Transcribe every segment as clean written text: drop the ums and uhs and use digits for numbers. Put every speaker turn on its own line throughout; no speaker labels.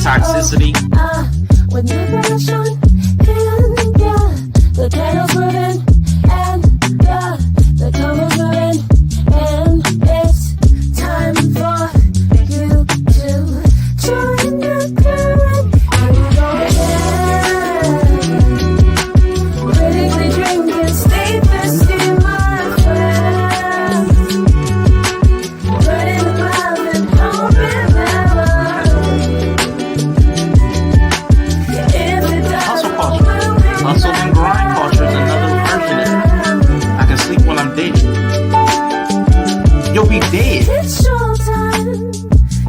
toxicity.
With no passion, and yeah, the candles burning, and yeah, the candles burning, and it's time for you to join the current. Here we go again. Critically drinking, stay thirsty, my friend. Burning love and hoping never.
Hustle and grind culture is another version of it. I can sleep when I'm dead. You'll be dead.
It's showtime.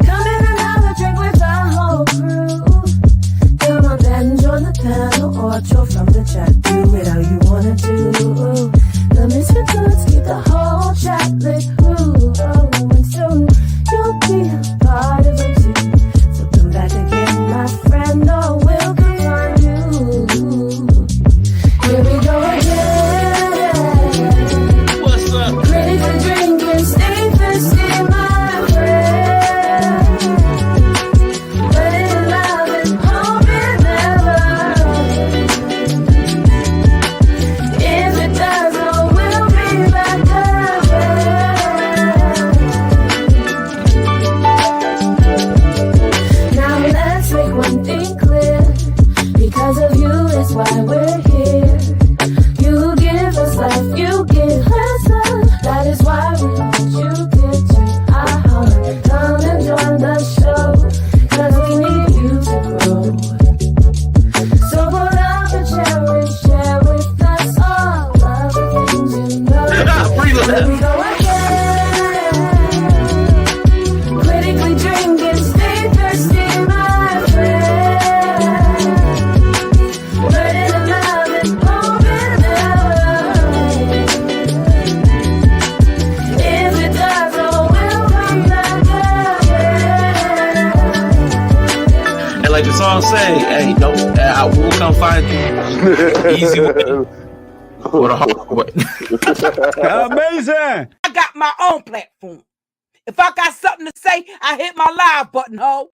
Come in and have a drink with the whole crew. Come on then, join the panel or draw from the chat. Do it how you wanna do. The misfit goods keep the whole chat lit. And soon you'll be a part of it too. So come back again, my friend, or we'll come find you. Here we go again.
What's up?
Ready for drinking, stay thirsty, my friend. Burning love and hoping never. If it does, oh, we'll be back again. Now let's make one thing clear. Because of you, it's why we're here. You give us life, you give us love. That is why we hold you dear to our heart. Come and join the show, 'cause we need you to grow. So pull up a chair and share with us all of the things you know. Here we go again. Critically drinking, stay thirsty, my friend. Burning love and hoping never. If it does, oh, we'll come back again.
And like the song say, hey, don't, I will come find you. Easy way. With a hard way.
Amazing.
I got my own platform. If I got something to say, I hit my live button, ho.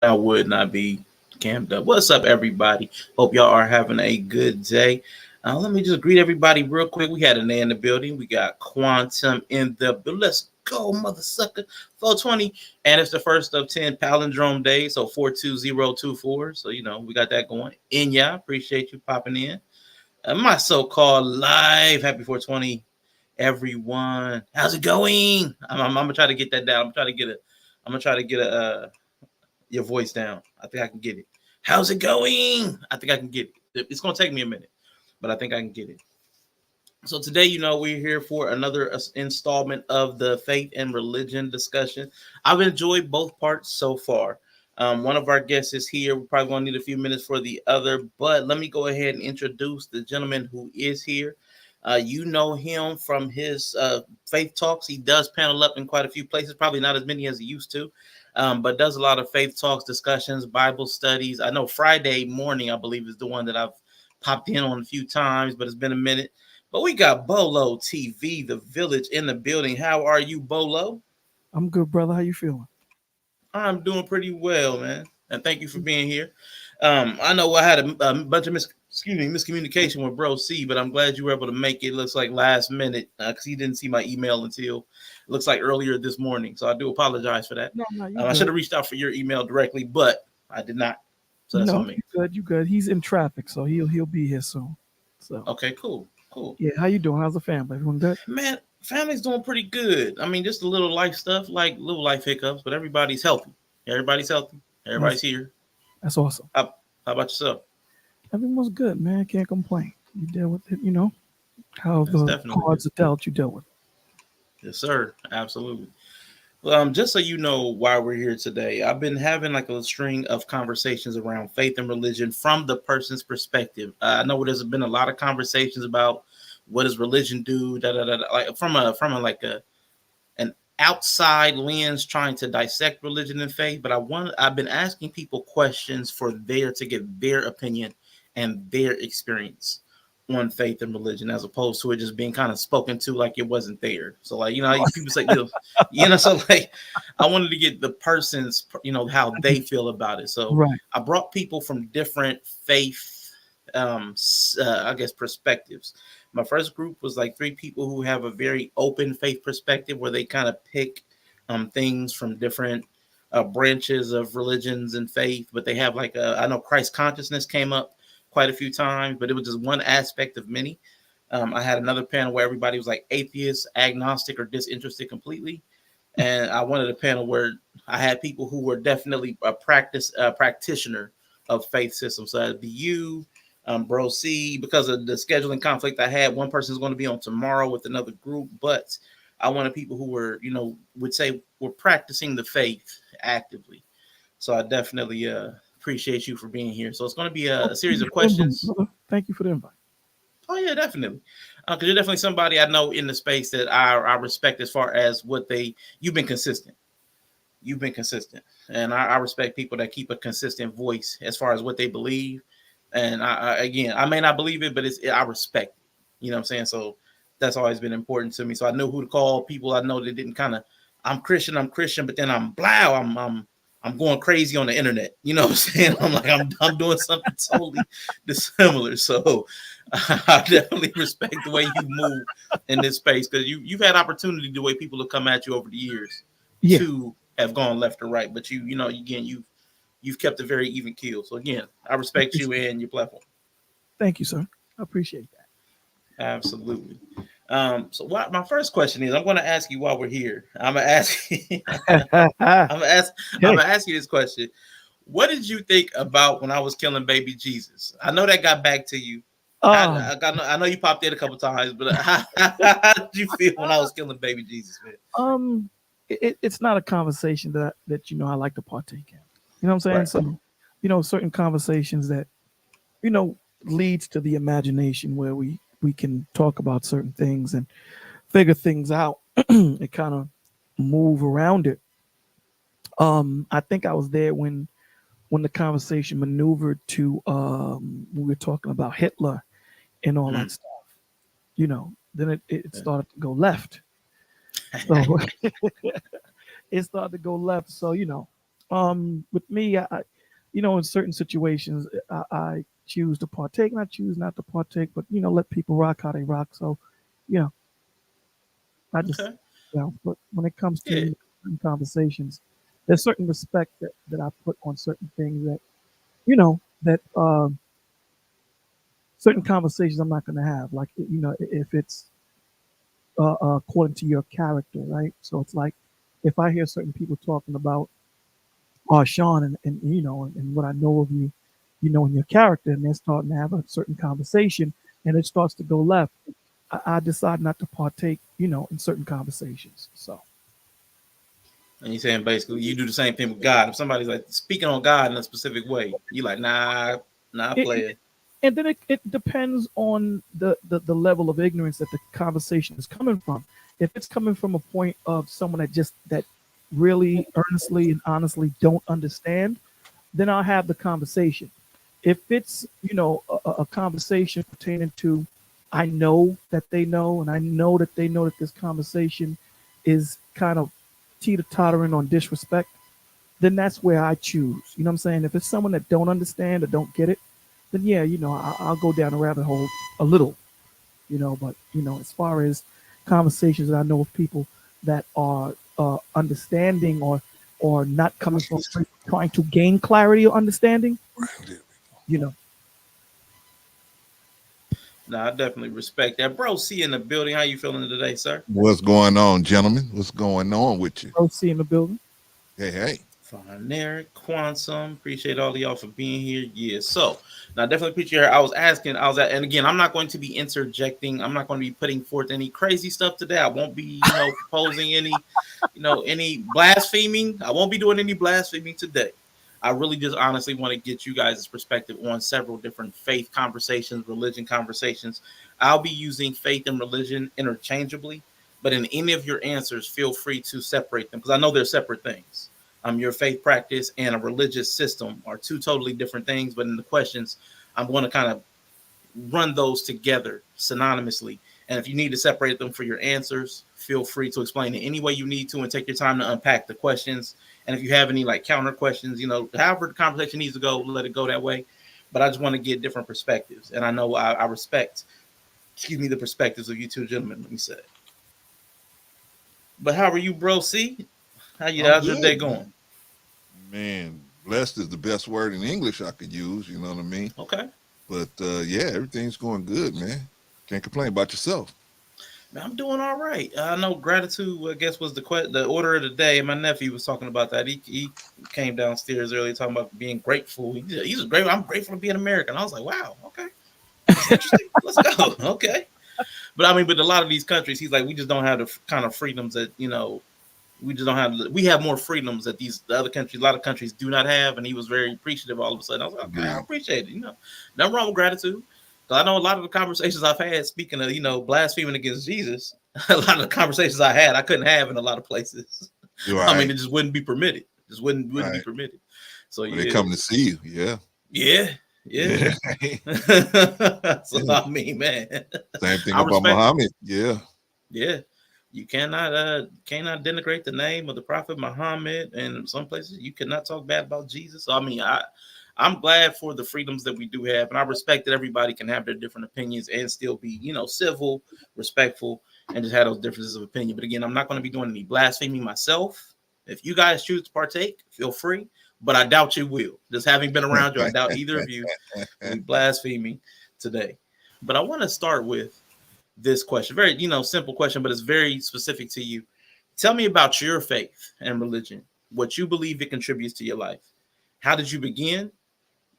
I would not be camped up. What's up, everybody? Hope y'all are having a good day. Let me just greet everybody real quick. We had an A in the building. We got Quantum in the building. Let's go, mother sucker. 420. And it's the first of 10 palindrome days. So 42024. So, you know, we got that going. Inya, appreciate you popping in. My so-called live. Happy 420, everyone. How's it going? I'm gonna try to get that down. I'm gonna try to get your voice down. I think I can get it. How's it going? I think I can get it. It's gonna take me a minute, but I think I can get it. So today, you know, we're here for another installment of the faith and religion discussion. I've enjoyed both parts so far. One of our guests is here. We're probably going to need a few minutes for the other, but let me go ahead and introduce the gentleman who is here. You know him from his faith talks. He does panel up in quite a few places, probably not as many as he used to, but does a lot of faith talks, discussions, Bible studies. I know Friday morning, I believe, is the one that I've popped in on a few times, but it's been a minute. But we got Bolo TV, the village in the building. How are you, Bolo?
I'm good, brother. How you feeling?
I'm doing pretty well, man. And thank you for being here. I know I had a bunch of miscommunication with Bro C, but I'm glad you were able to make it. It looks like last minute because he didn't see my email until it looks like earlier this morning. So I do apologize for that.
No,
I should have reached out for your email directly, but I did not. So that's on me.
You good. He's in traffic, so he'll be here soon. So
okay, cool.
Yeah, how you doing? How's the family? Everyone good?
Man, family's doing pretty good. I mean, just a little life stuff, like little life hiccups, but everybody's healthy. Everybody's here.
That's awesome.
How about yourself?
Everyone's good, man. Can't complain. You deal with it, you know. How the cards are dealt, you deal with it.
Yes, sir. Absolutely. Just so you know why we're here today, I've been having like a string of conversations around faith and religion from the person's perspective. I know there's been a lot of conversations about what does religion do, like from an outside lens trying to dissect religion and faith. But I've been asking people questions to get their opinion and their experience on faith and religion, as opposed to it just being kind of spoken to like it wasn't there. So like, people say, so like I wanted to get the person's, how they feel about it. So
right.
I brought people from different faith, I guess, perspectives. My first group was like 3 people who have a very open faith perspective, where they kind of pick things from different branches of religions and faith, but they have like I know Christ consciousness came up quite a few times, but it was just one aspect of many. I had another panel where everybody was like atheist, agnostic, or disinterested completely. And I wanted a panel where I had people who were definitely a practitioner of faith systems. So that'd be you, Bro C. Because of the scheduling conflict I had, one person is going to be on tomorrow with another group, but I wanted people who were, would say were practicing the faith actively. So I definitely appreciate you for being here. So it's going to be a series of questions.
Thank you for the invite.
Oh yeah, definitely. Because you're definitely somebody I know in the space that I respect as far as you've been consistent. You've been consistent, and I respect people that keep a consistent voice as far as what they believe. And I may not believe it, but I respect it. You know what I'm saying? So that's always been important to me. So I know who to call. People I know that didn't I'm Christian, but then I'm going crazy on the internet. You know what I'm saying? I'm like, I'm doing something totally dissimilar. So I definitely respect the way you move in this space, because you've had opportunity the way people have come at you over the years to have gone left or right. But you've kept a very even keel. So again, I respect you and your platform.
Thank you, sir. I appreciate that.
Absolutely. So my first question is, I'm going to ask you while we're here. I'm going to ask you. I'm going to ask you this question. What did you think about when I was killing baby Jesus? I know that got back to you. I know you popped in a couple times, but how did you feel when I was killing baby Jesus, man?
It's not a conversation that I like to partake in. You know what I'm saying? Right. So, certain conversations that leads to the imagination, where we can talk about certain things and figure things out and kind of move around it. I think I was there when the conversation maneuvered to we were talking about Hitler and all that stuff. Then it started to go left. So it started to go left. So with me, I in certain situations, I choose to partake, and I choose not to partake, but let people rock how they rock. So I just but when it comes to conversations, there's certain respect that I put on certain things that certain conversations I'm not going to have, like if it's according to your character, right? So it's like if I hear certain people talking about Sean and what I know of you, in your character, and they're starting to have a certain conversation, and it starts to go left, I decide not to partake, in certain conversations. So.
And you're saying basically you do the same thing with God. If somebody's like speaking on God in a specific way, you're like, nah, play it.
And then it depends on the level of ignorance that the conversation is coming from. If it's coming from a point of someone that really earnestly and honestly don't understand, then I'll have the conversation. If it's, a conversation pertaining to, I know that they know, and I know that they know that this conversation is kind of teeter-tottering on disrespect, then that's where I choose. You know what I'm saying? If it's someone that don't understand or don't get it, then yeah, I'll go down a rabbit hole a little, but, as far as conversations that I know of people that are understanding or not coming from trying to gain clarity or understanding,
No, I definitely respect that. Bro C in the building. How you feeling today, sir?
What's going on, gentlemen? What's going on with you?
Bro C in the building.
Hey.
Fine, Eric, Quantum. Appreciate all of y'all for being here. Yeah, so now definitely appreciate her. And again, I'm not going to be interjecting. I'm not going to be putting forth any crazy stuff today. I won't be, proposing any, any blaspheming. I won't be doing any blaspheming today. I really just honestly want to get you guys' perspective on several different faith conversations, religion conversations. I'll be using faith and religion interchangeably, but in any of your answers, feel free to separate them, because I know they're separate things. Your faith practice and a religious system are two totally different things, but in the questions, I'm going to kind of run those together synonymously. And if you need to separate them for your answers, feel free to explain it any way you need to and take your time to unpack the questions. And if you have any like counter questions, however the conversation needs to go, let it go that way. But I just want to get different perspectives. And I know I respect, the perspectives of you two gentlemen, let me say. But how are you, bro? C? How's your day going?
Man, blessed is the best word in English I could use, you know what I mean?
Okay.
But yeah, everything's going good, man. Can't complain about yourself.
Man, I'm doing all right. I know gratitude, I guess, was the order of the day. My nephew was talking about that. He came downstairs earlier talking about being grateful. He's grateful. I'm grateful to be an American. I was like, wow, okay. That's interesting. Let's go. Okay. But I mean, but a lot of these countries, he's like, we just don't have the kind of freedoms that, we just don't have. We have more freedoms that the other countries, a lot of countries do not have. And he was very appreciative all of a sudden. I was like, okay, I appreciate it. Nothing wrong with gratitude. I know a lot of the conversations I've had, speaking of, blaspheming against Jesus, a lot of the conversations I had, I couldn't have in a lot of places. Right. I mean, it just wouldn't be permitted. Just wouldn't be permitted. So
they come to see you. Yeah.
Yeah. Yeah. So I mean, man.
Same thing about Muhammad. Yeah.
Yeah. You cannot denigrate the name of the Prophet Muhammad, and in some places you cannot talk bad about Jesus. So I mean, I'm glad for the freedoms that we do have, and I respect that everybody can have their different opinions and still be, civil, respectful, and just have those differences of opinion. But again, I'm not going to be doing any blaspheming myself. If you guys choose to partake, feel free, but I doubt you will. Just having been around you, I doubt either of you will be blaspheming today. But I want to start with this question. Very, simple question, but it's very specific to you. Tell me about your faith and religion, what you believe it contributes to your life. How did you begin?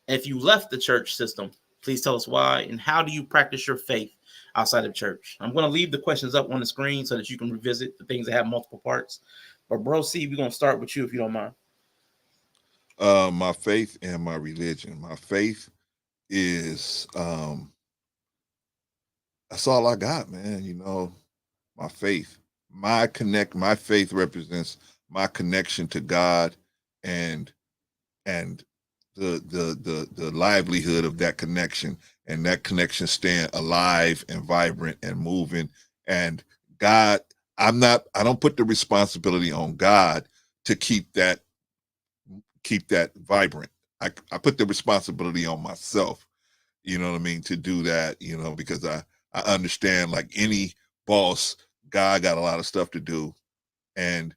If you left the church system, please tell us why, and how do you practice your faith outside of church? I'm going to leave the questions up on the screen so that you can revisit the things that have multiple parts. But bro, C, we're going to start with you if you don't mind.
My faith and my religion. My faith is that's all I got, man. My faith. My faith represents my connection to God and the livelihood of that connection, and that connection staying alive and vibrant and moving. And God, I don't put the responsibility on God to keep that vibrant. I put the responsibility on myself, you know what I mean, to do that, because I understand, like any boss, God got a lot of stuff to do. And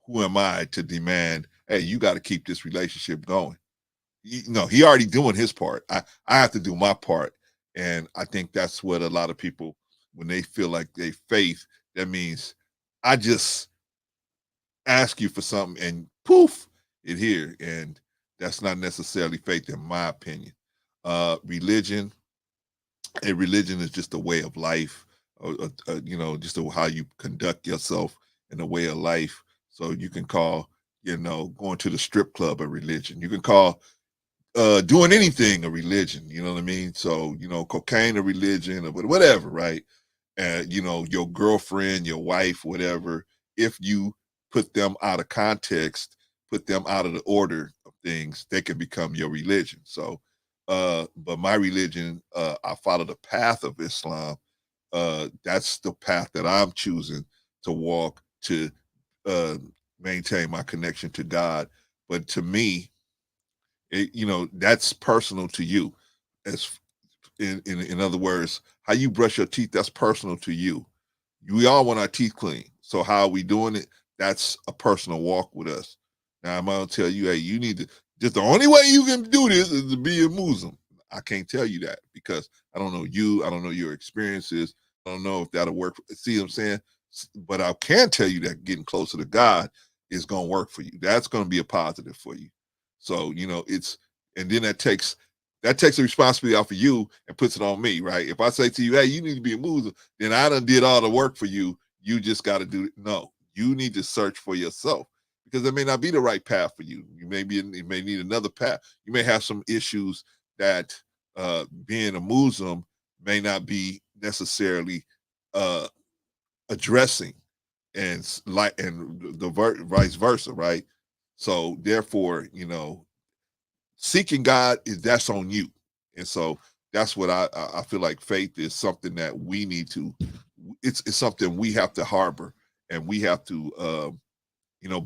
who am I to demand, hey, you got to keep this relationship going? He already doing his part. I have to do my part. And I think that's what a lot of people, when they feel like they faith, that means I just ask you for something and poof, it here. And that's not necessarily faith, in my opinion. Religion is just a way of life, just how you conduct yourself in a way of life. So you can call, going to the strip club a religion. You can call doing anything a religion, you know what I mean? So, cocaine a religion, or whatever, right? Your girlfriend, your wife, whatever, if you put them out of context, put them out of the order of things, they can become your religion. So, but my religion, I follow the path of Islam. That's the path that I'm choosing to walk, to maintain my connection to God. But to me, that's personal to you. As in other words, how you brush your teeth, that's personal to you. We all want our teeth clean. So how are we doing it? That's a personal walk with us. Now I'm gonna tell you, hey, you need to, just the only way you can do this is to be a Muslim. I can't tell you that, because I don't know you, I don't know your experiences, I don't know if that'll work. See what I'm saying? But I can tell you that getting closer to God is gonna work for you. That's gonna be a positive for you. So, and then that takes the responsibility off of you and puts it on me, right? If I say to you, hey, you need to be a Muslim, then I done did all the work for you. You just got to do it. No, you need to search for yourself, because it may not be the right path for you. You may need another path. You may have some issues that being a Muslim may not be necessarily addressing, and the vice versa, right? So therefore, seeking God that's on you. And so that's what I feel like faith is something that we need to, it's something we have to harbor, and we have to,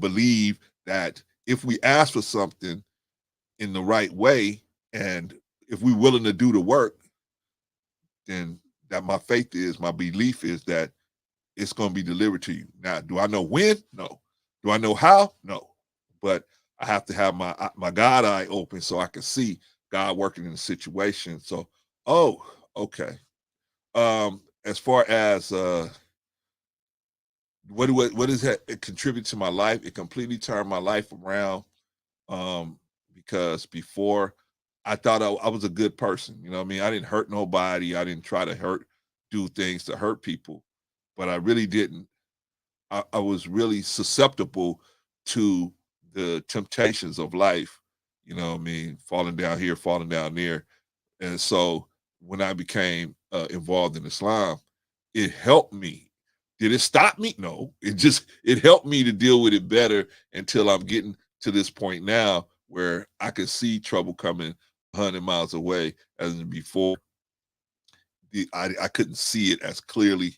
believe that if we ask for something in the right way, and if we're willing to do the work, then that my belief is that it's going to be delivered to you. Now, do I know when? No. Do I know how? No. But I have to have my God eye open so I can see God working in the situation. So, oh, okay. As far as what does that it contribute to my life? It completely turned my life around. Because before I thought I was a good person. You know what I mean? I didn't hurt nobody. I didn't try to do things to hurt people, but I really didn't. I was really susceptible to the temptations of life. You know what I mean? Falling down here, falling down there. And so when I became involved in Islam, it helped me. Did it stop me? No. It helped me to deal with it better until I'm getting to this point now where I could see trouble coming 100 miles away. As before, I couldn't see it as clearly,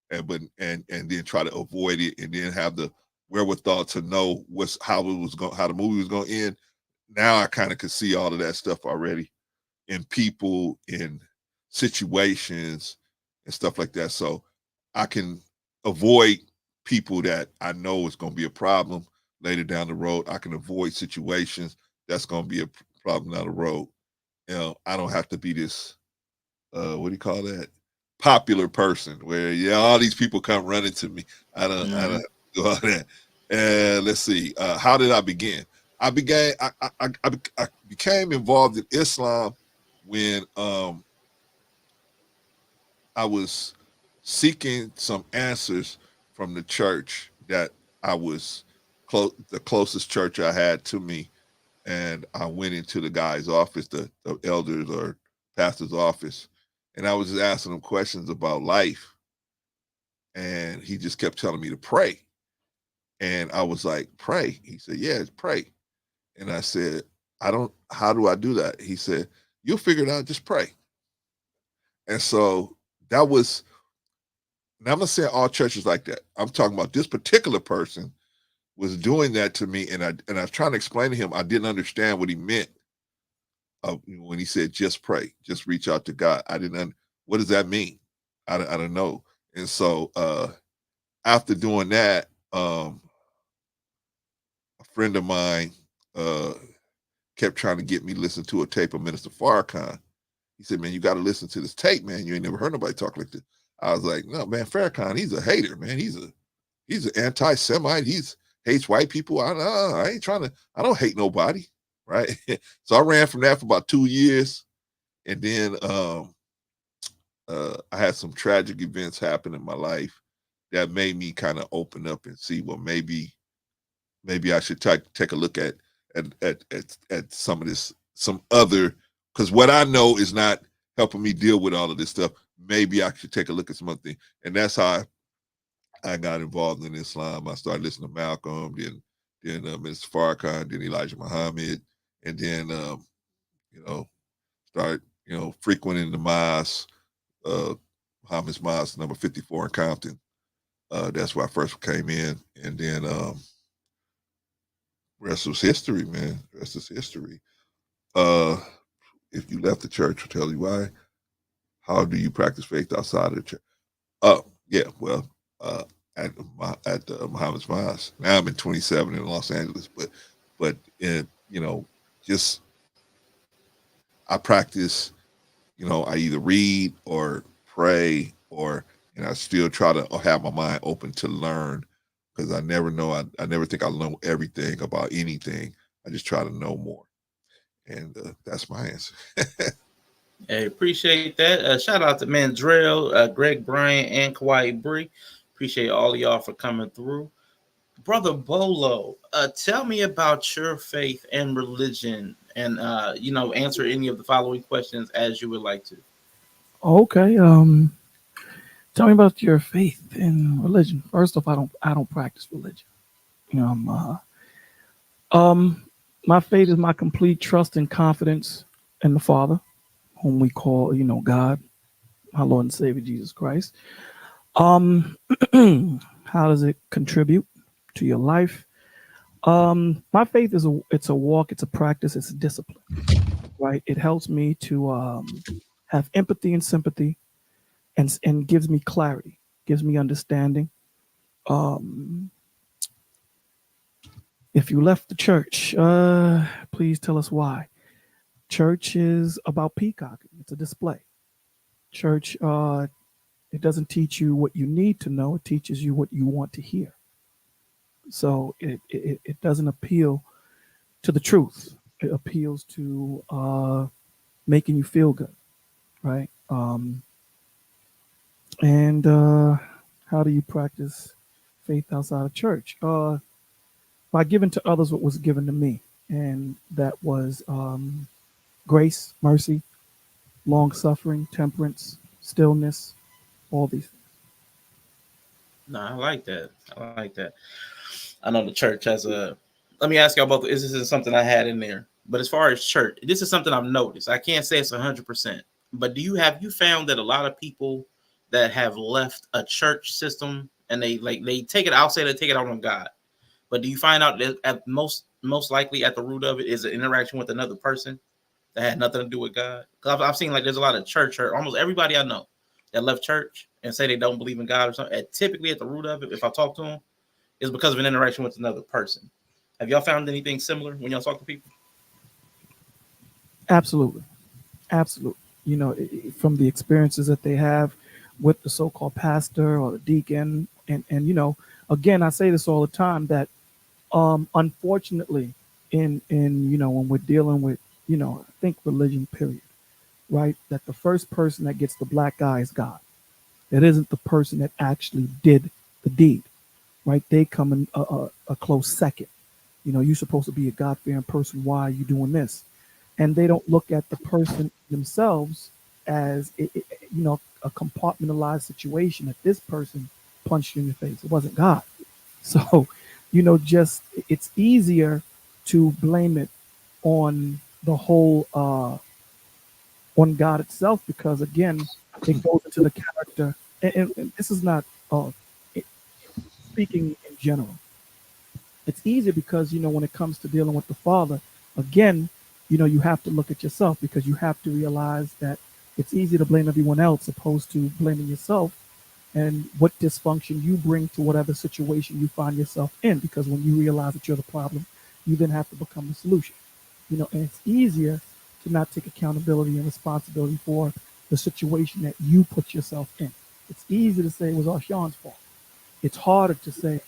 and then try to avoid it, and then have the wherewithal to know how the movie was going to end. Now I kind of could see all of that stuff already in people, in situations, and stuff like that. So I can avoid people that I know is going to be a problem later down the road. I can avoid situations that's going to be a problem down the road. I don't have to be this, what do you call that? Popular person where all these people come running to me. I don't do all that. And let's see, how did I begin? I became involved in Islam when I was seeking some answers from the church that I was the closest church I had to me. And I went into the guy's office, the elders or pastor's office, and I was just asking him questions about life. And he just kept telling me to pray. And I was like, pray? He said, yeah, pray. And I said, how do I do that? He said, you'll figure it out, just pray. And so that was, now I'm not saying all churches like that. I'm talking about this particular person was doing that to me, and I was trying to explain to him I didn't understand what he meant when he said just pray, just reach out to God. I didn't. What does that mean? I don't know. And so after doing that, a friend of mine kept trying to get me to listen to a tape of Minister Farrakhan. He said, "Man, you got to listen to this tape, man. You ain't never heard nobody talk like this." I was like, "No, man, Farrakhan, he's a hater, man. He's an anti-Semite. He's hates white people. I ain't trying to. I don't hate nobody, right?" So I ran from that for about 2 years, and then I had some tragic events happen in my life that made me kind of open up and see, well, maybe I should take a look at some of this, some other, because what I know is not helping me deal with all of this stuff. Maybe I should take a look at some other things, and that's how I got involved in Islam. I started listening to Malcolm, then Mr. Farrakhan, then Elijah Muhammad, and then start frequenting the mosque, Muhammad's Mosque, number 54 in Compton. That's where I first came in, and then rest was history, man. Rest is history. If you left the church, I'll tell you why. How do you practice faith outside of the church? Oh, yeah, well, at Muhammad's Mosque. Now I'm in 27 in Los Angeles, but just I practice. I either read or pray, or I still try to have my mind open to learn, because I never know. I never think I know everything about anything. I just try to know more, and that's my answer.
Hey, appreciate that. Shout out to Mandrell, Greg Bryant, and Kawhi Bree. Appreciate all of y'all for coming through. Brother Bolo, tell me about your faith and religion, and answer any of the following questions as you would like to.
Okay. Tell me about your faith and religion. First off, I don't practice religion. My faith is my complete trust and confidence in the Father, whom we call, God, our Lord and Savior Jesus Christ. Um, how does it contribute to your life? My faith is it's a walk, it's a practice, it's a discipline, right? It helps me to have empathy and sympathy, and gives me clarity, gives me understanding. Um, if you left the church, please tell us why. Church is about peacocking. It's a display. Church, it doesn't teach you what you need to know. It teaches you what you want to hear. So it doesn't appeal to the truth. It appeals to making you feel good, right? And how do you practice faith outside of church? By giving to others what was given to me, and that was grace, mercy, long suffering, temperance, stillness, all these things.
No, I like that. I like that. I know the church has a. Let me ask y'all both. This is something I had in there, but as far as church, this is something I've noticed. I can't say it's 100%, but have you found that a lot of people that have left a church system and they take it? I'll say they take it out on God, but do you find out that at most likely at the root of it is an interaction with another person that had nothing to do with God? Because I've seen like there's a lot of church hurt. Almost everybody I know that left church and say they don't believe in God or something. Typically at the root of it, if I talk to them, is because of an interaction with another person. Have y'all found anything similar when y'all talk to people?
Absolutely, absolutely. From the experiences that they have with the so-called pastor or the deacon, and again, I say this all the time that unfortunately, in when we're dealing with I think religion, period, right? That the first person that gets the black eye is God. It isn't the person that actually did the deed, right? They come in a close second. You're supposed to be a God-fearing person. Why are you doing this? And they don't look at the person themselves as a compartmentalized situation. That this person punched you in the face. It wasn't God. So, just it's easier to blame it on the whole on God itself, because again, it goes into the character. And this is not it- speaking in general. It's easier because when it comes to dealing with the Father, again, you have to look at yourself, because you have to realize that it's easy to blame everyone else opposed to blaming yourself and what dysfunction you bring to whatever situation you find yourself in. Because when you realize that you're the problem, you then have to become the solution. And it's easier to not take accountability and responsibility for the situation that you put yourself in. It's easy to say it was Arshawn's fault. It's harder to say,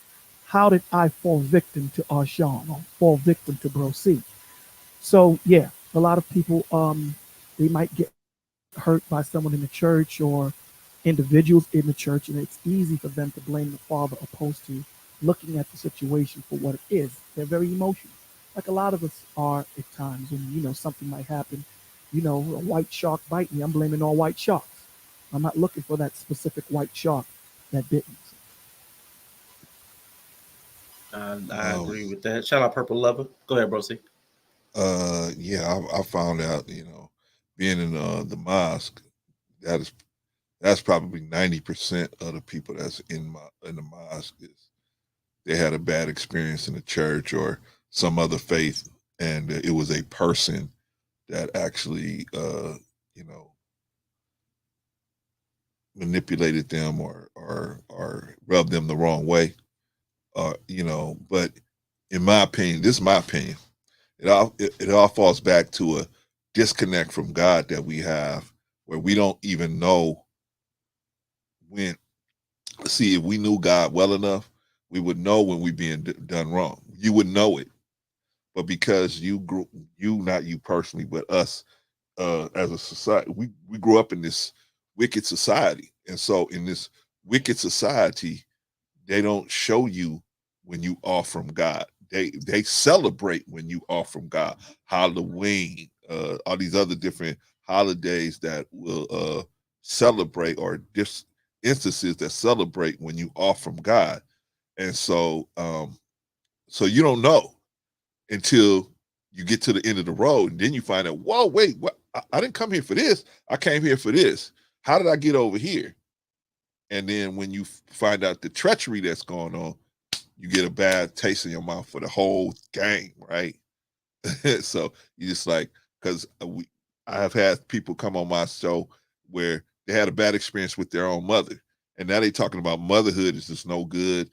how did I fall victim to Arshawn or fall victim to Bro C? So yeah, a lot of people they might get hurt by someone in the church or individuals in the church, and it's easy for them to blame the Father opposed to looking at the situation for what it is. They're very emotional, like a lot of us are at times when something might happen. A white shark bite me. I'm blaming all white sharks. I'm not looking for that specific white shark that bit me.
I
Um,
agree with that. Shout out Purple Lover. Go ahead, bro. C.
yeah, I found out, being in the mosque, that is that's probably 90% of the people that's in the mosque is they had a bad experience in the church or some other faith, and it was a person that actually, you know, manipulated them or rubbed them the wrong way. But in my opinion, this is my opinion. It all falls back to a disconnect from God that we have, where we don't even know when. See, if we knew God well enough, we would know when we being done wrong. You would know it, but because not you personally, but us as a society, we grew up in this wicked society, and so in this wicked society, they don't show you when you are from God. They celebrate when you are from God. Halloween, all these other different holidays that will celebrate, or instances that celebrate when you are from God. And so you don't know until you get to the end of the road, and then you find out, whoa, wait, what? I didn't come here for this. I came here for this. How did I get over here? And then when you find out the treachery that's going on, you get a bad taste in your mouth for the whole game, right? So you just like, because I have had people come on my show where they had a bad experience with their own mother, and now they talking about motherhood is just no good,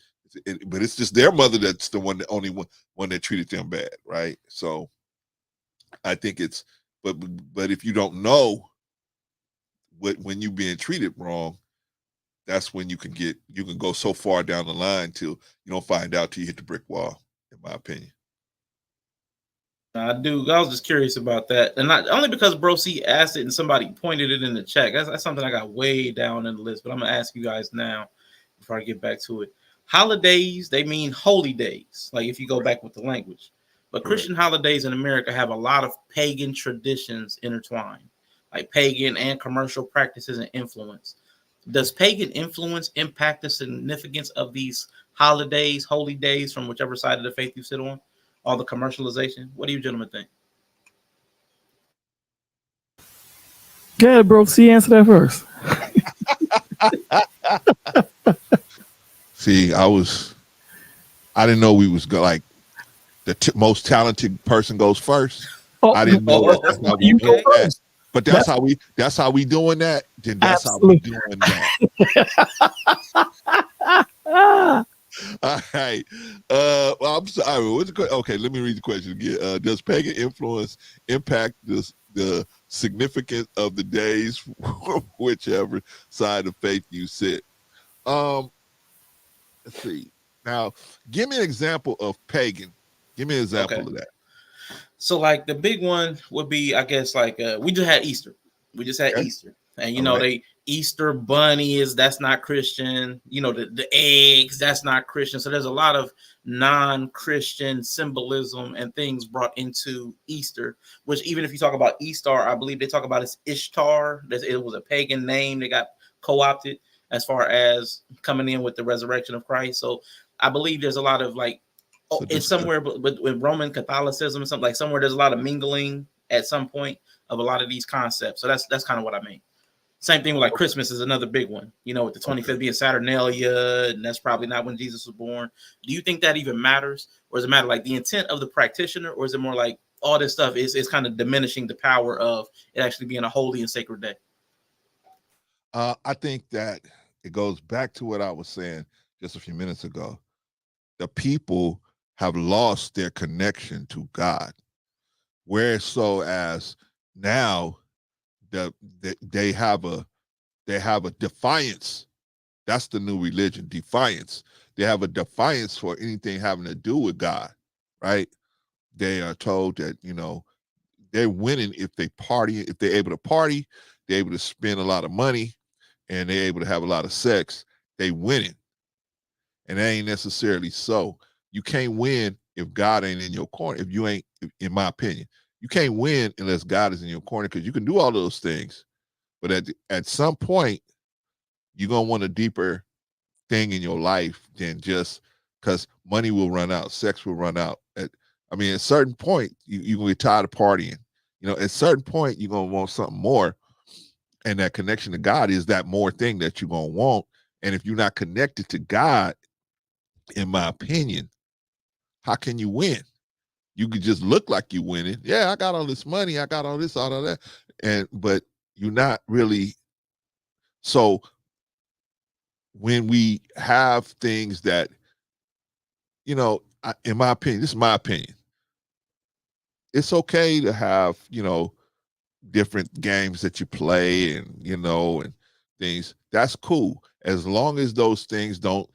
but it's just their mother that's the only one that treated them bad, right? So I think it's, but if you don't know when you being treated wrong, that's when you can go so far down the line till you don't find out till you hit the brick wall, in my opinion.
I do. I was just curious about that, and not only because Bro C asked it and somebody pointed it in the chat. That's something I got way down in the list, but I'm gonna ask you guys now before I get back to it. Holidays, they mean holy days, like if you go back with the language. But Christian holidays in America have a lot of pagan traditions intertwined, like pagan and commercial practices and influence. Does pagan influence impact the significance of these holidays, holy days, from whichever side of the faith you sit on? All the commercialization. What do you gentlemen think?
Yeah, bro. See, answer that first.
See, I didn't know we was like the most talented person goes first.
Oh,
I didn't know that's how we
you
do
go
that.
first.
But that's how we doing that. Then that's
Absolutely.
how we doing that. All right. Well, I'm sorry. Okay, let me read the question again. Does pagan influence impact the significance of the days, whichever side of faith you sit? Let's see. Now, give me an example of pagan. Give me an example of that.
So, like the big one would be, I guess, like we just had Easter. We just had Easter, and you know, they Easter bunny that's not Christian. You know, the eggs, that's not Christian. So there's a lot of non-Christian symbolism and things brought into Easter. Which even if you talk about Easter, I believe they talk about it's Ishtar. It was a pagan name that got co-opted as far as coming in with the resurrection of Christ. So I believe there's a lot of like, it's somewhere, but with Roman Catholicism, something like somewhere there's a lot of mingling at some point of a lot of these concepts. So that's kind of what I mean. Same thing with like Christmas is another big one, you know, with the 25th being Saturnalia, and that's probably not when Jesus was born. Do you think that even matters? Or does it matter like the intent of the practitioner? Or is it more like all this stuff is kind of diminishing the power of it actually being a holy and sacred day?
I think that it goes back to what I was saying just a few minutes ago. The people have lost their connection to God. Whereas so as now they have a defiance. That's the new religion, defiance. They have a defiance for anything having to do with God, right? They are told that, you know, they're winning if they party, if they're able to party, they're able to spend a lot of money, and they're able to have a lot of sex, they winning. And that ain't necessarily so. You can't win if God ain't in your corner. If you ain't, in my opinion, you can't win unless God is in your corner, because you can do all those things. But at some point, you're going to want a deeper thing in your life than just because money will run out, sex will run out. At a certain point, you're going to get tired of partying. You know, at a certain point, you're going to want something more. And that connection to God is that more thing that you're going to want. And if you're not connected to God, in my opinion, how can you win? You could just look like you winning. Yeah, I got all this money. I got all this, all of that. But you're not really. So when we have things that, you know, in my opinion, this is my opinion. It's okay to have, you know, different games that you play and, you know, and things. That's cool. As long as those things don't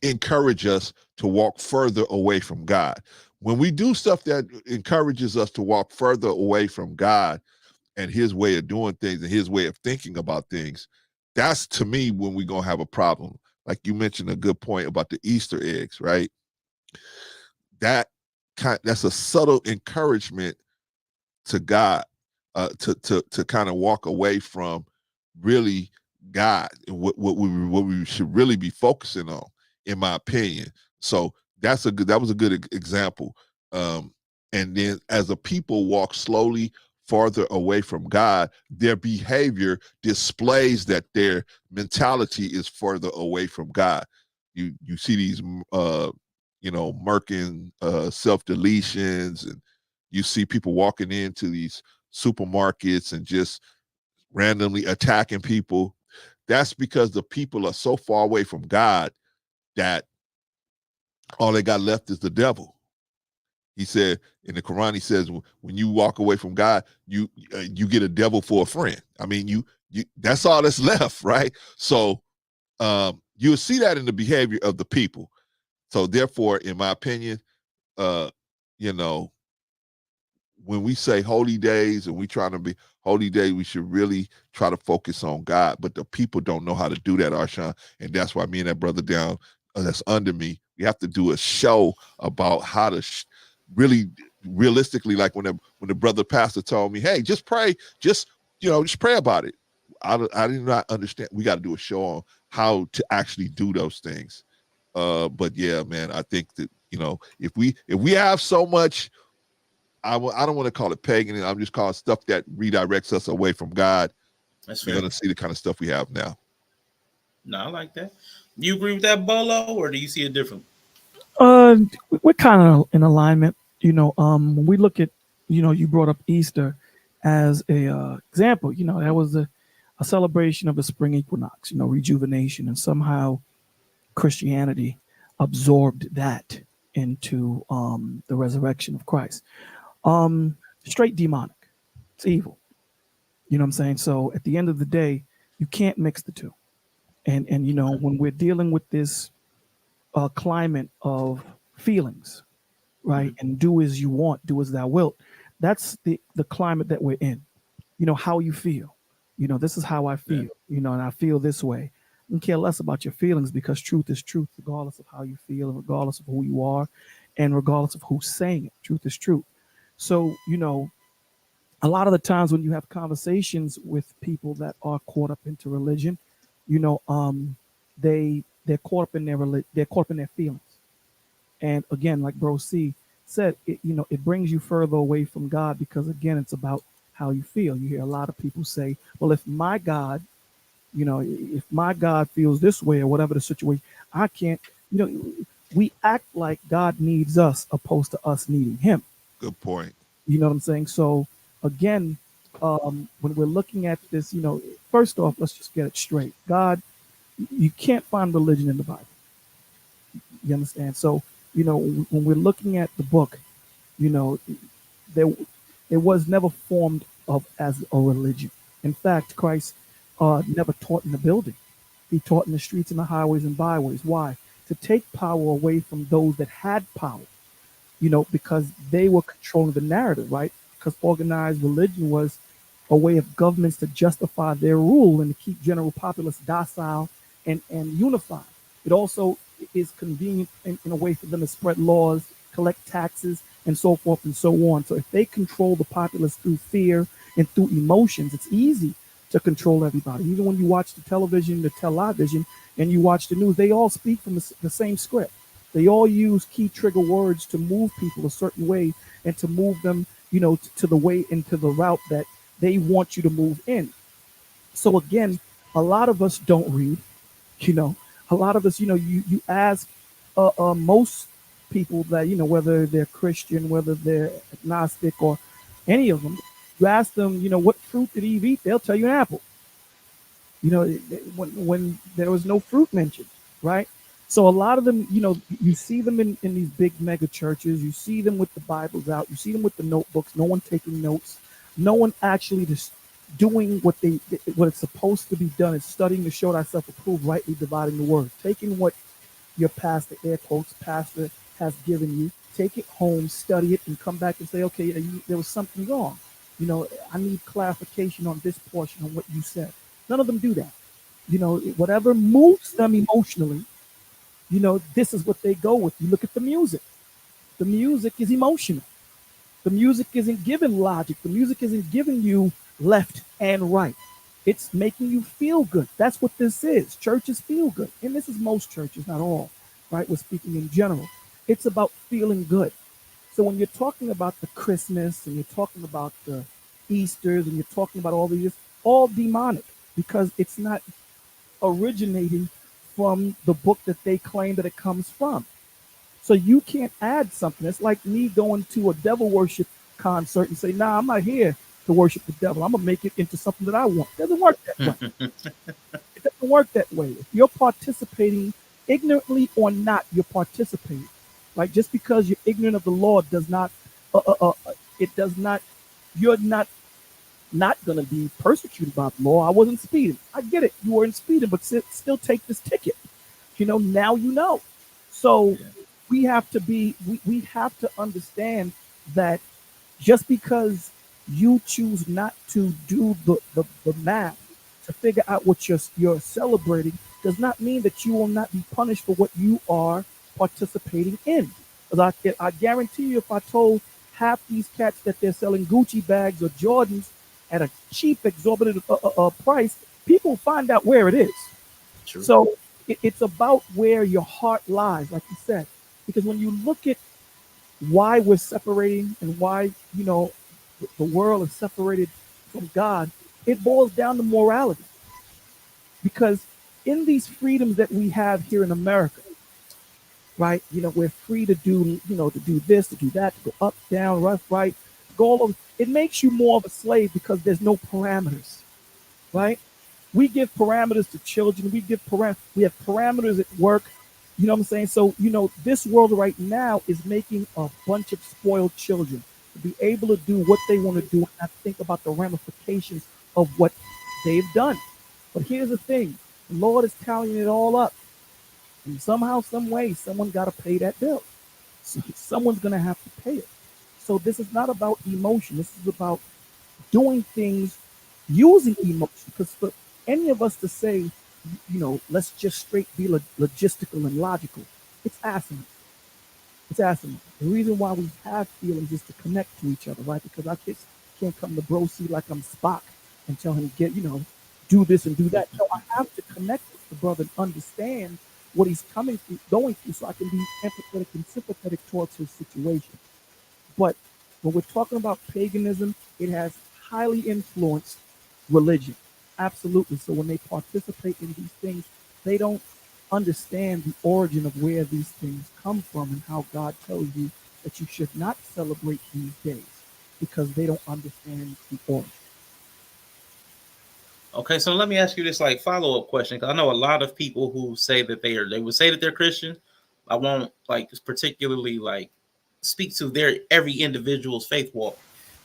encourage us to walk further away from God. When we do stuff that encourages us to walk further away from God and his way of doing things and his way of thinking about things, that's to me when we're going to have a problem. Like you mentioned a good point about the Easter eggs, right? That's a subtle encouragement to God, to kind of walk away from really God and what we should really be focusing on, in my opinion. So that was a good example. And then as a people walk slowly farther away from God, their behavior displays that their mentality is further away from God. You see these murking self-deletions, and you see people walking into these supermarkets and just randomly attacking people. That's because the people are so far away from God that all they got left is the devil. He said in the Quran, he says, when you walk away from God, you get a devil for a friend. I mean, you that's all that's left, right? So you'll see that in the behavior of the people. So therefore, in my opinion, you know, when we say holy days and we trying to be holy day, we should really try to focus on God. But the people don't know how to do that, Arshawn. And that's why me and that brother down that's under me, we have to do a show about how to really realistically, like when the brother pastor told me, hey, just pray, just pray about it. I did not understand. We got to do a show on how to actually do those things. But yeah, man, I think that, if we have so much, I don't want to call it pagan. I'm just calling stuff that redirects us away from God.
That's
You're
fair.
going to see the kind of stuff we have now.
No, I like that. Do you agree with that, Bolo, or do you see it different?
We're kind of in alignment. When we look at, you brought up Easter as a example. That was a celebration of the spring equinox. Rejuvenation, and somehow Christianity absorbed that into the resurrection of Christ. Straight demonic. It's evil. You know what I'm saying? So at the end of the day, you can't mix the two. And when we're dealing with this climate of feelings, right? And do as you want, do as thou wilt. That's the climate that we're in. How you feel. This is how I feel. And I feel this way. I don't care less about your feelings, because truth is truth, regardless of how you feel, and regardless of who you are, and regardless of who's saying it. Truth is truth. So, a lot of the times when you have conversations with people that are caught up into religion, they're caught up in they're caught up in their feelings. And again, like Bro C said, it brings you further away from God, because again, it's about how you feel. You hear a lot of people say, well, if my God feels this way, or whatever the situation, I can't, we act like God needs us opposed to us needing him.
Good point.
You know what I'm saying? So again, when we're looking at this, first off, let's just get it straight. God, you can't find religion in the Bible. You understand? So, when we're looking at the book, there it was never formed of as a religion. In fact, Christ never taught in the building. He taught in the streets and the highways and byways. Why? To take power away from those that had power, because they were controlling the narrative, right? Because organized religion was a way of governments to justify their rule and to keep general populace docile and unified. It also is convenient in a way for them to spread laws, collect taxes, and so forth and so on. So if they control the populace through fear and through emotions, it's easy to control everybody. Even when you watch the television, and you watch the news, they all speak from the same script. They all use key trigger words to move people a certain way and to move them, to the way into the route that they want you to move in. So again, a lot of us don't read. A lot of us, you ask most people that, whether they're Christian, whether they're agnostic or any of them, you ask them, what fruit did Eve eat? They'll tell you an apple. When there was no fruit mentioned, right? So a lot of them, you see them in these big mega churches. You see them with the Bibles out. You see them with the notebooks. No one taking notes. No one actually just doing what it's supposed to be done. Is studying to show thyself approved, rightly dividing the word. Taking what your pastor, air quotes, pastor has given you, take it home, study it, and come back and say, okay, there was something wrong. I need clarification on this portion of what you said. None of them do that. Whatever moves them emotionally, this is what they go with. You look at the music. The music is emotional. The music isn't giving logic. The music isn't giving you left and right. It's making you feel good. That's what this is. Churches feel good. And this is most churches, not all, right? We're speaking in general. It's about feeling good. So when you're talking about the Christmas and you're talking about the Easters and you're talking about all these, all demonic because it's not originating from the book that they claim that it comes from. So you can't add something. It's like me going to a devil worship concert and say, "Nah, I'm not here to worship the devil. I'm gonna make it into something that I want." It doesn't work that way. It doesn't work that way. If you're participating ignorantly or not, you're participating. Like just because you're ignorant of the law does not, it does not. You're not going to be persecuted by the law. I wasn't speeding. I get it. You weren't speeding, but still take this ticket. Now you know. So we have to we have to understand that just because you choose not to do the math to figure out what you're celebrating does not mean that you will not be punished for what you are participating in. Because I guarantee you, if I told half these cats that they're selling Gucci bags or Jordans at a cheap, exorbitant price, people find out where it is.
True.
So it's about where your heart lies, like you said. Because when you look at why we're separating and why, the world is separated from God, it boils down to morality. Because in these freedoms that we have here in America, right, we're free to do, to do this, to do that, to go up, down, left, right, go all over. It makes you more of a slave because there's no parameters, right? We give parameters to children. We have parameters at work. You know what I'm saying? So, this world right now is making a bunch of spoiled children to be able to do what they want to do and not think about the ramifications of what they've done. But here's the thing. The Lord is tallying it all up. And somehow, some way, someone got to pay that bill. So someone's going to have to pay it. So this is not about emotion. This is about doing things using emotion. Because for any of us to say, let's just straight be logistical and logical, it's asinine. It's asinine. The reason why we have feelings is to connect to each other, right? Because our kids can't come to bro see like I'm Spock and tell him do this and do that. No, I have to connect with the brother and understand what he's going through, so I can be empathetic and sympathetic towards his situation. But when we're talking about paganism, it has highly influenced religion. Absolutely. So when they participate in these things, they don't understand the origin of where these things come from and how God tells you that you should not celebrate these days because they don't understand the origin.
Okay, so let me ask you this like follow-up question because I know a lot of people who say that they would say that they're Christian. I won't like particularly like speak to their every individual's faith walk,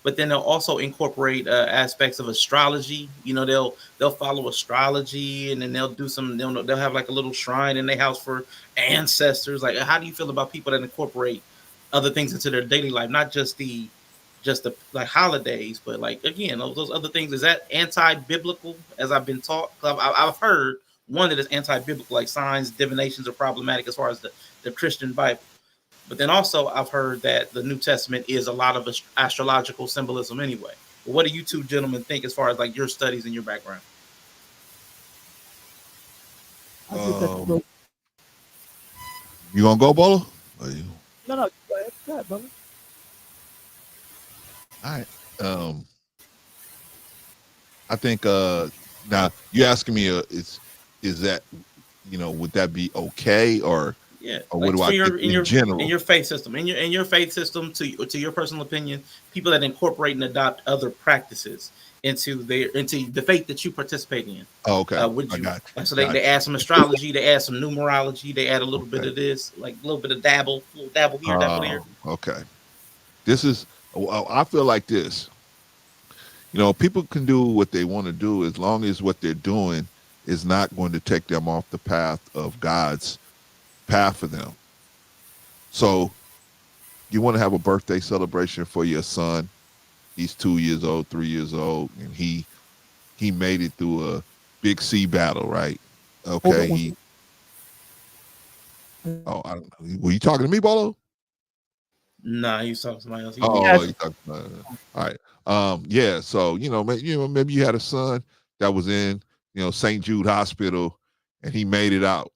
but then they'll also incorporate aspects of astrology. They'll follow astrology, and then they'll do some. They'll have like a little shrine in their house for ancestors. Like, how do you feel about people that incorporate other things into their daily life, not just the like holidays, but like again, those other things? Is that anti-biblical? As I've been taught, I've heard one that is anti-biblical, like signs, divinations are problematic as far as the Christian Bible. But then also, I've heard that the New Testament is a lot of astrological symbolism anyway. But what do you two gentlemen think as far as like your studies and your background?
I give that to
Um,
bro.
you gonna go, Bolo? Or you-
No, go ahead, brother.
All right. I think now you asking me is that would that be okay
Yeah,
or what
like
do
for
I think
your in
in
your in
general?
your faith system, in your faith system, to your personal opinion, people that incorporate and adopt other practices into the faith that you participate in.
Oh, okay,
Would
I
you
got you.
like so they
Got
add some astrology, they add some numerology, they add a
you.
little bit
Okay.
of this, like a little bit of dabble, little dabble here, dabble there.
Okay. This is well, I feel like this. People can do what they want to do as long as what they're doing is not going to take them off the path of God's path for them. So you want to have a birthday celebration for your son. He's 2 years old, 3 years old, and he made it through a big sea battle, right?
Hold
Okay.
on one
He
second.
oh I don't know. Were you talking to me, Bolo?
Nah, you talking to somebody else. He
Oh,
muted.
Yes.
you talking all right. Yeah, so maybe you had a son that was in, St. Jude Hospital and he made it out,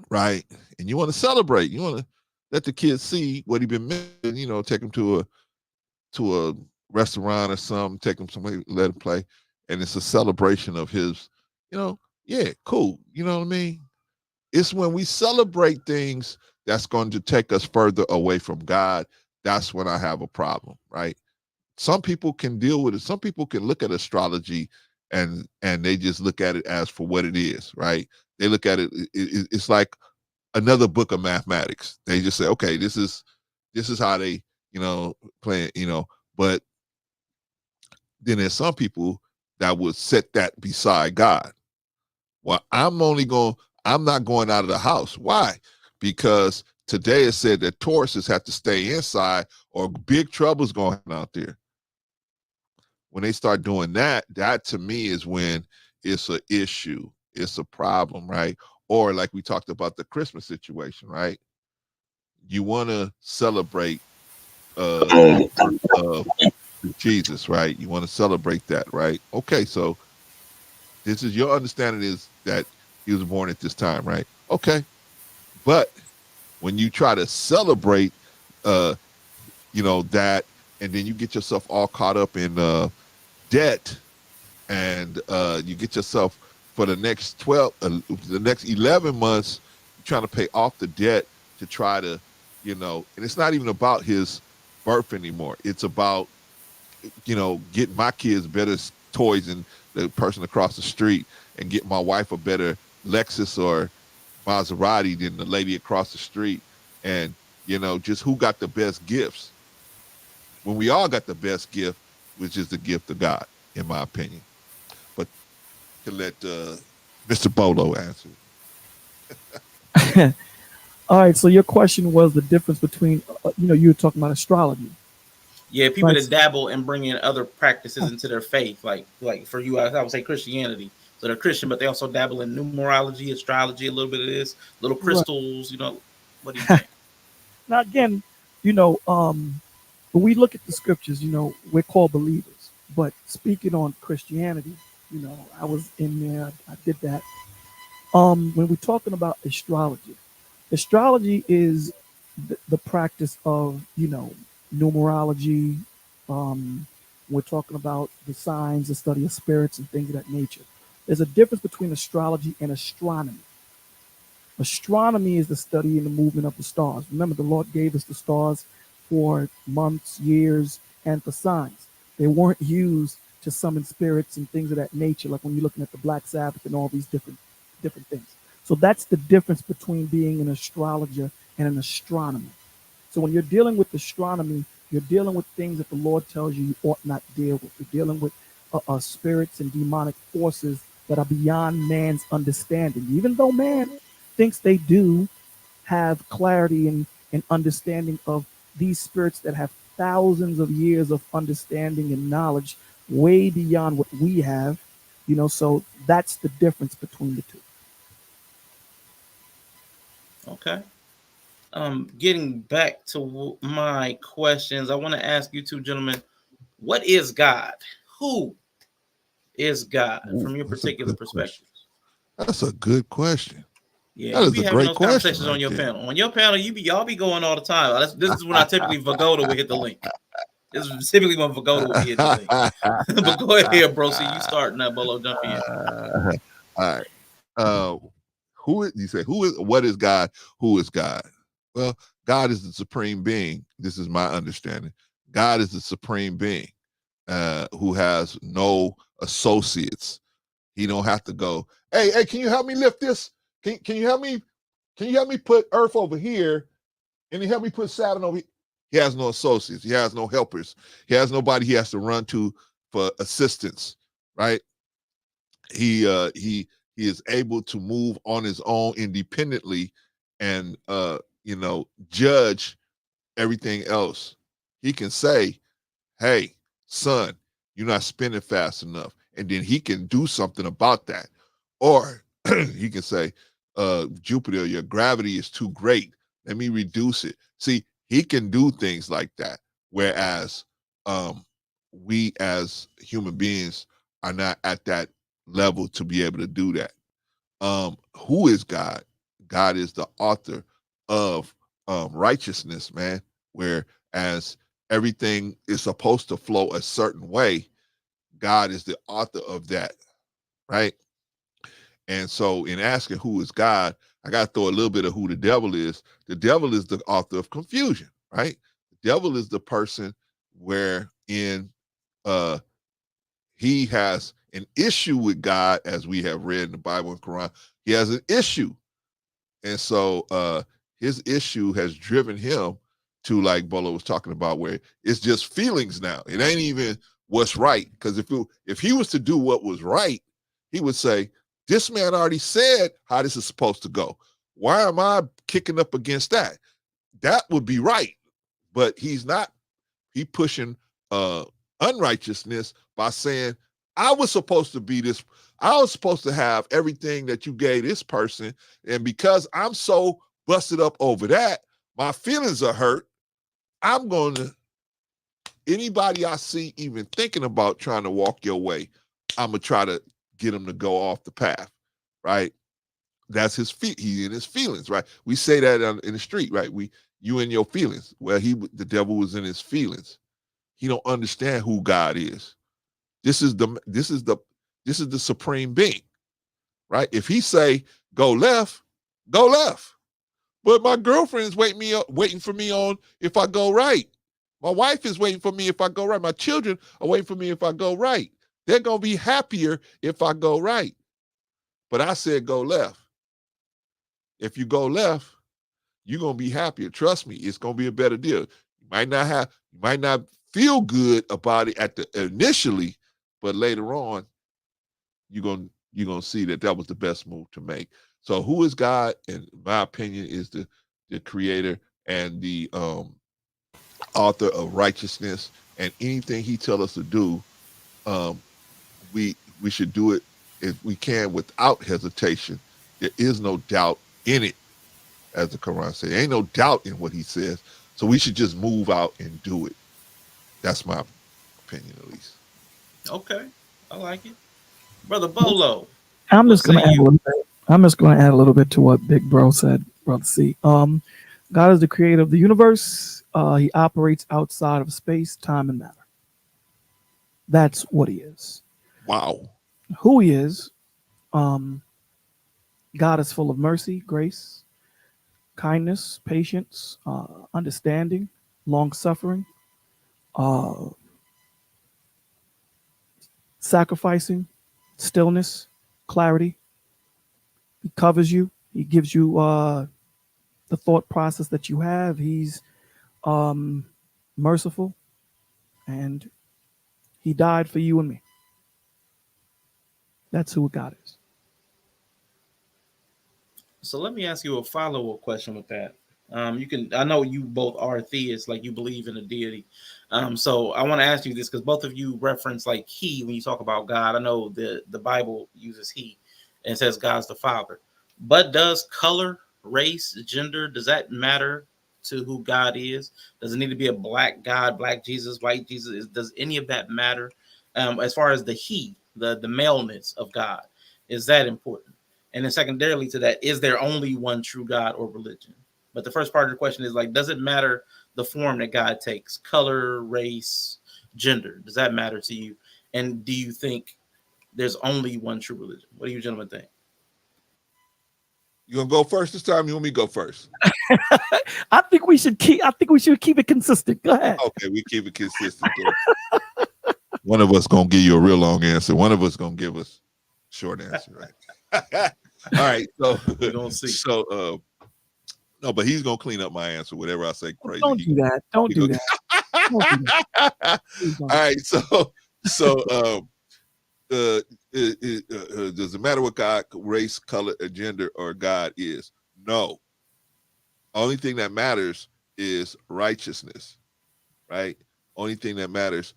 right? And you want to celebrate. You want to let the kids see what he been missing, take him to a restaurant or something, take him somewhere, let him play, and it's a celebration of his, yeah, cool. You know what I mean? It's when we celebrate things that's going to take us further away from God. That's when I have a problem, right? Some people can deal with it. Some people can look at astrology and they just look at it as for what it is, right? They look at it's like another book of mathematics. They just say, okay, this is how they, play it, but then there's some people that would set that beside God. Well, I'm not going out of the house. Why? Because today it said that Tauruses have to stay inside or big trouble's going on out there. When they start doing that, that to me is when it's an issue. It's a problem, right? Or like we talked about the Christmas situation, right? You want to celebrate uh, Jesus, right? You want to celebrate that, right? Okay, so this is your understanding is that he was born at this time, right? Okay, but when you try to celebrate, uh, that, and then you get yourself all caught up in debt, and you get yourself for the next the next 11 months, you're trying to pay off the debt to try to, and it's not even about his birth anymore. It's about get my kids better toys than the person across the street, and get my wife a better Lexus or Maserati than the lady across the street, and just who got the best gifts. When we all got the best gift, which is the gift of God, in my opinion. But to let Mr. Bolo answer.
All right. So your question was the difference between, you were talking about astrology,
Yeah, people
right?
that dabble and bring in other practices into their faith, like for you, I would say Christianity. So they're Christian, but they also dabble in numerology, astrology, a little bit of this, little
Right.
crystals. What do you think?
Now again, when we look at the scriptures, we're called believers. But speaking on Christianity, I was in there, I did that. When we're talking about astrology, astrology is the practice of, numerology. We're talking about the signs, the study of spirits and things of that nature. There's a difference between astrology and astronomy. Astronomy is the study and the movement of the stars. Remember, the Lord gave us the stars for months, years, and for signs. They weren't used to summon spirits and things of that nature, like when you're looking at the Black Sabbath and all these different things. So that's the difference between being an astrologer and an astronomer. So when you're dealing with astronomy, you're dealing with things that the Lord tells you ought not deal with. You're dealing with spirits and demonic forces that are beyond man's understanding. Even though man thinks they do have clarity and understanding of these spirits that have thousands of years of understanding and knowledge way beyond what we have, so that's the difference between the two.
Okay. Getting back to my questions, I want to ask you two gentlemen, what is God? Who is God
Ooh,
from your
that's a
particular
good question.
perspectives?
That's a good question.
Yeah,
That
you
is
be
a
having
great
those
question
conversations on
right
your
there.
panel. On your panel, y'all be going all the time. This is when I typically Vagoda would hit the link. This is typically when Vagoda would be hitting the link. But go ahead, bro. See, you starting that, Bolo. Jump in.
All right. Uh, you say what is God? Who is God? Well, God is the supreme being. This is my understanding. God is the supreme being who has no associates. He don't have to go, hey, can you help me lift this? Can you help me? Can you help me put Earth over here? And you help me put Saturn over here? He has no associates. He has no helpers. He has nobody he has to run to for assistance, right? He is able to move on his own independently and judge everything else. He can say, hey, son, you're not spinning fast enough. And then he can do something about that. Or he can say, Jupiter, your gravity is too great. Let me reduce it. See, he can do things like that. Whereas we as human beings are not at that level to be able to do that. Who is God? God is the author of righteousness, man. Whereas everything is supposed to flow a certain way, God is the author of that, right? And so in asking who is God, I got to throw a little bit of who the devil is. The devil is the author of confusion, right? The devil is the person wherein he has an issue with God, as we have read in the Bible and Quran. He has an issue. And so his issue has driven him to, like Bolo was talking about, where it's just feelings now. It ain't even what's right. Because if he was to do what was right, he would say, this man already said how this is supposed to go. Why am I kicking up against that? That would be right. But he's not. He pushing unrighteousness by saying, I was supposed to be this. I was supposed to have everything that you gave this person. And because I'm so busted up over that, my feelings are hurt. I'm going to, anybody I see even thinking about trying to walk your way, I'm going to try to get them to go off the path, right? That's his feet. He in his feelings, right? We say that in the street, right? You in your feelings. Well, the devil was in his feelings. He don't understand who God is. This is the supreme being, right? If he say go left, go left. But my girlfriend's waiting for me on if I go right. My wife is waiting for me if I go right. My children are waiting for me if I go right. They're gonna be happier if I go right. But I said go left. If you go left, you're gonna be happier. Trust me, it's gonna be a better deal. You might not feel good about it initially, but later on, you're gonna see that was the best move to make. So who is God? In my opinion, is the creator and the author of righteousness. And anything he tells us to do, we should do it if we can without hesitation. There is no doubt in it, as the Quran says. There ain't no doubt in what he says. So we should just move out and do it. That's my opinion, at least.
Okay, I like it, brother Bolo.
I'm
What
just gonna
say
add a
you?
little bit. I'm just gonna add a little bit to what Big Bro said, Brother C. God is the creator of the universe. He operates outside of space, time, and matter. That's what he is.
Wow.
Who he is, God is full of mercy, grace, kindness, patience, understanding, long suffering, uh, sacrificing, stillness, clarity. He covers you. He gives you the thought process that you have. He's merciful, and he died for you and me. That's who God is.
So let me ask you a follow-up question with that. You can. I know you both are theists, like you believe in a deity. So I want to ask you this because both of you reference like he when you talk about God. I know the Bible uses he and says God's the Father. But does color, race, gender, does that matter to who God is? Does it need to be a black God, black Jesus, white Jesus? Does any of that matter? As far as the he, the maleness of God, is that important? And then secondarily to that, is there only one true God or religion? But the first part of the question is like, does it matter the form that God takes? Color, race, gender. Does that matter to you? And do you think there's only one true religion? What do you gentlemen think?
You gonna go first this time? You want me to go first?
I think we should keep it consistent. Go ahead.
Okay, we keep it consistent. One of us gonna give you a real long answer. One of us gonna give us short answer, right? All right, so
We're gonna see.
So no, but he's gonna clean up my answer. Whatever I say crazy.
Don't do that. Don't do that. Don't do that.
All right, so does it matter what God, race, color, or gender, or God is? No. Only thing that matters is righteousness, right? Only thing that matters.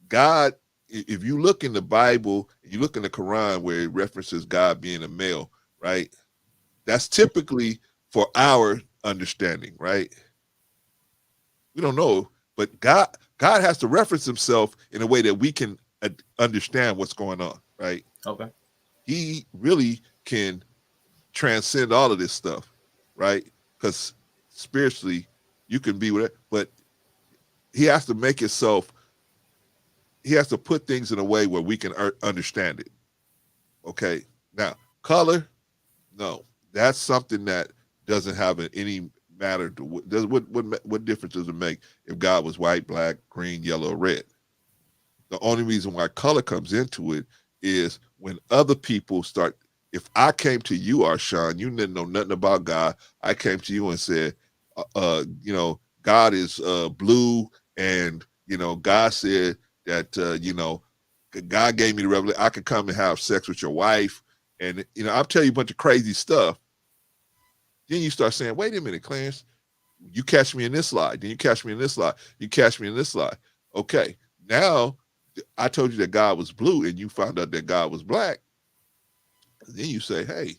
God, if you look in the Bible, you look in the Quran where it references God being a male, right? That's typically for our understanding, right? We don't know, but God has to reference himself in a way that we can understand what's going on, right?
Okay.
He really can transcend all of this stuff, right? Because spiritually, you can be with it, but he has to make himself, he has to put things in a way where we can understand it. Okay. Now, color, no, that's something that doesn't have any matter to what difference does it make if God was white, black, green, yellow, or red? The only reason why color comes into it is when other people start. If I came to you, Arshawn, you didn't know nothing about God. I came to you and said, God is blue, and God said that God gave me the revelation. I could come and have sex with your wife, and I'll tell you a bunch of crazy stuff. Then you start saying, wait a minute, Clarence, you catch me in this lie. Then you catch me in this lie. You catch me in this lie. Okay, now I told you that God was blue and you found out that God was black. And then you say, hey,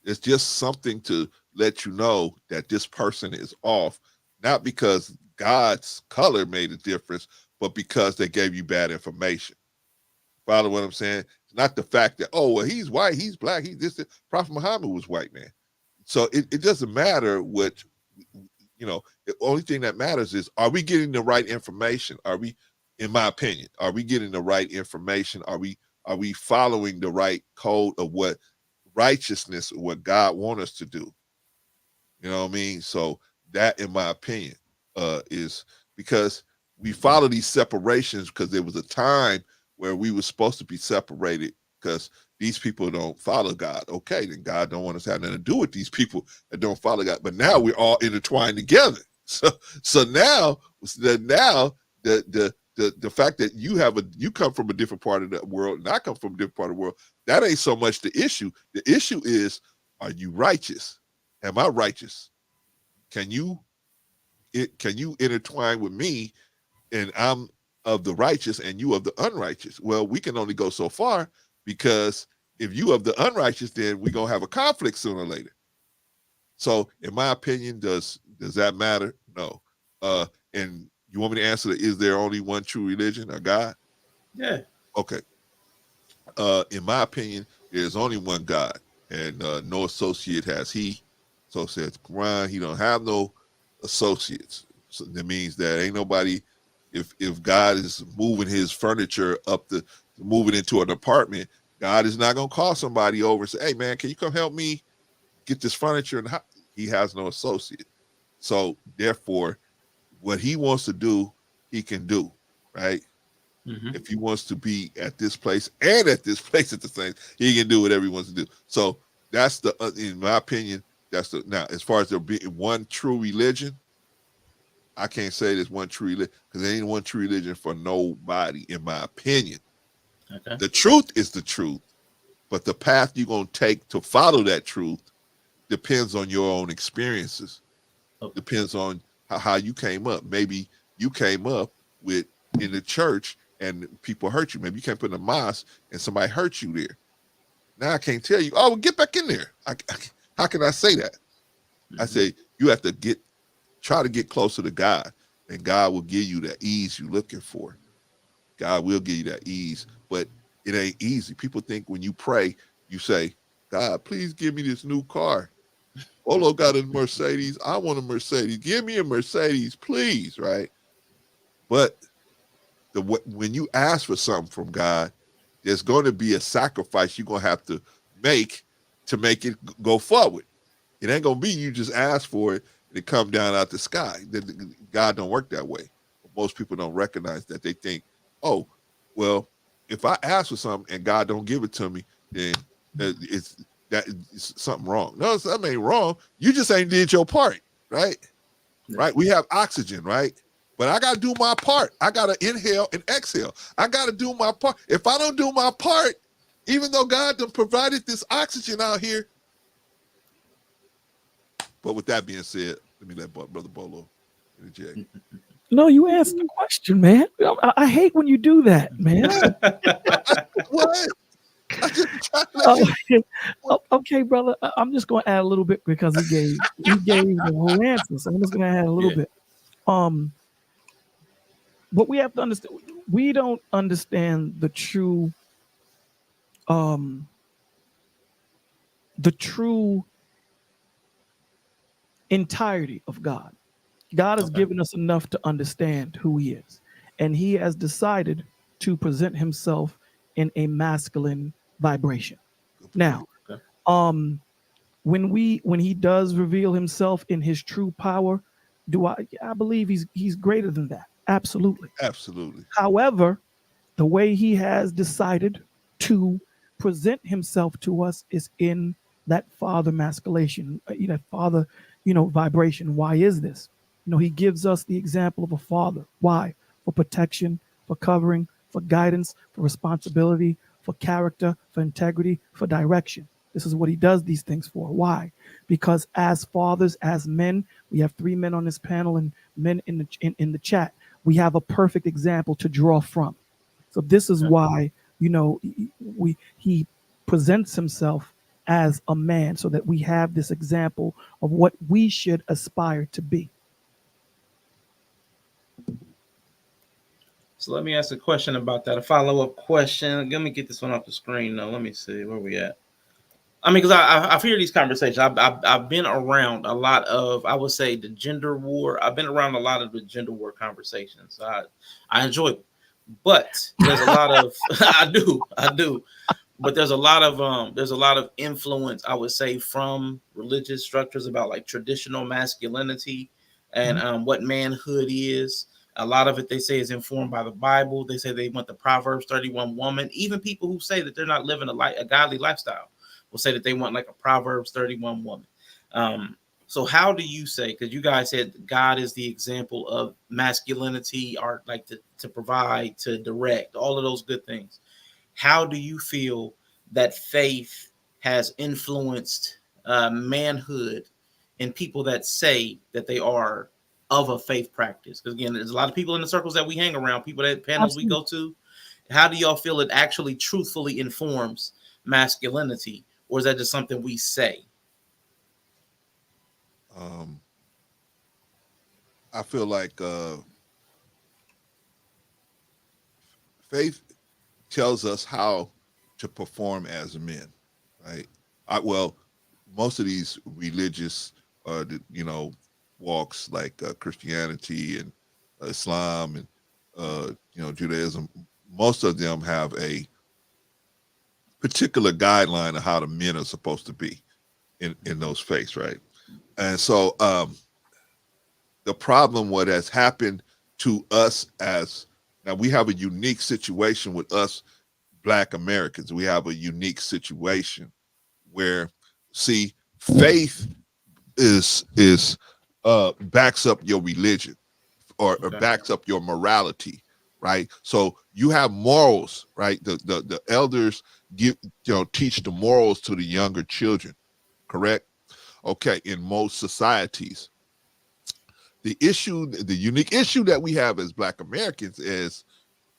it's just something to let you know that this person is off, not because God's color made a difference, but because they gave you bad information. Follow what I'm saying? It's not the fact that, oh, well, he's white, he's black, he's this. Prophet Muhammad was white, man. So it doesn't matter what, the only thing that matters is, are we getting the right information? Are we, in my opinion, are we getting the right information? Are we following the right code of what righteousness, what God wants us to do? You know what I mean? So that, in my opinion, is because we follow these separations because there was a time where we were supposed to be separated because these people don't follow God. Okay, then God don't want us to have nothing to do with these people that don't follow God. But now we're all intertwined together. So now the fact that you come from a different part of the world and I come from a different part of the world, that ain't so much the issue. The issue is, are you righteous? Am I righteous? Can you intertwine with me, and I'm of the righteous and you of the unrighteous? Well, we can only go so far, because if you of the unrighteous, then we're gonna have a conflict sooner or later. So in my opinion, does that matter? No. And you want me to answer that, is there only one true religion, or God?
Yeah.
Okay. In my opinion, there's only one God, and no associate has he. So says Quran, he don't have no associates. So that means that ain't nobody, if God is moving his furniture moving into an apartment, God is not gonna call somebody over and say, hey man, can you come help me get this furniture? And he has no associate. So therefore, what he wants to do, he can do, right?
Mm-hmm.
If he wants to be at this place and at this place at the same, he can do whatever he wants to do. So that's in my opinion, now, as far as there being one true religion, I can't say there's one true religion, because there ain't one true religion for nobody, in my opinion.
Okay.
The truth is the truth, but the path you're going to take to follow that truth depends on your own experiences.
Okay.
Depends on how you came up. Maybe you came up in the church and people hurt you. Maybe you came up in a mosque and somebody hurt you there. Now I can't tell you, oh, well, get back in there. How can I say that? Mm-hmm. I say you have to try to get closer to God, and God will give you that ease you're looking for. God will give you that ease, but it ain't easy. People think when you pray, you say, God, please give me this new car. Olo got a Mercedes. I want a Mercedes. Give me a Mercedes, please, right? But when you ask for something from God, there's going to be a sacrifice you're going to have to make it go forward. It ain't going to be you just ask for it and it come down out the sky. God don't work that way. Most people don't recognize that. They think, oh, well, if I ask for something and God don't give it to me, then it's something wrong. No, something ain't wrong. You just ain't did your part, right? Yeah. Right? We have oxygen, right? But I got to do my part. I got to inhale and exhale. I got to do my part. If I don't do my part, even though God done provided this oxygen out here. But with that being said, let me let Brother Bolo interject.
No, you asked the question, man. I hate when you do that, man.
What?
Okay, brother. I'm just going to add a little bit because he gave the whole answer. So I'm just going to add a little bit. But we have to understand, we don't understand the true entirety of God. God has
Okay.
given us enough to understand who he is. And he has decided to present himself in a masculine vibration.
Good point.
Now,
Okay.
when he does reveal himself in his true power, I believe he's greater than that. Absolutely.
Absolutely.
However, the way he has decided to present himself to us is in that father masculation, that father, vibration. Why is this? He gives us the example of a father. Why? For protection, for covering, for guidance, for responsibility, for character, for integrity, for direction. This is what he does these things for. Why? Because as fathers, as men, we have 3 men on this panel and men in the chat. We have a perfect example to draw from. So this is
Okay.
why, he presents himself as a man so that we have this example of what we should aspire to be.
So let me ask a question about that. A follow-up question. Let me get this one off the screen though. Let me see where we at. I mean, because I've heard these conversations. I've been around a lot of, I would say, the gender war. I've been around a lot of the gender war conversations. I enjoy them, but there's a lot of I do, but there's a lot of influence, I would say, from religious structures about like traditional masculinity and what manhood is. A lot of it they say is informed by the Bible. They say they want the Proverbs 31 woman. Even people who say that they're not living a godly lifestyle will say that they want like a Proverbs 31 woman. So how do you say, because you guys said God is the example of masculinity, or like to provide, to direct, all of those good things. How do you feel that faith has influenced manhood in people that say that they are of a faith practice? Because again, there's a lot of people in the circles that we hang around, people that panels we
Absolutely.
go to. How do y'all feel it actually truthfully informs masculinity, or is that just something we say?
I feel like faith tells us how to perform as men, right? Well, most of these religious, walks like Christianity and Islam and Judaism, most of them have a particular guideline of how the men are supposed to be in those faiths, right? And so the problem, what has happened to us as now, we have a unique situation with us Black Americans. We have a unique situation where, see, faith is backs up your religion or
Okay.
backs up your morality, right? So you have morals, right? The elders teach the morals to the younger children, correct? Okay, in most societies. The unique issue that we have as Black Americans is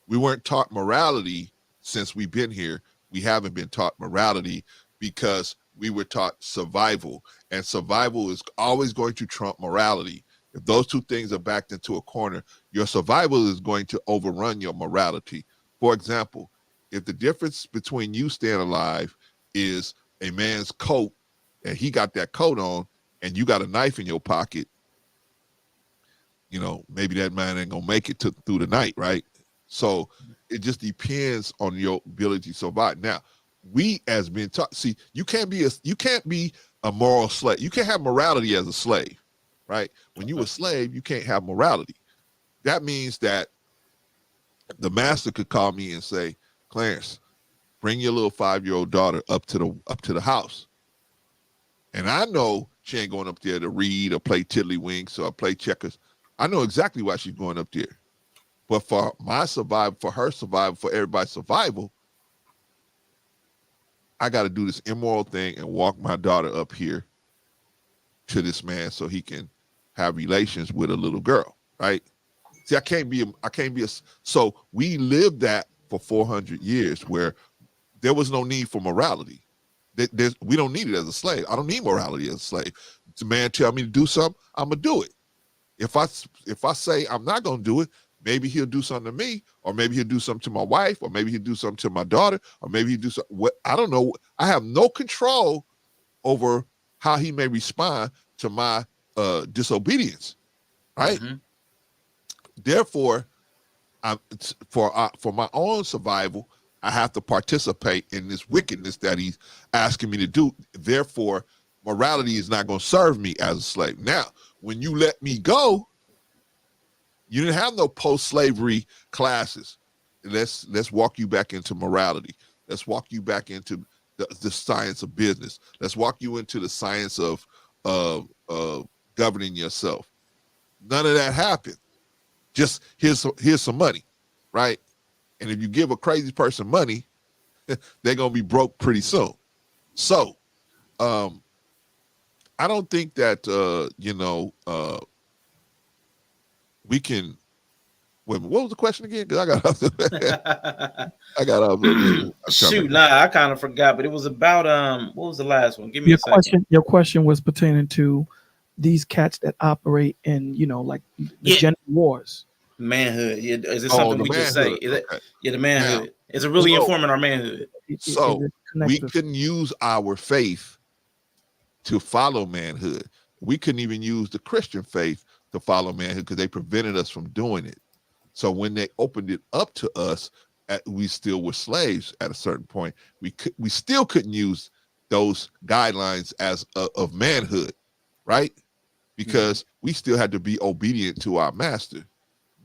we weren't taught morality since we've been here. We haven't been taught morality because we were taught survival, and survival is always going to trump morality. If those two things are backed into a corner, your survival is going to overrun your morality. For example, if the difference between you staying alive is a man's coat and he got that coat on and you got a knife in your pocket, maybe that man ain't gonna make it through the night, right? So it just depends on your ability to survive. Now, we as men taught, see, you can't be a moral slave. You can't have morality as a slave, right? When you a slave, you can't have morality. That means that the master could call me and say, Clarence, bring your little 5-year-old daughter up to the house. And I know she ain't going up there to read or play tiddlywinks or play checkers. I know exactly why she's going up there. But for my survival, for her survival, for everybody's survival, I got to do this immoral thing and walk my daughter up here to this man so he can have relations with a little girl, right? See, so we lived that for 400 years where there was no need for morality. We don't need it as a slave. I don't need morality as a slave. If a man tell me to do something, I'm going to do it. If I say I'm not going to do it, maybe he'll do something to me, or maybe he'll do something to my wife, or maybe he'll do something to my daughter, or maybe he'll do something. I don't know. I have no control over how he may respond to my disobedience. right?
Mm-hmm.
Therefore, for my own survival, I have to participate in this wickedness that he's asking me to do. Therefore, morality is not going to serve me as a slave. Now, when you let me go, you didn't have no post-slavery classes. Let's walk you back into morality. Let's walk you back into the science of business. Let's walk you into the science of governing yourself. None of that happened. Just here's some money, right? And if you give a crazy person money, they're gonna be broke pretty soon. So, I don't think that we can. Wait, what was the question again? Because I got off.
Shoot, nah, I kind of forgot, but it was about what was the last one? Give me a second.
Your question was pertaining to these cats that operate in, like the gender wars.
Manhood. Yeah, is it something we just say? Is
okay.
The manhood. Now, is it really informing our manhood?
So we couldn't use our faith to follow manhood. We couldn't even use the Christian faith to follow manhood because they prevented us from doing it. So when they opened it up to us, we still were slaves at a certain point. We still couldn't use those guidelines of manhood, right? Because we still had to be obedient to our master.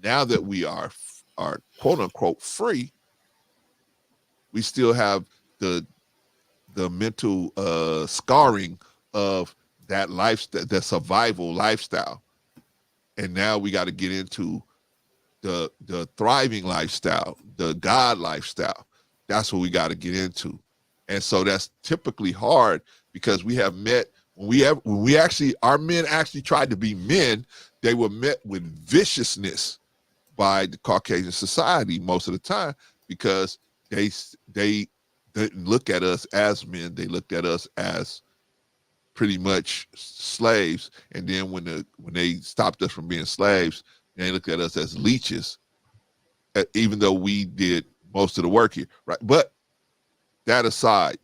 Now that we are quote unquote free, we still have the mental scarring of that lifestyle, the survival lifestyle, and now we got to get into the thriving lifestyle, the God lifestyle. That's what we got to get into. And so that's typically hard because we have met our men actually tried to be men, they were met with viciousness by the Caucasian society most of the time because they didn't look at us as men, they looked at us as pretty much slaves. And then when they stopped us from being slaves, they looked at us as leeches, even though we did most of the work here, right? But that aside,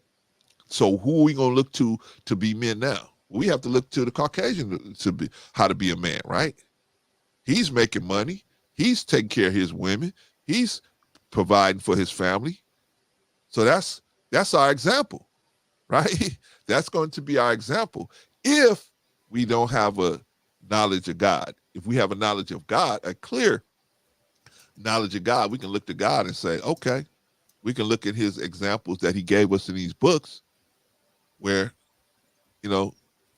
so who are we going to look to be men now? We have to look to the Caucasian to be how to be a man, right? He's making money. He's taking care of his women. He's providing for his family. So that's our example, right? That's going to be our example. If we don't have a knowledge of God, if we have a knowledge of God, a clear knowledge of God, we can look to God and say, okay, we can look at his examples that he gave us in these books where,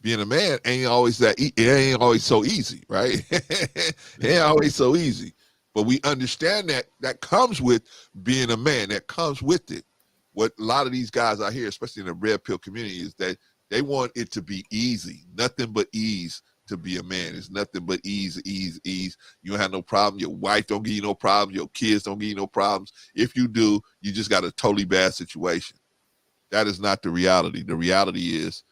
being a man ain't always so easy, right? It ain't always so easy. But we understand that comes with being a man, that comes with it. What a lot of these guys out here, especially in the red pill community, is that they want it to be easy, nothing but ease to be a man. It's nothing but ease. You don't have no problem. Your wife don't give you no problems. Your kids don't give you no problems. If you do, you just got a totally bad situation. That is not the reality. The reality is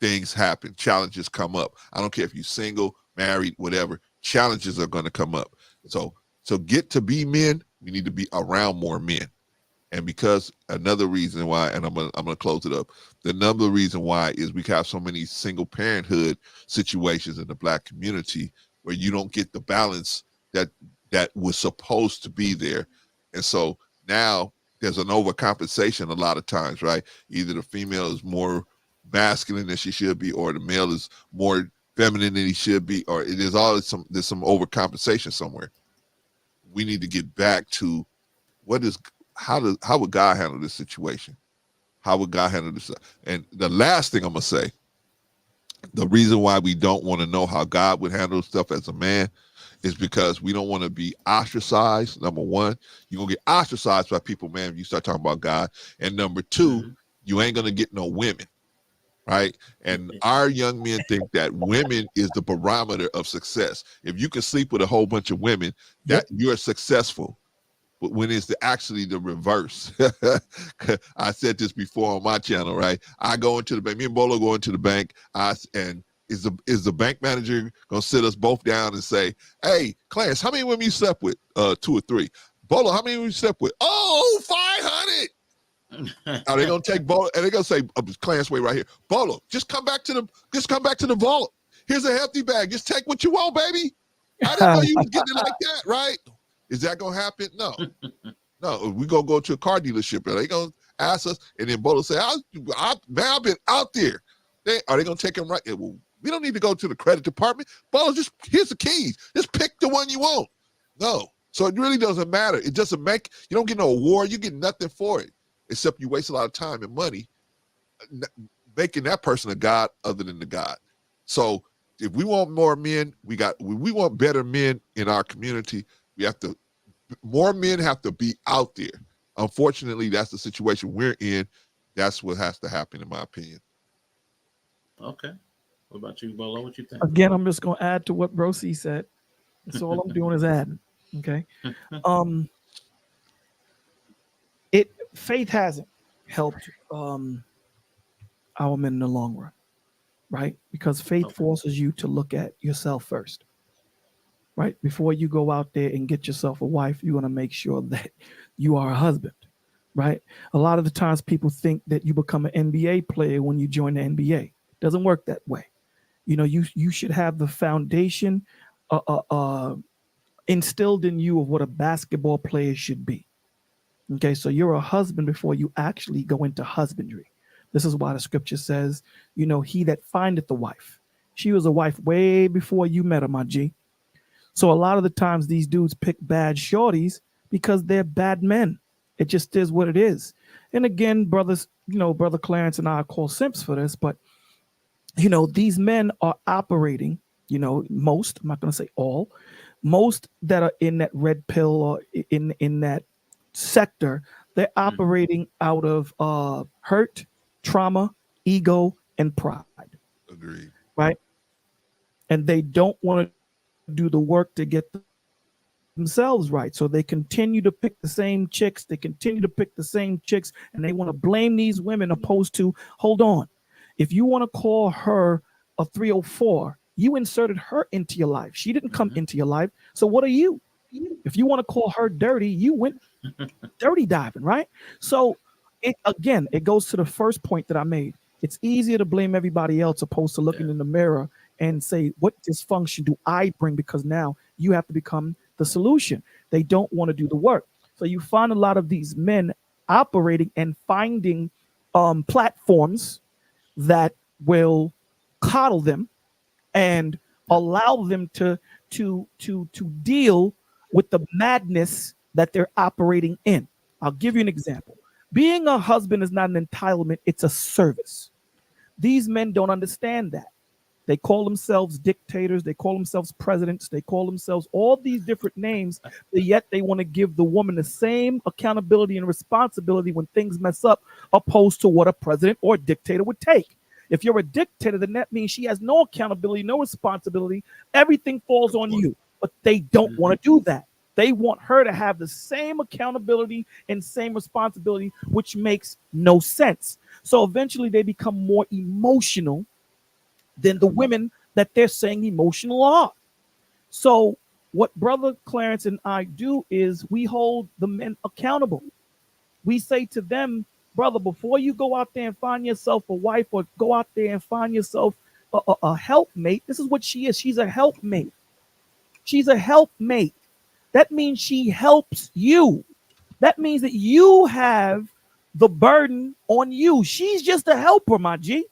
things happen. Challenges come up. I don't care if you're single, married, whatever. Challenges are going to come up. So get to be men, we need to be around more men. And because another reason why, and I'm gonna close it up, another reason why is we have so many single parenthood situations in the Black community where you don't get the balance that was supposed to be there. And so now there's an overcompensation a lot of times, right? Either the female is more masculine than she should be, or the male is more feminine than he should be, or there's some overcompensation somewhere. We need to get back to how would God handle this situation? How would God handle this? And the last thing I'm gonna say, the reason why we don't want to know how God would handle stuff as a man is because we don't want to be ostracized. Number one, you're gonna get ostracized by people, man, if you start talking about God. And number two, you ain't gonna get no women, right? And our young men think that women is the barometer of success. If you can sleep with a whole bunch of women, that you're successful. But when it's actually the reverse. I said this before on my channel, right? I go into the bank, me and Bolo go into the bank, and is the bank manager gonna sit us both down and say, hey, Clarence, how many women you slept with? 2 or 3. Bolo, how many women you slept with? Oh, 500. Are they gonna take Bolo and they're gonna say, Clarence, wait right here. Bolo, just come back to the vault. Here's a hefty bag. Just take what you want, baby. I didn't know you was getting it like that, right? Is that gonna happen? No. No, we gonna go to a car dealership and they gonna ask us, and then Bolo say, man, I've been out there. Are they gonna take him right? Well, we don't need to go to the credit department. Bolo, just here's the keys. Just pick the one you want. No. So it really doesn't matter. It doesn't make, you don't get no award, you get nothing for it. Except you waste a lot of time and money making that person a god other than the God. So if we want more men, we want better men in our community. More men have to be out there. Unfortunately, that's the situation we're in. That's what has to happen, in my opinion.
Okay. What about you, Bolo? What you think?
Again, I'm just gonna add to what Bro C said. That's all I'm doing is adding. Okay. Faith hasn't helped our men in the long run, right? Because faith forces you to look at yourself first. Right? Before you go out there and get yourself a wife, you want to make sure that you are a husband, right? A lot of the times people think that you become an NBA player when you join the NBA. It doesn't work that way. You know, you should have the foundation instilled in you of what a basketball player should be. Okay, so you're a husband before you actually go into husbandry. This is why the scripture says, you know, he that findeth the wife. She was a wife way before you met her, my G. So a lot of the times these dudes pick bad shorties because they're bad men. It just is what it is. And again, brothers, you know, Brother Clarence and I call simps for this, but, you know, these men are operating, you know, most, I'm not going to say all, most that are in that red pill or in that sector, they're operating out of hurt, trauma, ego, and pride.
Agreed.
Right? And they don't want to do the work to get themselves right. So they continue to pick the same chicks. They continue to pick the same chicks, and they want to blame these women opposed to, hold on. If you want to call her a 304, you inserted her into your life. She didn't come into your life. So what are you? If you want to call her dirty, you went dirty diving, right? So it goes to the first point that I made. It's easier to blame everybody else opposed to looking in the mirror and say, what dysfunction do I bring? Because now you have to become the solution. They don't want to do the work. So you find a lot of these men operating and finding platforms that will coddle them and allow them to deal with the madness that they're operating in. I'll give you an example. Being a husband is not an entitlement, it's a service. These men don't understand that. They call themselves dictators, they call themselves presidents, they call themselves all these different names, but yet they want to give the woman the same accountability and responsibility when things mess up, opposed to what a president or a dictator would take. If you're a dictator, then that means she has no accountability, no responsibility. Everything falls on you, but they don't want to do that. They want her to have the same accountability and same responsibility, which makes no sense. So eventually they become more emotional than the women that they're saying emotional are. So what Brother Clarence and I do is we hold the men accountable. We say to them, brother, before you go out there and find yourself a wife or go out there and find yourself a helpmate, this is what she is. She's a helpmate. She's a helpmate. That means she helps you. That means that you have the burden on you. She's just a helper, my G.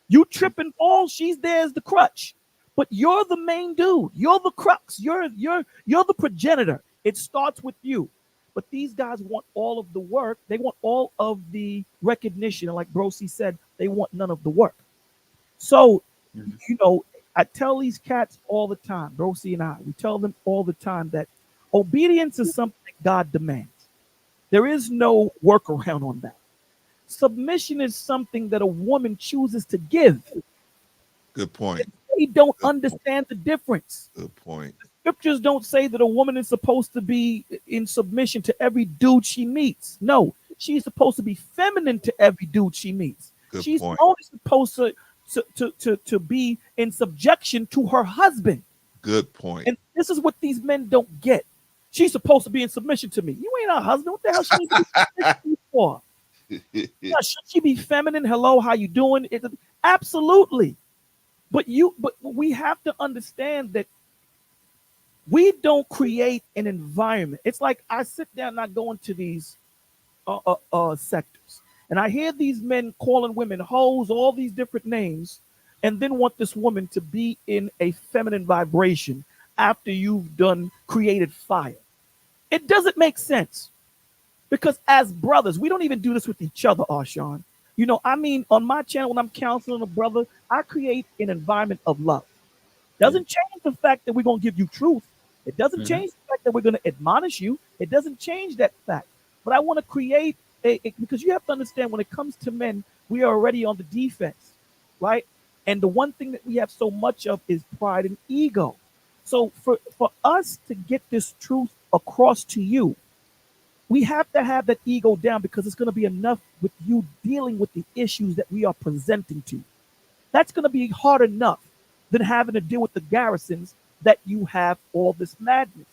You trip and fall, she's there as the crutch. But you're the main dude. You're the crux. You're the progenitor. It starts with you. But these guys want all of the work. They want all of the recognition. And like Brosi said, they want none of the work. So, you know, I tell these cats all the time, Brosi and I, we tell them all the time that obedience is something that God demands. There is no workaround on that. Submission is something that a woman chooses to give.
Good point.
They don't understand the difference.
Good point.
The scriptures don't say that a woman is supposed to be in submission to every dude she meets. No, she's supposed to be feminine to every dude she meets.
Good
She's
point.
only supposed to be in subjection to her husband.
Good point.
And this is what these men don't get. She's supposed to be in submission to me. You ain't her husband. What the hell she need to be submission for? Yeah, should she be feminine? Hello, how you doing? Absolutely. But we have to understand that We don't create an environment. It's like I sit down and I go into these sectors, and I hear these men calling women hoes, all these different names, and then want this woman to be in a feminine vibration after you've done created fire. It doesn't make sense because as brothers, we don't even do this with each other, Arshawn. You know, I mean, on my channel, when I'm counseling a brother, I create an environment of love. Doesn't change the fact that we're going to give you truth. It doesn't change the fact that we're going to admonish you. It doesn't change that fact. But I want to create because you have to understand when it comes to men, we are already on the defense, right? And the one thing that we have so much of is pride and ego. So for us to get this truth across to you, we have to have that ego down because it's going to be enough with you dealing with the issues that we are presenting to you. That's going to be hard enough than having to deal with the garrisons that you have all this madness.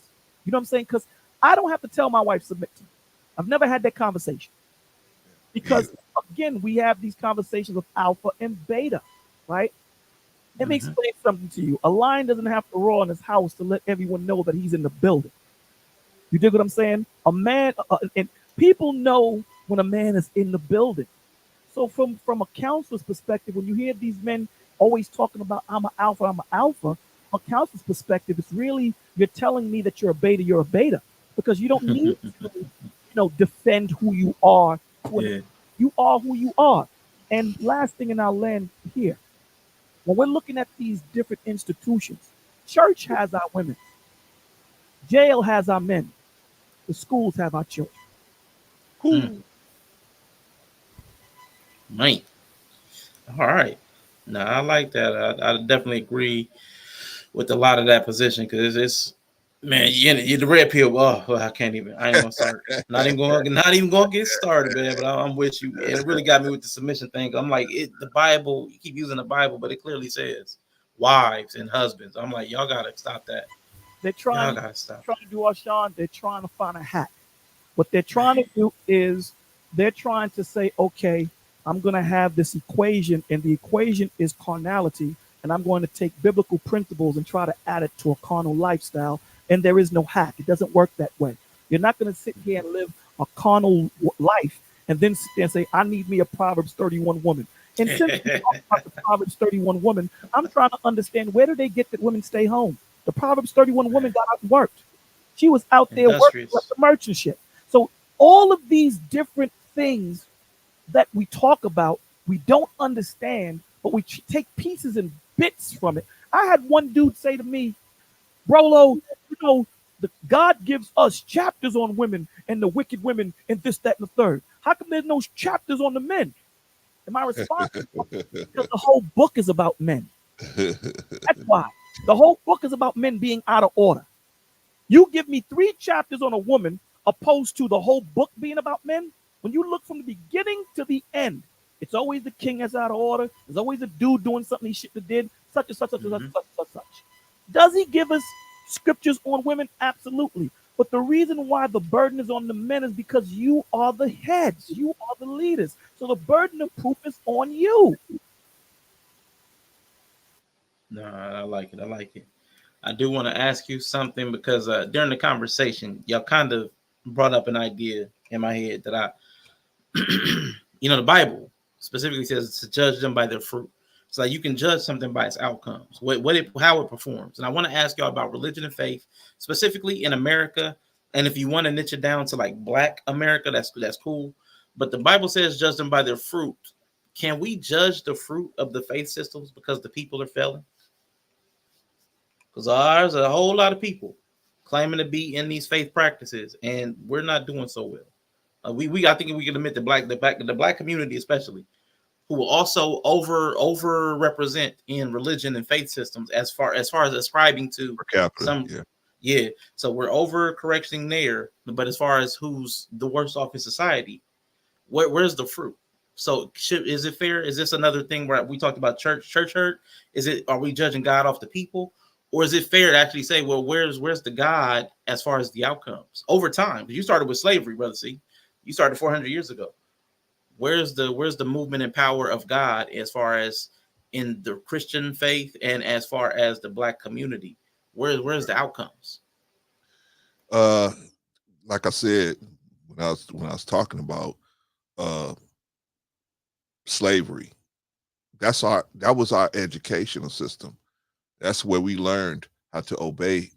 You know what I'm saying? Because I don't have to tell my wife submit to me. I've never had that conversation. Because again, we have these conversations of alpha and beta, right? Let me explain something to you. A lion doesn't have to roar in his house to let everyone know that he's in the building. You dig what I'm saying? A man, and people know when a man is in the building. So from a counselor's perspective, when you hear these men always talking about I'm an alpha, a counselor's perspective, it's really you're telling me that you're a beta, because you don't need to, defend who you are. You are who you are. And last thing, and I'll land here. When we're looking at these different institutions, church has our women, jail has our men, the schools have our children.
Man. All right. No, I like that. I definitely agree with a lot of that position because it's man, you the red pill. Oh, I can't even. I ain't gonna start. Not even gonna get started, man. But I'm with you. It really got me with the submission thing. I'm like, the Bible. You keep using the Bible, but it clearly says wives and husbands. I'm like, y'all gotta stop that.
They're trying to do our Sean. They're trying to find a hack. What they're trying to do is they're trying to say, okay, I'm going to have this equation, and the equation is carnality, and I'm going to take biblical principles and try to add it to a carnal lifestyle, and there is no hack. It doesn't work that way. You're not going to sit here and live a carnal life and then sit there and say, I need me a Proverbs 31 woman. And since we talk about the Proverbs 31 woman, I'm trying to understand, where do they get that women stay home? The Proverbs 31 woman got out and worked. She was out there working like the merchant ship. So all of these different things that we talk about, we don't understand, but we take pieces and bits from it. I had one dude say to me, Brolo, God gives us chapters on women and the wicked women and this, that, and the third. How come there's no chapters on the men? And my response is, because the whole book is about men. That's why. The whole book is about men being out of order. You give me 3 chapters on a woman opposed to the whole book being about men. When you look from the beginning to the end, it's always the king that's out of order. There's always a dude doing something he shouldn't have did, such and such, such and such. Does he give us scriptures on women? Absolutely. But the reason why the burden is on the men is because you are the heads. You are the leaders. So the burden of proof is on you.
No, I like it. I do want to ask you something because during the conversation, y'all kind of brought up an idea in my head that the Bible specifically says to judge them by their fruit. It's like you can judge something by its outcomes, how it performs. And I want to ask y'all about religion and faith, specifically in America. And if you want to niche it down to like Black America, that's cool. But the Bible says judge them by their fruit. Can we judge the fruit of the faith systems because the people are failing? Because there's a whole lot of people claiming to be in these faith practices, and we're not doing so well. I think we can admit the black community, especially, who will also over represent in religion and faith systems as far as ascribing to some. Yeah. So we're over correcting there, but as far as who's the worst off in society, where's the fruit? So is it fair? Is this another thing where we talked about church hurt? Are we judging God off the people? Or is it fair to actually say, well, where's the God as far as the outcomes over time? You started with slavery, brother. See, you started 400 years ago. Where's the movement and power of God as far as in the Christian faith and as far as the Black community? Where's the outcomes?
Like I said, when I was talking about slavery, that was our educational system. That's where we learned how to obey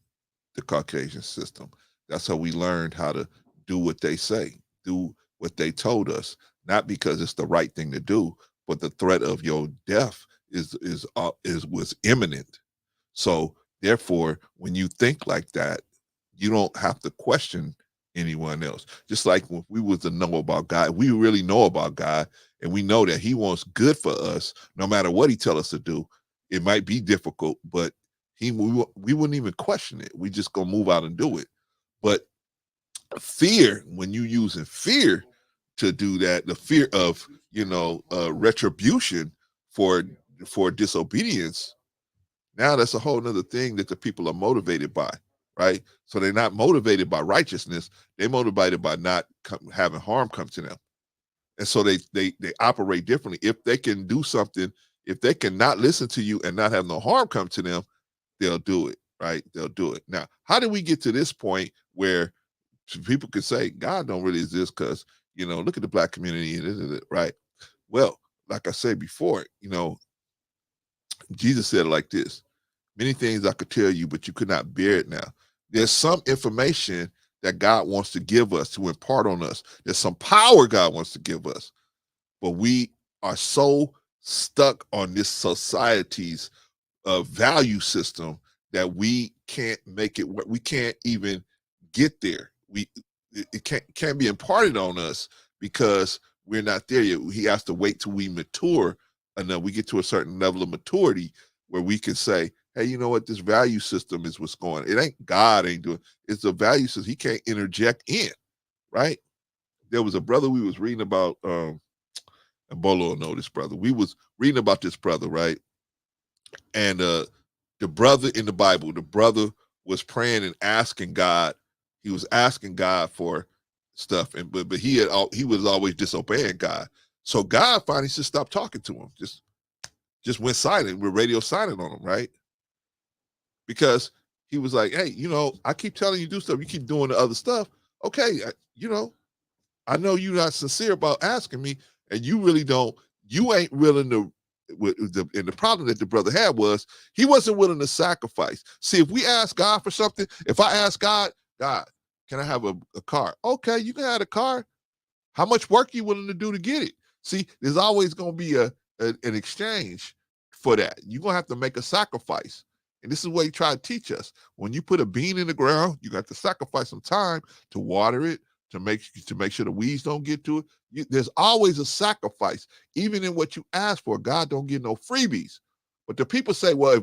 the Caucasian system. That's how we learned how to do what they say, do what they told us, not because it's the right thing to do, but the threat of your death was imminent. So therefore, when you think like that, you don't have to question anyone else. Just like when we was to know about God, we really know about God, and we know that He wants good for us, no matter what He tell us to do. It might be difficult, but we wouldn't even question it. We just gonna move out and do it. But fear, when you using fear to do that, the fear of retribution for disobedience, now that's a whole nother thing that the people are motivated by, right? So they're not motivated by righteousness; they're motivated by not having harm come to them, and so they operate differently. If they can do something, if they can not listen to you and not have no harm come to them, they'll do it, right? They'll do it. Now, how did we get to this point where people could say God don't really exist because, look at the black community, right? Well, like I said before, Jesus said it like this: many things I could tell you, but you could not bear it now. There's some information that God wants to give us, to impart on us. There's some power God wants to give us, but we are so stuck on this society's value system that we can't make it work. We can't even get there. It can't be imparted on us because we're not there yet. He has to wait till we mature enough. We get to a certain level of maturity where we can say, hey, you know what? This value system is what's going on. It ain't God ain't doing. It's the value system. He can't interject in, right? There was a brother we was reading about, and Bolo will know this brother. We was reading about this brother, right? And the brother in the Bible, the brother was praying and asking God. He was asking God for stuff, but he was always disobeying God. So God finally just stopped talking to him. Just went silent. With radio silent on him, right? Because he was like, hey, I keep telling you to do stuff. You keep doing the other stuff. Okay, I know you're not sincere about asking me, and you really don't. You ain't willing to. And the problem that the brother had was he wasn't willing to sacrifice. See, if we ask God for something, if I ask God, can I have a car? Okay, you can have a car. How much work you willing to do to get it? See, there's always going to be an exchange for that. You're going to have to make a sacrifice. And this is what he tried to teach us. When you put a bean in the ground, you got to sacrifice some time to water it, to make sure the weeds don't get to it. There's always a sacrifice, even in what you ask for. God don't give no freebies. But the people say, well,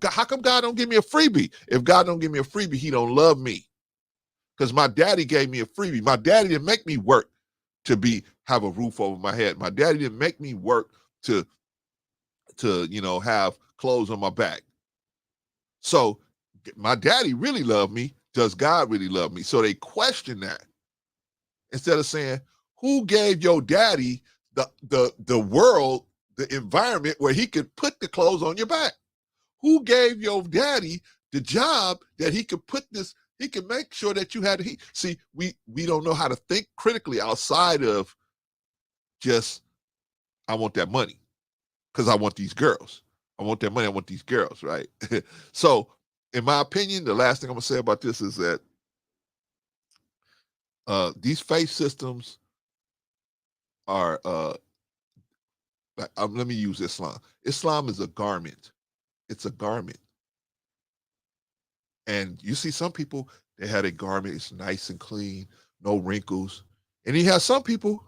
how come God don't give me a freebie? If God don't give me a freebie, He don't love me. Because my daddy gave me a freebie. My daddy didn't make me work to have a roof over my head. My daddy didn't make me work to have clothes on my back. So my daddy really loved me. Does God really love me? So they question that. Instead of saying, who gave your daddy the world, the environment where he could put the clothes on your back? Who gave your daddy the job that he could put this, he could make sure that you had heat? See, we don't know how to think critically outside of just, I want that money because I want these girls. I want that money. I want these girls, right? So in my opinion, the last thing I'm going to say about this is that these faith systems are, let me use Islam. Islam is a garment. It's a garment. And you see some people, they had a garment, it's nice and clean, no wrinkles. And you have some people,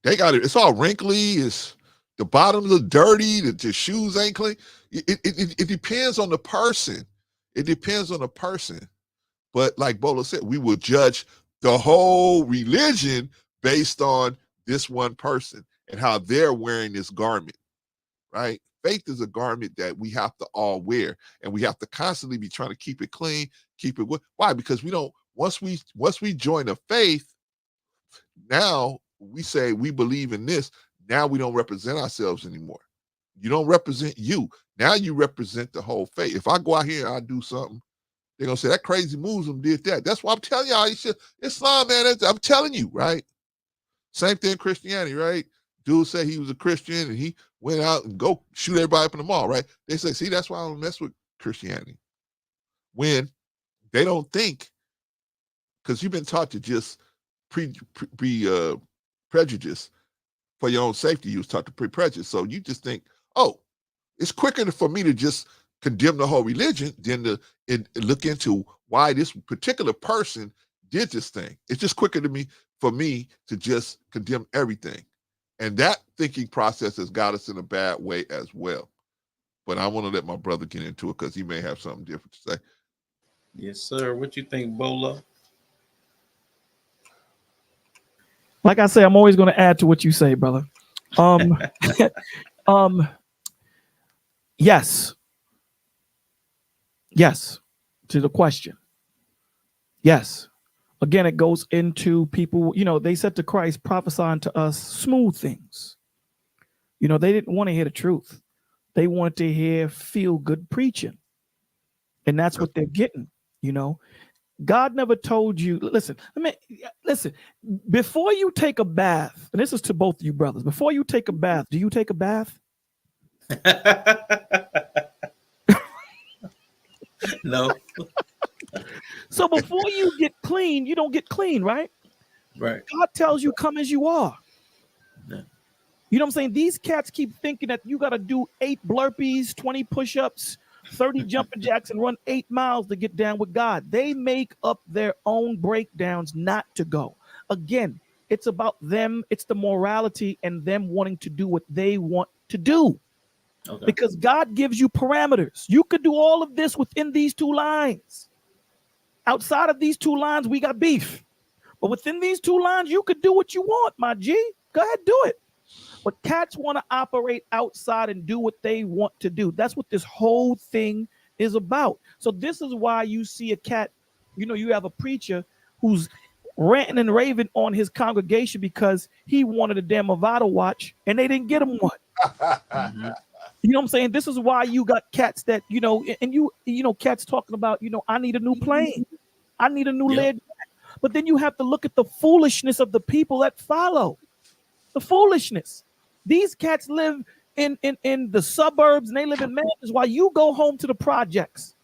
they got it, it's all wrinkly, it's the bottoms are dirty, the shoes ain't clean. It depends on the person. It depends on the person. But like Bola said, we will judge the whole religion based on this one person and how they're wearing this garment, right? Faith is a garment that we have to all wear, and we have to constantly be trying to keep it clean, keep it. Why? Because we don't. Once we join a faith, now we say we believe in this. Now we don't represent ourselves anymore. You don't represent you. Now you represent the whole faith. If I go out here and I do something, they're gonna say that crazy Muslim did that. That's why I'm telling y'all, Islam, man. I'm telling you, right? Same thing Christianity, right? Dude said he was a Christian and he went out and go shoot everybody up in the mall, right? They say, see, that's why I don't mess with Christianity. When they don't think, because you've been taught to just prejudice for your own safety. You was taught to prejudice. So you just think, oh, it's quicker for me to just condemn the whole religion than to look into why this particular person did this thing. It's just quicker for me to just condemn everything. And that thinking process has got us in a bad way as well. But I want to let my brother get into it because he may have something different to say.
Yes, sir. What you think, Bolo?
Like I say, I'm always going to add to what you say, brother. Yes. Yes. To the question. Yes. Again, it goes into people, they said to Christ, prophesying to us smooth things. They didn't want to hear the truth. They wanted to hear feel good preaching. And that's what they're getting, God never told you, listen, before you take a bath, and this is to both of you brothers, before you take a bath, do you take a bath?
No.
So before you get clean, you don't get clean, right?
Right.
God tells you come as you are.
Yeah.
You know what I'm saying? These cats keep thinking that you got to do 8 burpees, 20 push-ups, 30 jumping jacks, and run 8 miles to get down with God. They make up their own breakdowns not to go. Again, it's about them. It's the morality and them wanting to do what they want to do. Okay. Because God gives you parameters. You could do all of this within these 2 lines. Outside of these 2 lines, we got beef. But within these 2 lines, you could do what you want, my G. Go ahead, do it. But cats want to operate outside and do what they want to do. That's what this whole thing is about. So this is why you see a cat, you have a preacher who's ranting and raving on his congregation because he wanted a damn Avada watch and they didn't get him one. Mm-hmm. You know what I'm saying? This is why you got cats that, and cats talking about, I need a new plane. I need a new lid. But then you have to look at the foolishness of the people that follow. The foolishness. These cats live in the suburbs and they live in mansions while you go home to the projects.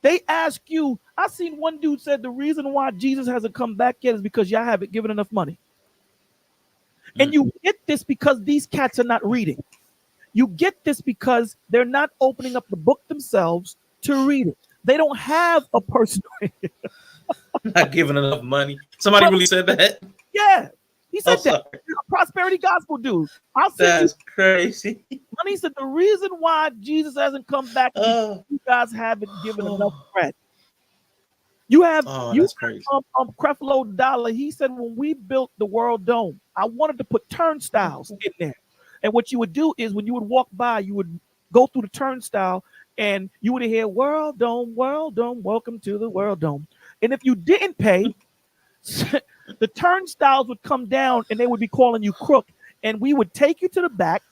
They ask you, I seen one dude said the reason why Jesus hasn't come back yet is because y'all haven't given enough money. Mm-hmm. And you get this because these cats are not reading. You get this because they're not opening up the book themselves to read it. They don't have a personal.
Not giving enough money. Somebody really said that?
Yeah. He said that. Prosperity gospel dude.
That's crazy.
He said the reason why Jesus hasn't come back is because you guys haven't given enough bread. You have
that's crazy.
Creflo Dollar. He said when we built the World Dome, I wanted to put turnstiles in there. And what you would do is when you would walk by, you would go through the turnstile and you would hear World Dome, welcome to the World Dome. And if you didn't pay, the turnstiles would come down and they would be calling you crook. And we would take you to the back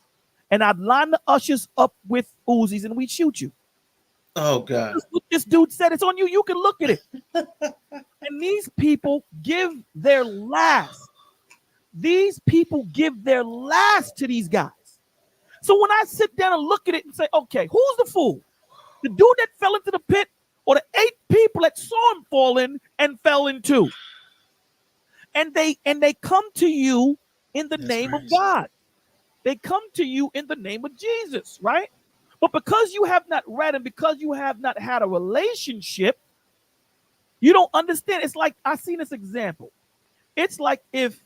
and I'd line the ushers up with Uzis and we'd shoot you.
Oh, God.
This dude said it's on you. You can look at it. And these people give their last. These people give their last to these guys. So when I sit down and look at it and say, okay, who's the fool? The dude that fell into the pit or the 8 people that saw him fall in and fell into? And they come to you in the name of God. They come to you in the name of Jesus, right? But because you have not read and because you have not had a relationship, you don't understand. It's like, I've seen this example. It's like if,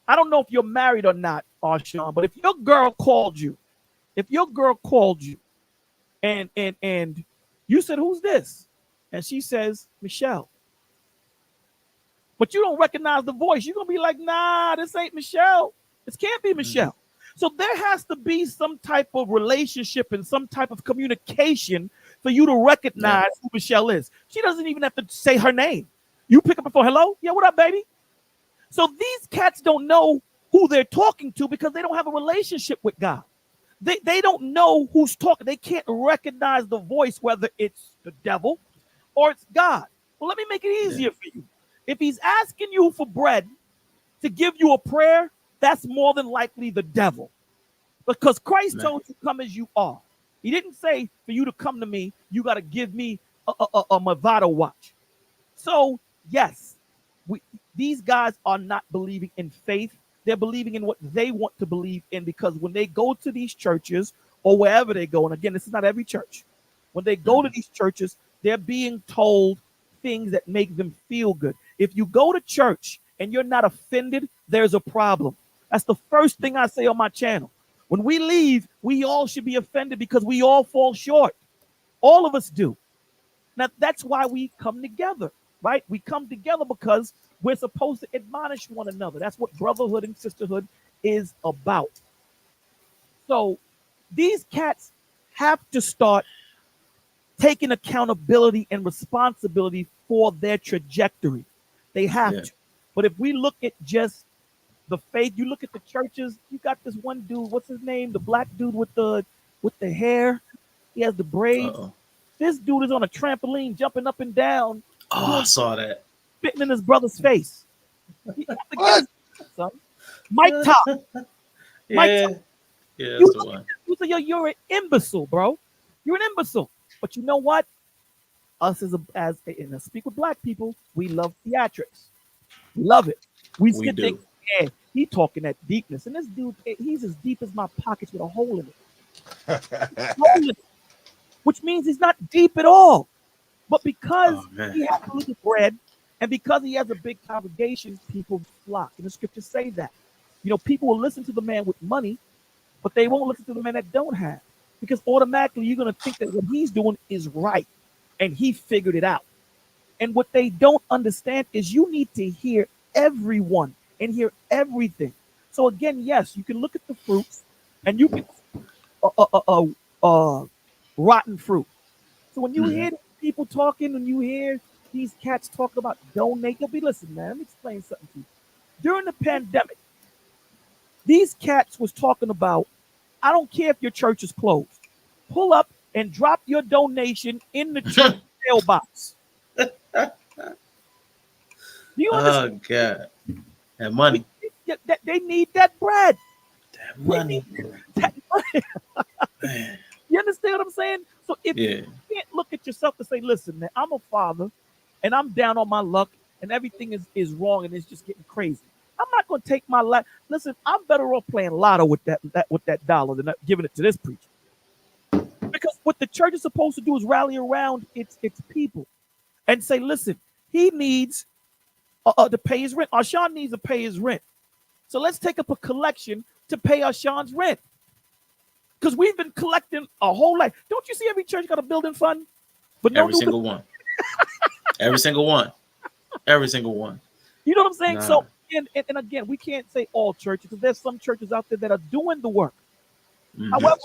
I don't know if you're married or not, Arshawn, but if your girl called you and you said, who's this? And she says, Michelle. But you don't recognize the voice. You're going to be like, nah, this ain't Michelle. This can't be Michelle. Mm-hmm. So there has to be some type of relationship and some type of communication for you to recognize who Michelle is. She doesn't even have to say her name. You pick up the phone. Hello? Yeah, what up, baby? So these cats don't know who they're talking to because they don't have a relationship with God. They don't know who's talking. They can't recognize the voice, whether it's the devil or it's God. Well, let me make it easier for you. If he's asking you for bread to give you a prayer, that's more than likely the devil. Because Christ told you, come as you are. He didn't say for you to come to me, you got to give me a Movado watch. So, yes, these guys are not believing in faith. They're believing in what they want to believe in, because when they go to these churches or wherever they go, and again, this is not every church, when they go to these churches, they're being told things that make them feel good. If you go to church and you're not offended, there's a problem. That's the first thing I say on my channel. When we leave, we all should be offended because we all fall short. All of us do. Now, that's why we come together, right? We come together because we're supposed to admonish one another. That's what brotherhood and sisterhood is about. So these cats have to start taking accountability and responsibility for their trajectory. They have to. But if we look at just the faith, you look at the churches, you got this one dude, what's his name? The black dude with the hair. He has the braids. This dude is on a trampoline jumping up and down.
Oh, I saw that.
Spitting in his brother's face.
What?
Mike Top.
Yeah,
Top.
yeah, that's the one.
You're an imbecile, bro. You're an imbecile. But you know what? Us and I speak with black people, we love theatrics. We love it. We think, yeah, he talking that deepness. And this dude, he's as deep as my pockets with a hole in it. Which means he's not deep at all. But because he has a little bread, and because he has a big congregation, people flock. And the scriptures say that. You know, people will listen to the man with money, but they won't listen to the man that don't have. Because automatically you're going to think that what he's doing is right, and he figured it out. And what they don't understand is you need to hear everyone and hear everything. So again, yes, you can look at the fruits, and you can rotten fruit. So when you hear people talking, and you hear these cats talking about donate, you'll be listening, man. Let me explain something to you. During the pandemic, these cats was talking about, I don't care if your church is closed. Pull up and drop your donation in the church mailbox. Do you understand?
Oh, God. That money.
They need that bread.
That money. Man.
You understand what I'm saying? So if you can't look at yourself and say, listen, man, I'm a father and I'm down on my luck and everything is wrong and it's just getting crazy. I'm not going to take my life. Listen, I'm better off playing lotto with that dollar than giving it to this preacher. Because what the church is supposed to do is rally around its people and say, listen, he needs to pay his rent. Arshawn needs to pay his rent. So let's take up a collection to pay Arshawn's rent. Because we've been collecting a whole life. Don't you see every church got a building fund? But no,
every single one. Every single one. Every single one.
You know what I'm saying?
Nah.
So, and again, we can't say all churches, because there's some churches out there that are doing the work. However,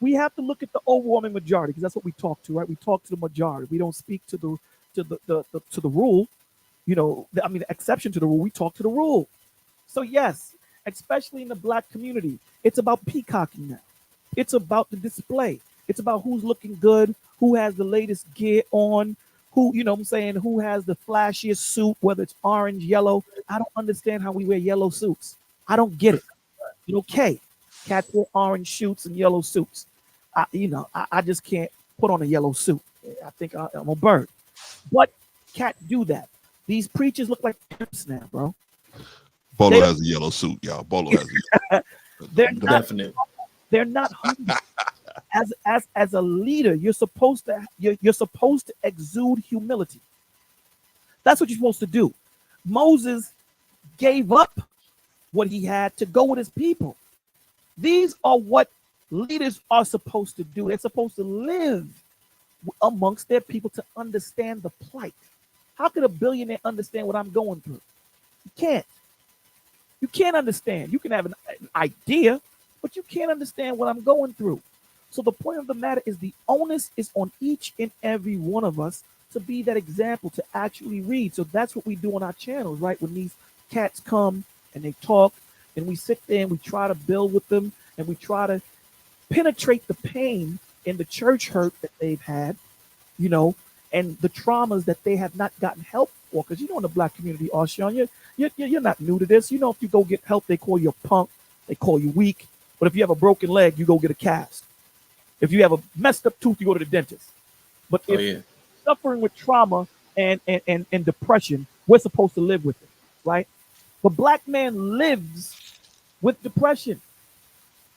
we have to look at the overwhelming majority, because that's what we talk to, right? We talk to the majority. We don't speak to the rule. You know, the exception to the rule. We talk to the rule. So yes, especially in the black community, it's about peacocking now. It's about the display. It's about who's looking good, who has the latest gear on, who, you know what I'm saying, who has the flashiest suit, whether it's orange, yellow. I don't understand how we wear yellow suits. I don't get it. But okay, cats wear orange suits and yellow suits. I just can't put on a yellow suit. I think I'm a bird. But cats do that. These preachers look like pimps now, bro.
Bolo has a yellow suit, y'all. Bolo has a
They're not hungry. As a leader, you're supposed to exude humility. That's what you're supposed to do. Moses gave up what he had to go with his people. These are what leaders are supposed to do. They're supposed to live amongst their people to understand the plight. How could a billionaire understand what I'm going through? You can't. You can't understand. You can have an idea, but you can't understand what I'm going through. So the point of the matter is the onus is on each and every one of us to be that example, to actually read. So that's what we do on our channels, right? When these cats come and they talk, and we sit there and we try to build with them, and we try to penetrate the pain and the church hurt that they've had, you know, and the traumas that they have not gotten help for. Because, you know, in the black community, Arshawn, you're not new to this. You know, if you go get help, they call you a punk, they call you weak. But if you have a broken leg, you go get a cast. If you have a messed up tooth, you go to the dentist. But if you're suffering with trauma and depression, we're supposed to live with it, right? The black man lives with depression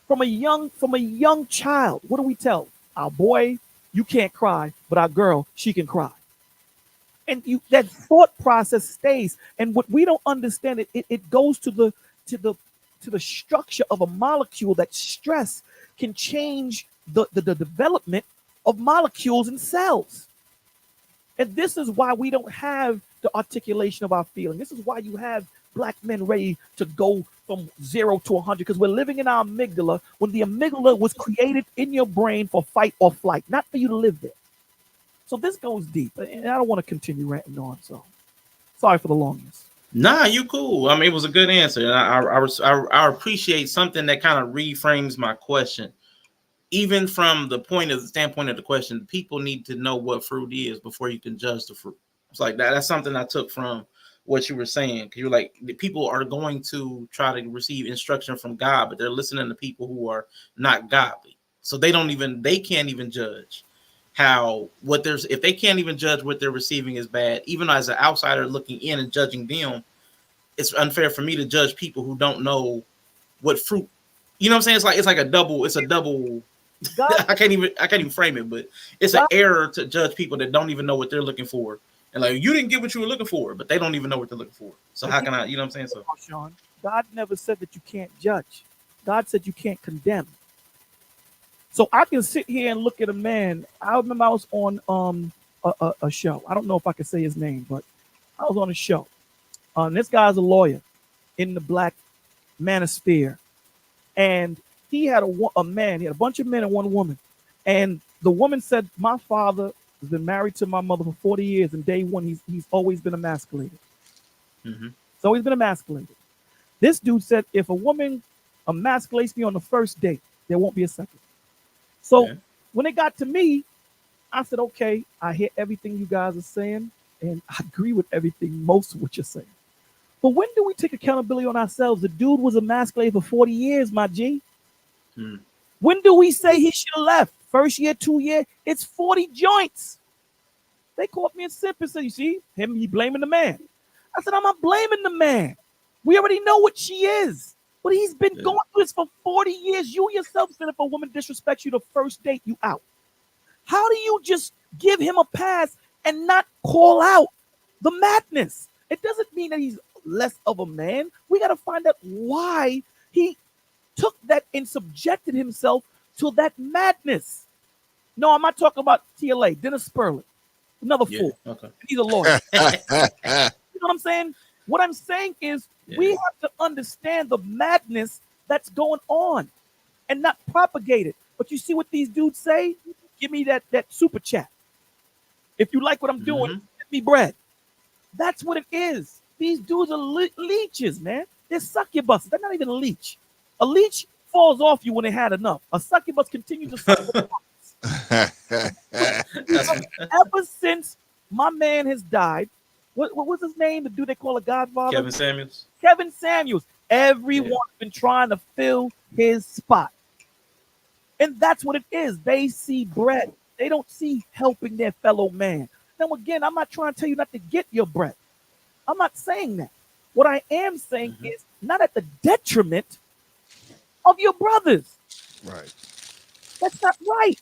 from a young child. What do we tell our boy? You can't cry, but our girl, she can cry. And that thought process stays. And what we don't understand, it goes to the structure of a molecule. That stress can change the development of molecules in cells. And this is why we don't have the articulation of our feeling. This is why you have black men ready to go from 0 to 100, because we're living in our amygdala when the amygdala was created in your brain for fight or flight, not for you to live there. So this goes deep, and I don't want to continue ranting on. So sorry for the longness.
Nah, you cool. I mean, it was a good answer. And I appreciate something that kind of reframes my question. Even from the standpoint of the question, people need to know what fruit is before you can judge the fruit. It's like that. That's something I took from what you were saying. Because you're like, the people are going to try to receive instruction from God, but they're listening to people who are not godly. So they can't even judge if they can't even judge what they're receiving is bad. Even as an outsider looking in and judging them, it's unfair for me to judge people who don't know what fruit. You know what I'm saying? It's a double. I can't even frame it, but it's an error to judge people that don't even know what they're looking for. And like, you didn't get what you were looking for, but they don't even know what they're looking for. So how can I, you know what I'm saying? So
Sean, God never said that you can't judge. God said you can't condemn. So I can sit here and look at a man. I remember I was on a show. I don't know if I can say his name, but I was on a show. This guy's a lawyer in the black manosphere. And he had a man. He had a bunch of men and one woman. And the woman said, my father has been married to my mother for 40 years. And day one, he's always been emasculated.
Mm-hmm.
He's always been emasculated. This dude said, if a woman emasculates me on the first date, there won't be a second. So when it got to me, I said, okay, I hear everything you guys are saying, and I agree with everything, most of what you're saying. But when do we take accountability on ourselves? The dude was emasculated for 40 years, my G. When do we say he should have left? First year, 2 year, it's 40 joints. They caught me in simp and said, you see, he blaming the man. I said, I'm not blaming the man. We already know what she is. But he's been going through this for 40 years. You yourself said if a woman disrespects you the first date, you out. How do you just give him a pass and not call out the madness? It doesn't mean that he's less of a man. We got to find out why he took that and subjected himself to that madness. No, I'm not talking about TLA, Dennis Sperling, another fool. Okay. He's a lawyer. You know what I'm saying? What I'm saying is we have to understand the madness that's going on and not propagate it. But you see what these dudes say? Give me that super chat. If you like what I'm doing, give me bread. That's what it is. These dudes are leeches, man. They're succubuses. They're not even a leech. A leech falls off you when they had enough. A succubus continues to suck. Ever since my man has died, what was his name? The dude they call a godfather?
Kevin Samuels.
Kevin Samuels. Everyone's been trying to fill his spot. And that's what it is. They see bread. They don't see helping their fellow man. Now, again, I'm not trying to tell you not to get your bread. I'm not saying that. What I am saying is not at the detriment of your brothers.
Right.
That's not right.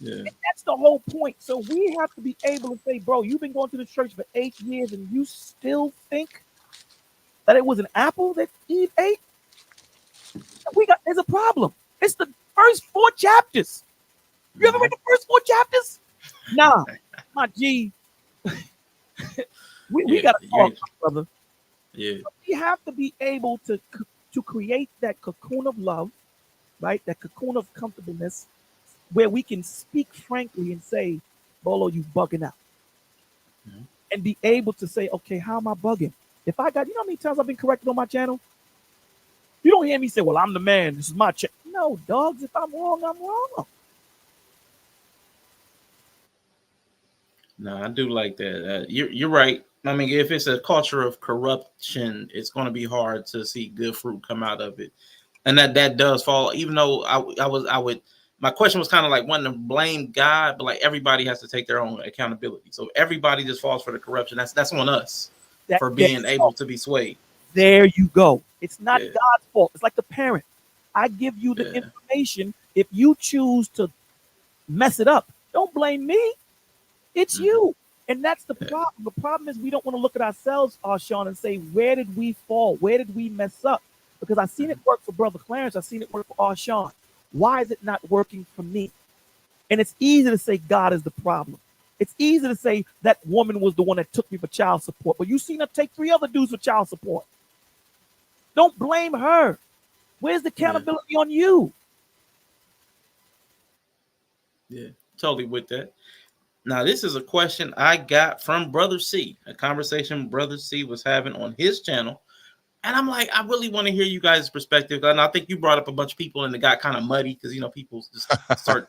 Yeah.
And that's the whole point. So we have to be able to say, bro, you've been going to the church for 8 years and you still think that it was an apple that Eve ate? There's a problem. It's the first 4 chapters. You ever read the first 4 chapters? Nah, my G. we got to talk, brother.
Yeah.
So we have to be able to create that cocoon of love, right? That cocoon of comfortableness where we can speak frankly and say, Bolo, you bugging out. And be able to say, okay, how am I bugging? You know how many times I've been corrected on my channel? You don't hear me say, well, I'm the man. This is my check. No, dogs, if I'm wrong, I'm wrong.
No, I do like that. You're right. I mean, if it's a culture of corruption, it's going to be hard to see good fruit come out of it, and that does fall. Even though I would. My question was kind of like wanting to blame God, but like everybody has to take their own accountability. So everybody just falls for the corruption. That's on us
That
for
there
being
you
able
go.
to be swayed.
There you go. It's not
Yeah,
God's fault. It's like the parent. I give you the
yeah,
information. If you choose to mess it up, don't blame me. It's
mhm,
you. And that's the
yeah,
problem. The problem is we don't want to look at ourselves, Sean, and say, where did we fall? Where did we mess up? Because I seen it
mhm,
work for Brother Clarence. I seen it work for Sean. Why is it not working for me? And it's easy to say God is the problem. It's easy to say that woman was the one that took me for child support. But you seen her take 3 other dudes for child support. Don't blame her. Where's the
yeah,
accountability on you?
yeah. Totally with that. Now, this is a question I got from Brother C, a conversation Brother C was having on his channel. And I'm like, I really want to hear you guys' perspective. And I think you brought up a bunch of people and it got kind of muddy because, people just start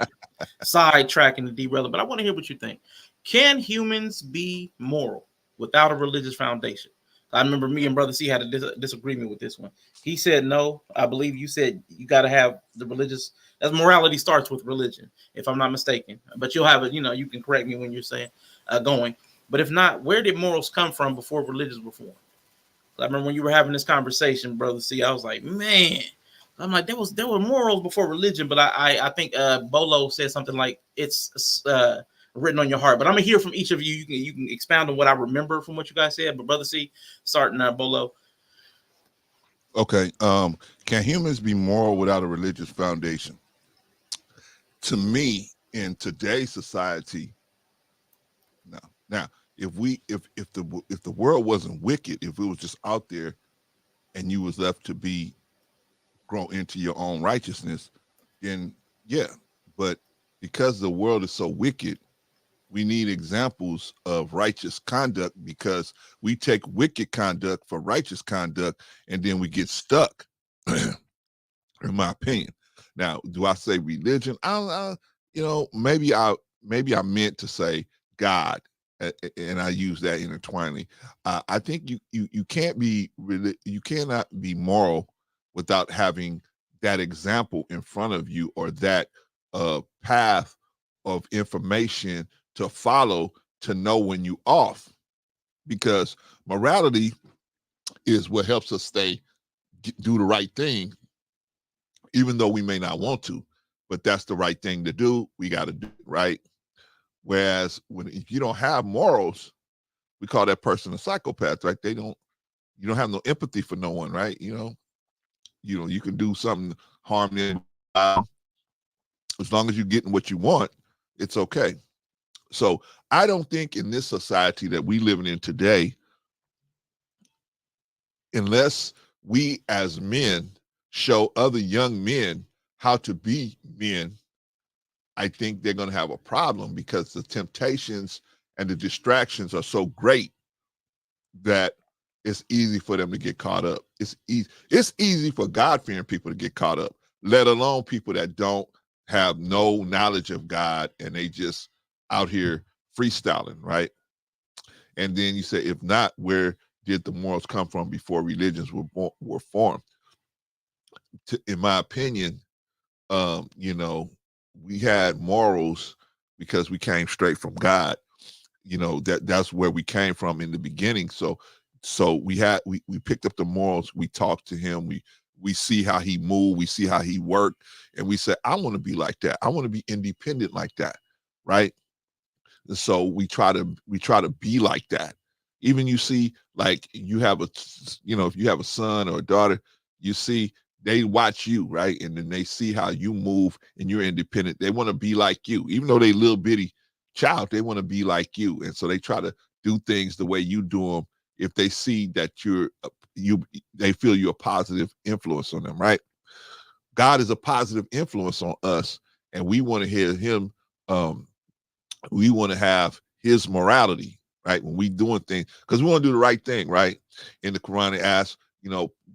sidetracking and derailing. But I want to hear what you think. Can humans be moral without a religious foundation? I remember me and Brother C had a disagreement with this one. He said no. I believe you said you got to have the religious. As morality starts with religion, if I'm not mistaken. But you'll have it. You can correct me when you're saying going. But if not, where did morals come from before religious reform? I remember when you were having this conversation, Brother C. I was like, man. I'm like, there were morals before religion, but I think Bolo said something like it's written on your heart. But I'm gonna hear from each of you. You can expound on what I remember from what you guys said. But Brother C, starting Bolo.
Okay. Can humans be moral without a religious foundation? To me, in today's society, no. Now, if the world wasn't wicked, if it was just out there and you was left to be grow into your own righteousness, then yeah. But because the world is so wicked, we need examples of righteous conduct because we take wicked conduct for righteous conduct and then we get stuck, in my opinion. Now, do I say religion? I don't maybe I meant to say God, and I use that intertwining. I think you can't you cannot be moral without having that example in front of you or that path of information to follow to know when you off, because morality is what helps us do the right thing even though we may not want to, but that's the right thing to do. We got to do it, right? Whereas if you don't have morals, we call that person a psychopath, right? You don't have no empathy for no one, right? You can do something harm them. As long as you're getting what you want, it's okay. So I don't think in this society that we living in today, unless we as men show other young men how to be men, I think they're going to have a problem because the temptations and the distractions are so great that it's easy for them to get caught up. It's easy for God-fearing people to get caught up, let alone people that don't have no knowledge of God and they just out here freestyling, right? And then you say, if not, where did the morals come from before religions were formed? In my opinion, we had morals because we came straight from God. That's where we came from in the beginning. So we picked up the morals. We talked to him. We see how he moved. We see how he worked, and we said, I want to be like that. I want to be independent like that, right? So we try to be like that. Even you see, like if you have a son or a daughter, you see they watch you, right? And then they see how you move and you're independent. They want to be like you, even though they little bitty child, they want to be like you. And so they try to do things the way you do them. If they see that they feel you're a positive influence on them, right? God is a positive influence on us, and we want to hear him. We want to have his morality, right? When we doing things, because we want to do the right thing, right? In the Quran, it asks,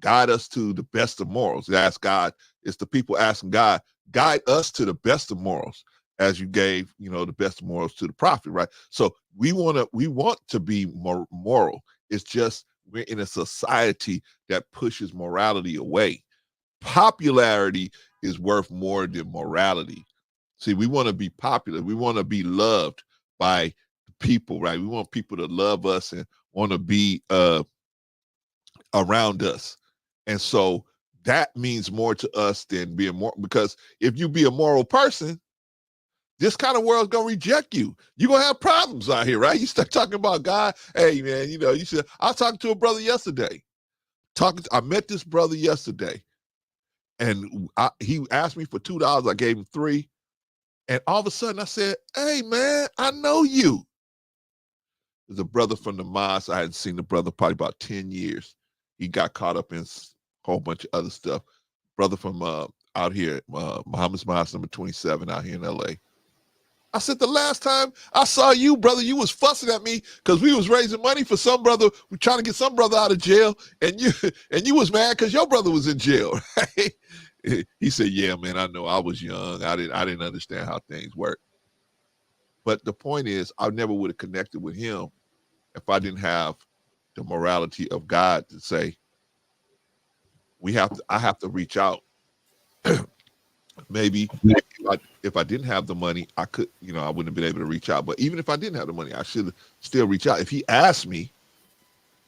guide us to the best of morals. It asks God, It's the people asking God, guide us to the best of morals, as you gave, the best of morals to the prophet, right? So we want to be more moral. It's just we're in a society that pushes morality away. Popularity is worth more than morality. See, we want to be popular. We want to be loved by people, right? We want people to love us and want to be around us. And so that means more to us than being more, because if you be a moral person, this kind of world's gonna reject you. You're gonna have problems out here, right? You start talking about God. Hey man, you should. I was talking to a brother yesterday. I met this brother yesterday, and he asked me for $2. I gave him $3, and all of a sudden I said, "Hey man, I know you." There's a brother from the mosque. I hadn't seen the brother probably about 10 years. He got caught up in a whole bunch of other stuff. Brother from out here, Muhammad's Mosque number 27 out here in LA. I said, the last time I saw you, brother, you was fussing at me because we was raising money for some brother. We trying to get some brother out of jail, and you was mad because your brother was in jail. Right? He said, "Yeah, man, I know. I was young. I didn't understand how things work." But the point is, I never would have connected with him if I didn't have the morality of God to say, I have to reach out. Maybe if I didn't have the money, I could, I wouldn't have been able to reach out. But even if I didn't have the money, I should still reach out. If he asked me,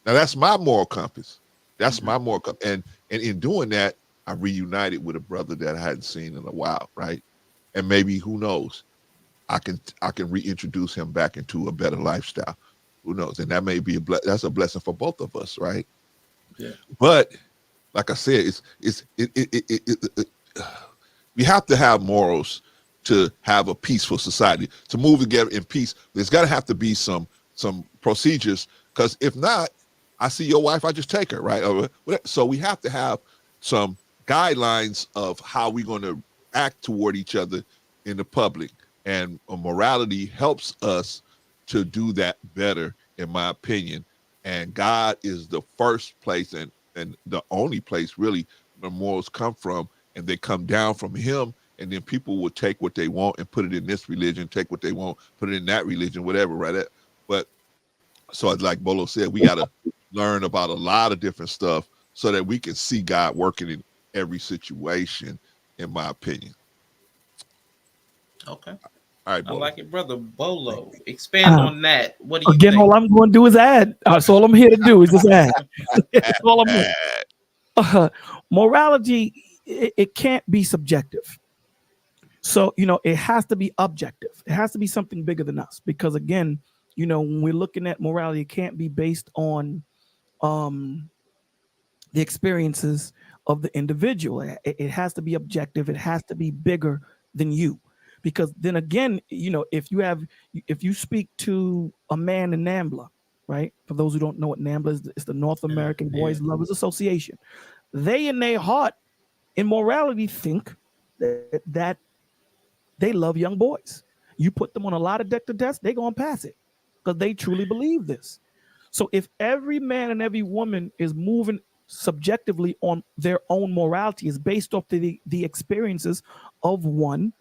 now that's my moral compass. That's my moral compass. And in doing that, I reunited with a brother that I hadn't seen in a while, right? And maybe, who knows, I can reintroduce him back into a better lifestyle. Who knows? And that may be that's a blessing for both of us, right?
Yeah.
But like I said, we have to have morals to have a peaceful society, to move together in peace. There's got to have to be some procedures, because if not, I see your wife, I just take her, right? So we have to have some guidelines of how we're going to act toward each other in the public, and morality helps us to do that better, in my opinion. And God is the first place and the only place really where morals come from, and they come down from him, and then people will take what they want and put it in this religion, take what they want, put it in that religion, whatever, right? But so like Bolo said, we got to learn about a lot of different stuff so that we can see God working in every situation, in my opinion.
Okay.
All right,
I
Bolo.
like it, brother Bolo. Expand on that. What do you
again,
think?
all I'm going to do is add. That's all I'm here to do is just add. That's all I'm doing. Morality, it can't be subjective. So, it has to be objective. It has to be something bigger than us, because again, when we're looking at morality, it can't be based on the experiences of the individual. It has to be objective. It has to be bigger than you, because then again, if you speak to a man in NAMBLA, right? For those who don't know what NAMBLA is, it's the North American Boys Lovers Association. They in their heart, in morality, think that they love young boys. You put them on a lie detector test, they're going to pass it, because they truly believe this. So if every man and every woman is moving subjectively on their own morality, is based off the experiences of one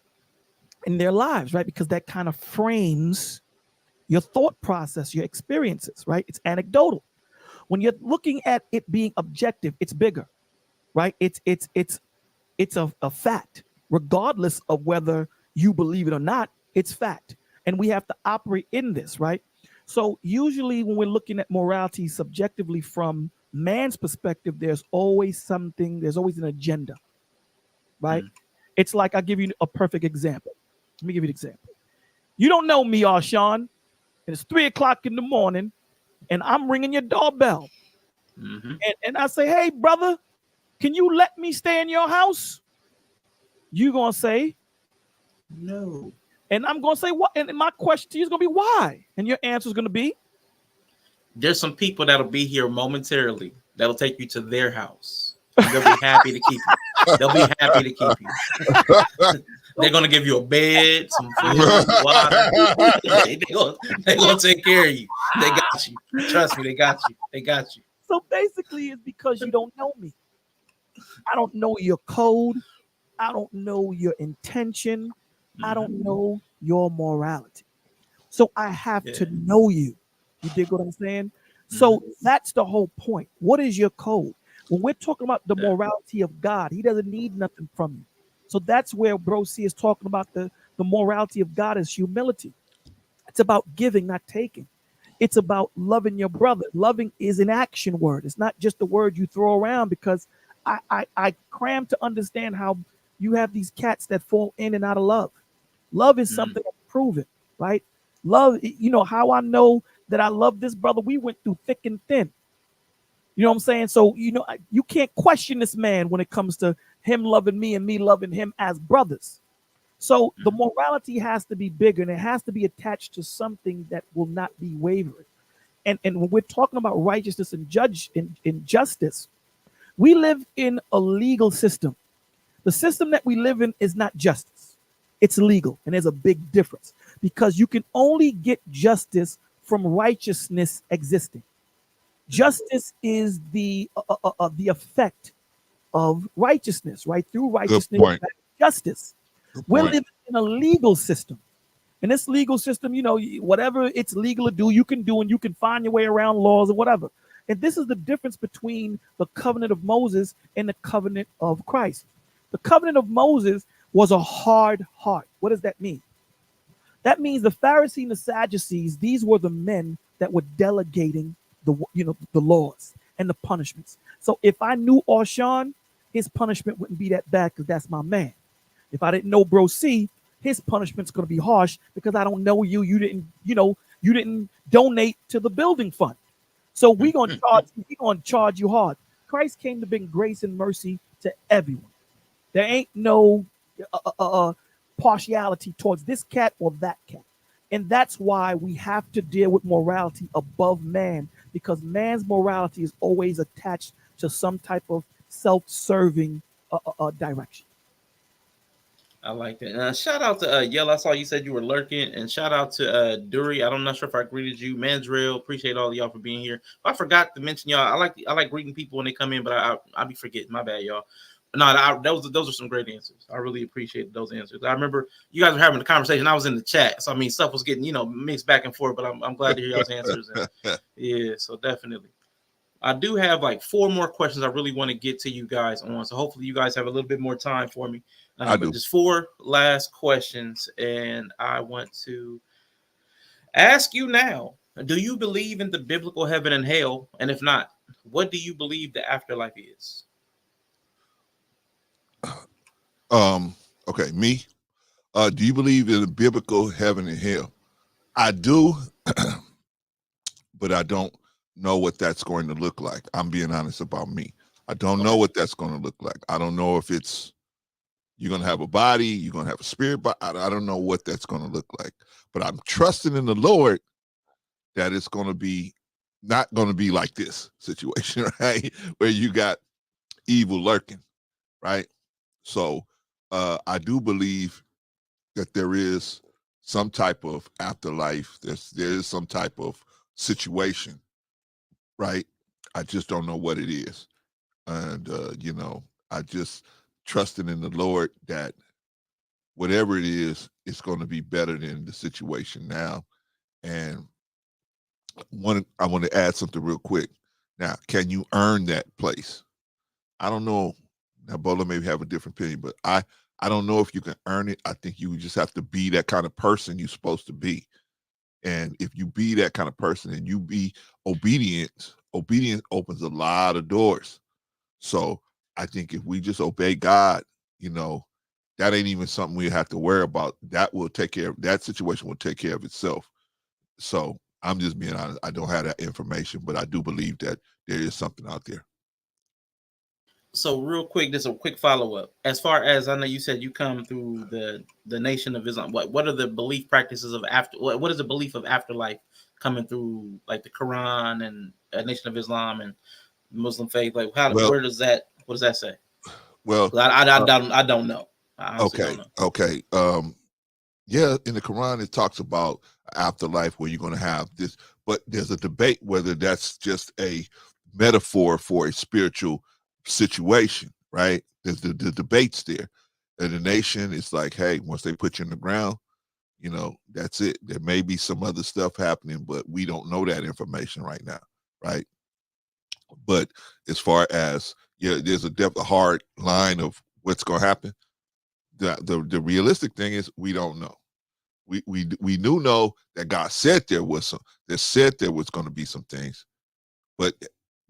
in their lives, right? Because that kind of frames your thought process, your experiences, right? It's anecdotal. When you're looking at it being objective, it's bigger, right? It's a fact, regardless of whether you believe it or not. It's fact, and we have to operate in this, right? So usually when we're looking at morality subjectively from man's perspective, there's always an agenda, right? It's like, I'll give you a perfect example. Let me give you an example. You don't know me, Arshawn, and it's 3:00 in the morning, and I'm ringing your doorbell. And I say, "Hey, brother, can you let me stay in your house?" You gonna say
No.
And I'm gonna say what? And my question to you is gonna be why? And your answer is gonna be,
there's some people that'll be here momentarily that'll take you to their house. They'll be happy to keep you. They'll be happy to keep you. They're gonna give you a bed, some food, water. They're gonna take care of you. They got you. Trust me, they got you. They got you.
So basically, it's because you don't know me. I don't know your code. I don't know your intention. I
Mhm.
don't know your morality. So I have
Yeah.
to know you. You dig what I'm saying? So
Mhm.
that's the whole point. What is your code? When we're talking about the
Yeah.
morality of God, He doesn't need nothing from you. So that's where Bro C is talking about the morality of God is humility. It's about giving, not taking. It's about loving your brother. Loving is an action word. It's not just a word you throw around because I cram to understand how you have these cats that fall in and out of love. Love is
Mhm.
something that's proven, right? Love, how I know that I love this brother. We went through thick and thin. You know what I'm saying? So, you can't question this man when it comes to him loving me and me loving him as brothers. So the
Mhm.
morality has to be bigger and it has to be attached to something that will not be wavering. And when we're talking about righteousness and in justice, we live in a legal system. The system that we live in is not justice. It's legal. And there's a big difference because you can only get justice from righteousness existing.
Mhm.
Justice is the effect of righteousness, right? Through
Good
righteousness,
point.
justice.
Good
We're
point.
living in a legal system. In this legal system, whatever it's legal to do, you can do, and you can find your way around laws or whatever. And this is the difference between the covenant of Moses and the covenant of Christ. The covenant of Moses was a hard heart. What does that mean? That means the Pharisees and the Sadducees, these were the men that were delegating the laws and the punishments. So if I knew Orshawn, his punishment wouldn't be that bad because that's my man. If I didn't know Bro C, his punishment's going to be harsh because I don't know you. You didn't donate to the building fund. So we gonna charge you hard. Christ came to bring grace and mercy to everyone. There ain't no partiality towards this cat or that cat. And that's why we have to deal with morality above man, because man's morality is always attached to some type of self-serving direction.
I like that. Shout out to Yell. I saw you said you were lurking, and shout out to Dury. I'm not sure if I greeted you, Mandrill. Appreciate all of y'all for being here. I forgot to mention y'all. I like greeting people when they come in, but I be forgetting. My bad, y'all. No, those are some great answers. I really appreciate those answers. I remember you guys were having a conversation. I was in the chat, so I mean stuff was getting mixed back and forth. But I'm glad to hear y'all's answers, and yeah, so definitely. I do have like four more questions I really want to get to you guys on. So hopefully you guys have a little bit more time for me.
I
But
do.
just four last questions, and I want to ask you now: do you believe in the biblical heaven and hell? And if not, what do you believe the afterlife is?
Um, okay, me. Do you believe in a biblical heaven and hell? I do, but I don't know what that's going to look like. I'm being honest about me. I don't know
Okay.
what that's going to look like. I don't know if it's you're going to have a body, you're going to have a spirit, but I don't know what that's going to look like. But I'm trusting in the Lord that it's going to be not going to be like this situation, right? Where you got evil lurking, right? So I do believe that there is some type of afterlife. There is some type of situation, right? I just don't know what it is, and I just trusting in the Lord that whatever it is, it's going to be better than the situation now. And I want to add something real quick. Now, can you earn that place? I don't know. Now, Bola may have a different opinion, but I don't know if you can earn it. I think you just have to be that kind of person you're supposed to be. And if you be that kind of person and you be obedient, obedience opens a lot of doors. So I think if we just obey God, you know, that ain't even something we have to worry about. That will take care of that situation will take care of itself. So I'm just being honest. I don't have that information, but I do believe that there is something out there.
So real quick, just a quick follow up. As far as I know, you said you come through the Nation of Islam. What are the belief practices of after? What is the belief of afterlife coming through like the Quran and Nation of Islam and Muslim faith? Like how
Well,
where does that what does that say?
well,
'Cause I
uh,
don't know. I honestly
okay,
don't know.
okay. Yeah, in the Quran it talks about afterlife where you're going to have this, but there's a debate whether that's just a metaphor for a spiritual situation, right? There's the debates there. And the nation is like, hey, once they put you in the ground, you know, that's it. There may be some other stuff happening, but we don't know that information right now, right? But as far as, yeah, there's a hard line of what's going to happen. The realistic thing is we don't know. We do know that God said there was going to be some things, but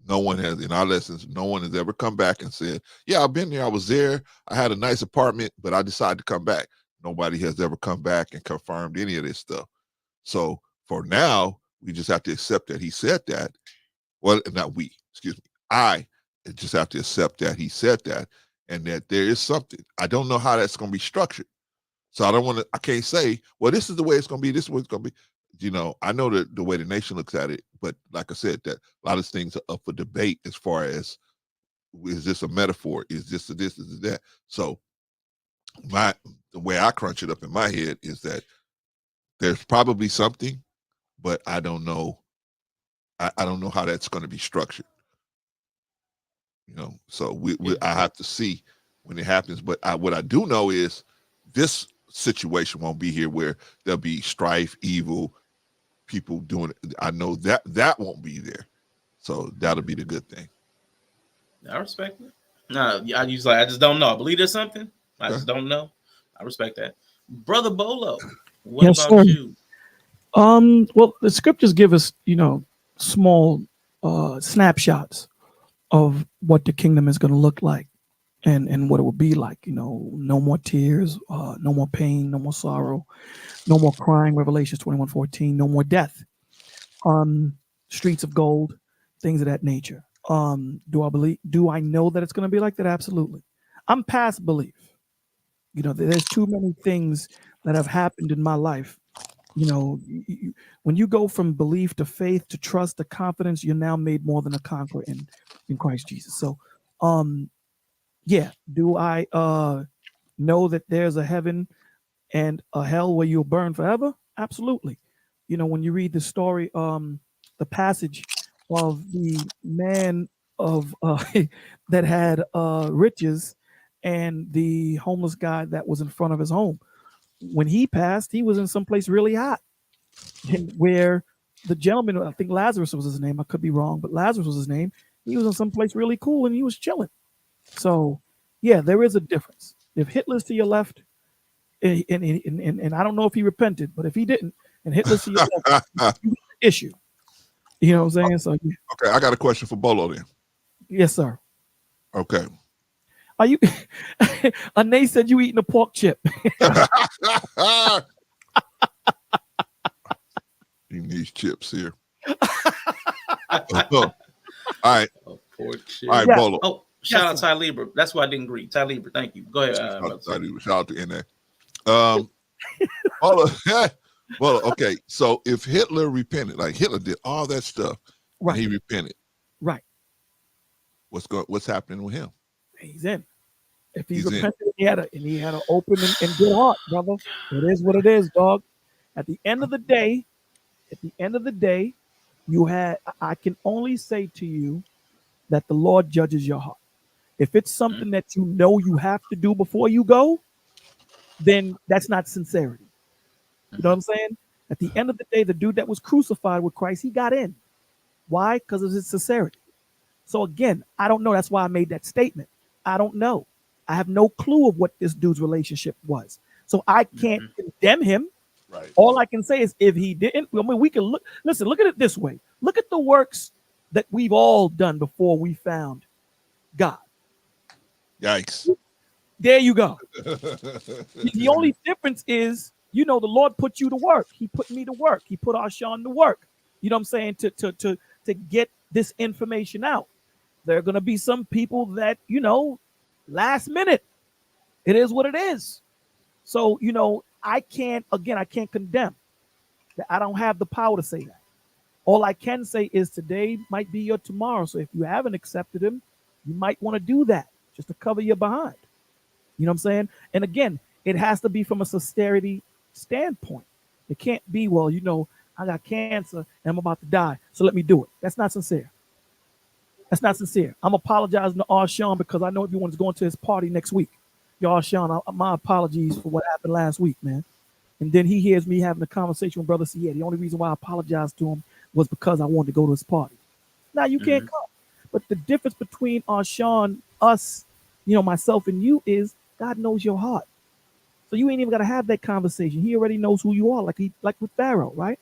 no one has, in our lessons, no one has ever come back and said, yeah, I've been there, I was there, I had a nice apartment, but I decided to come back. Nobody has ever come back and confirmed any of this stuff. So for now, we just have to accept that he said that. Well, not we, excuse me. I just have to accept that he said that, and that there is something. I don't know how that's going to be structured. So I can't say, well, this is the way it's going to be, this is what it's going to be. You know, I know the way the nation looks at it, but like I said, that a lot of things are up for debate as far as, is this a metaphor? Is this this? Is that? So the way I crunch it up in my head is that there's probably something, but I don't know. I don't know how that's going to be structured. You know, so I have to see when it happens. But what I do know is this situation won't be here where there'll be strife, evil, people doing it. I know that won't be there. So that'll be the good thing.
I respect it. No, I just don't know. I believe there's something. I just don't know. I respect that. Brother Bolo, what
Yes,
about
sir.
you?
Well, the scriptures give us, small snapshots of what the kingdom is going to look like and what it will be like. No more tears, no more pain, no more sorrow, no more crying, Revelations 21:14, no more death, streets of gold, things of that nature. Do I know that it's going to be like that? Absolutely. I'm past belief. There's too many things that have happened in my life. When you go from belief to faith to trust to confidence, you're now made more than a conqueror in Christ Jesus. So, yeah. Do I know that there's a heaven and a hell where you'll burn forever? Absolutely. When you read the story, the passage of the man of that had riches and the homeless guy that was in front of his home. When he passed, he was in some place really hot, and where the gentleman, I think Lazarus was his name, I could be wrong, but Lazarus was his name. He was in some place really cool and he was chilling. So, yeah, there is a difference. If Hitler's to your left, and I don't know if he repented, but if he didn't, and Hitler's to your left, you got an issue. You know what I'm saying? So, yeah.
Okay, I got a question for Bolo then.
Yes, sir.
Okay.
Are you? Anae said you eating a pork chip.
Eating these chips here. All right.
Pork chip.
All right,
Yeah.
Bolo.
Oh, shout out Ty Lieber. That's why I didn't greet. Ty Lieber, thank you. Go ahead.
Shout out to NA. Bolo, okay. So if Hitler repented, like Hitler did all that stuff,
Right.
and he repented,
Right.
what's happening with him?
He's in. If he
He's
repented, he had an open and good heart, brother. It is what it is, dog. At the end of the day, I can only say to you that the Lord judges your heart. If it's something that you have to do before you go, then that's not sincerity. You know what I'm saying? At the end of the day, the dude that was crucified with Christ, he got in. Why? Because of his sincerity. So again, I don't know. That's why I made that statement. I don't know. I have no clue of what this dude's relationship was. So I can't condemn him.
Right.
All I can say is if he didn't, we can look at it this way. Look at the works that we've all done before we found God.
Yikes.
There you go. The only difference is, the Lord put you to work. He put me to work. He put Arshawn to work. You know what I'm saying? To get this information out. There are going to be some people that, last minute. It is what it is. So, I can't condemn. I don't have the power to say that. All I can say is today might be your tomorrow. So if you haven't accepted him, you might want to do that just to cover your behind. You know what I'm saying? And again, it has to be from a sincerity standpoint. It can't be, well, I got cancer and I'm about to die, so let me do it. That's not sincere. That's not sincere. I'm apologizing to Arshawn because I know everyone's going to his party next week. y'all, Sean, my apologies for what happened last week, man. And then he hears me having a conversation with Brother C. Yeah, the only reason why I apologized to him was because I wanted to go to his party. Now you can't come. But the difference between Sean, us, myself and you is God knows your heart. So you ain't even gotta have that conversation. He already knows who you are, like with Pharaoh, right?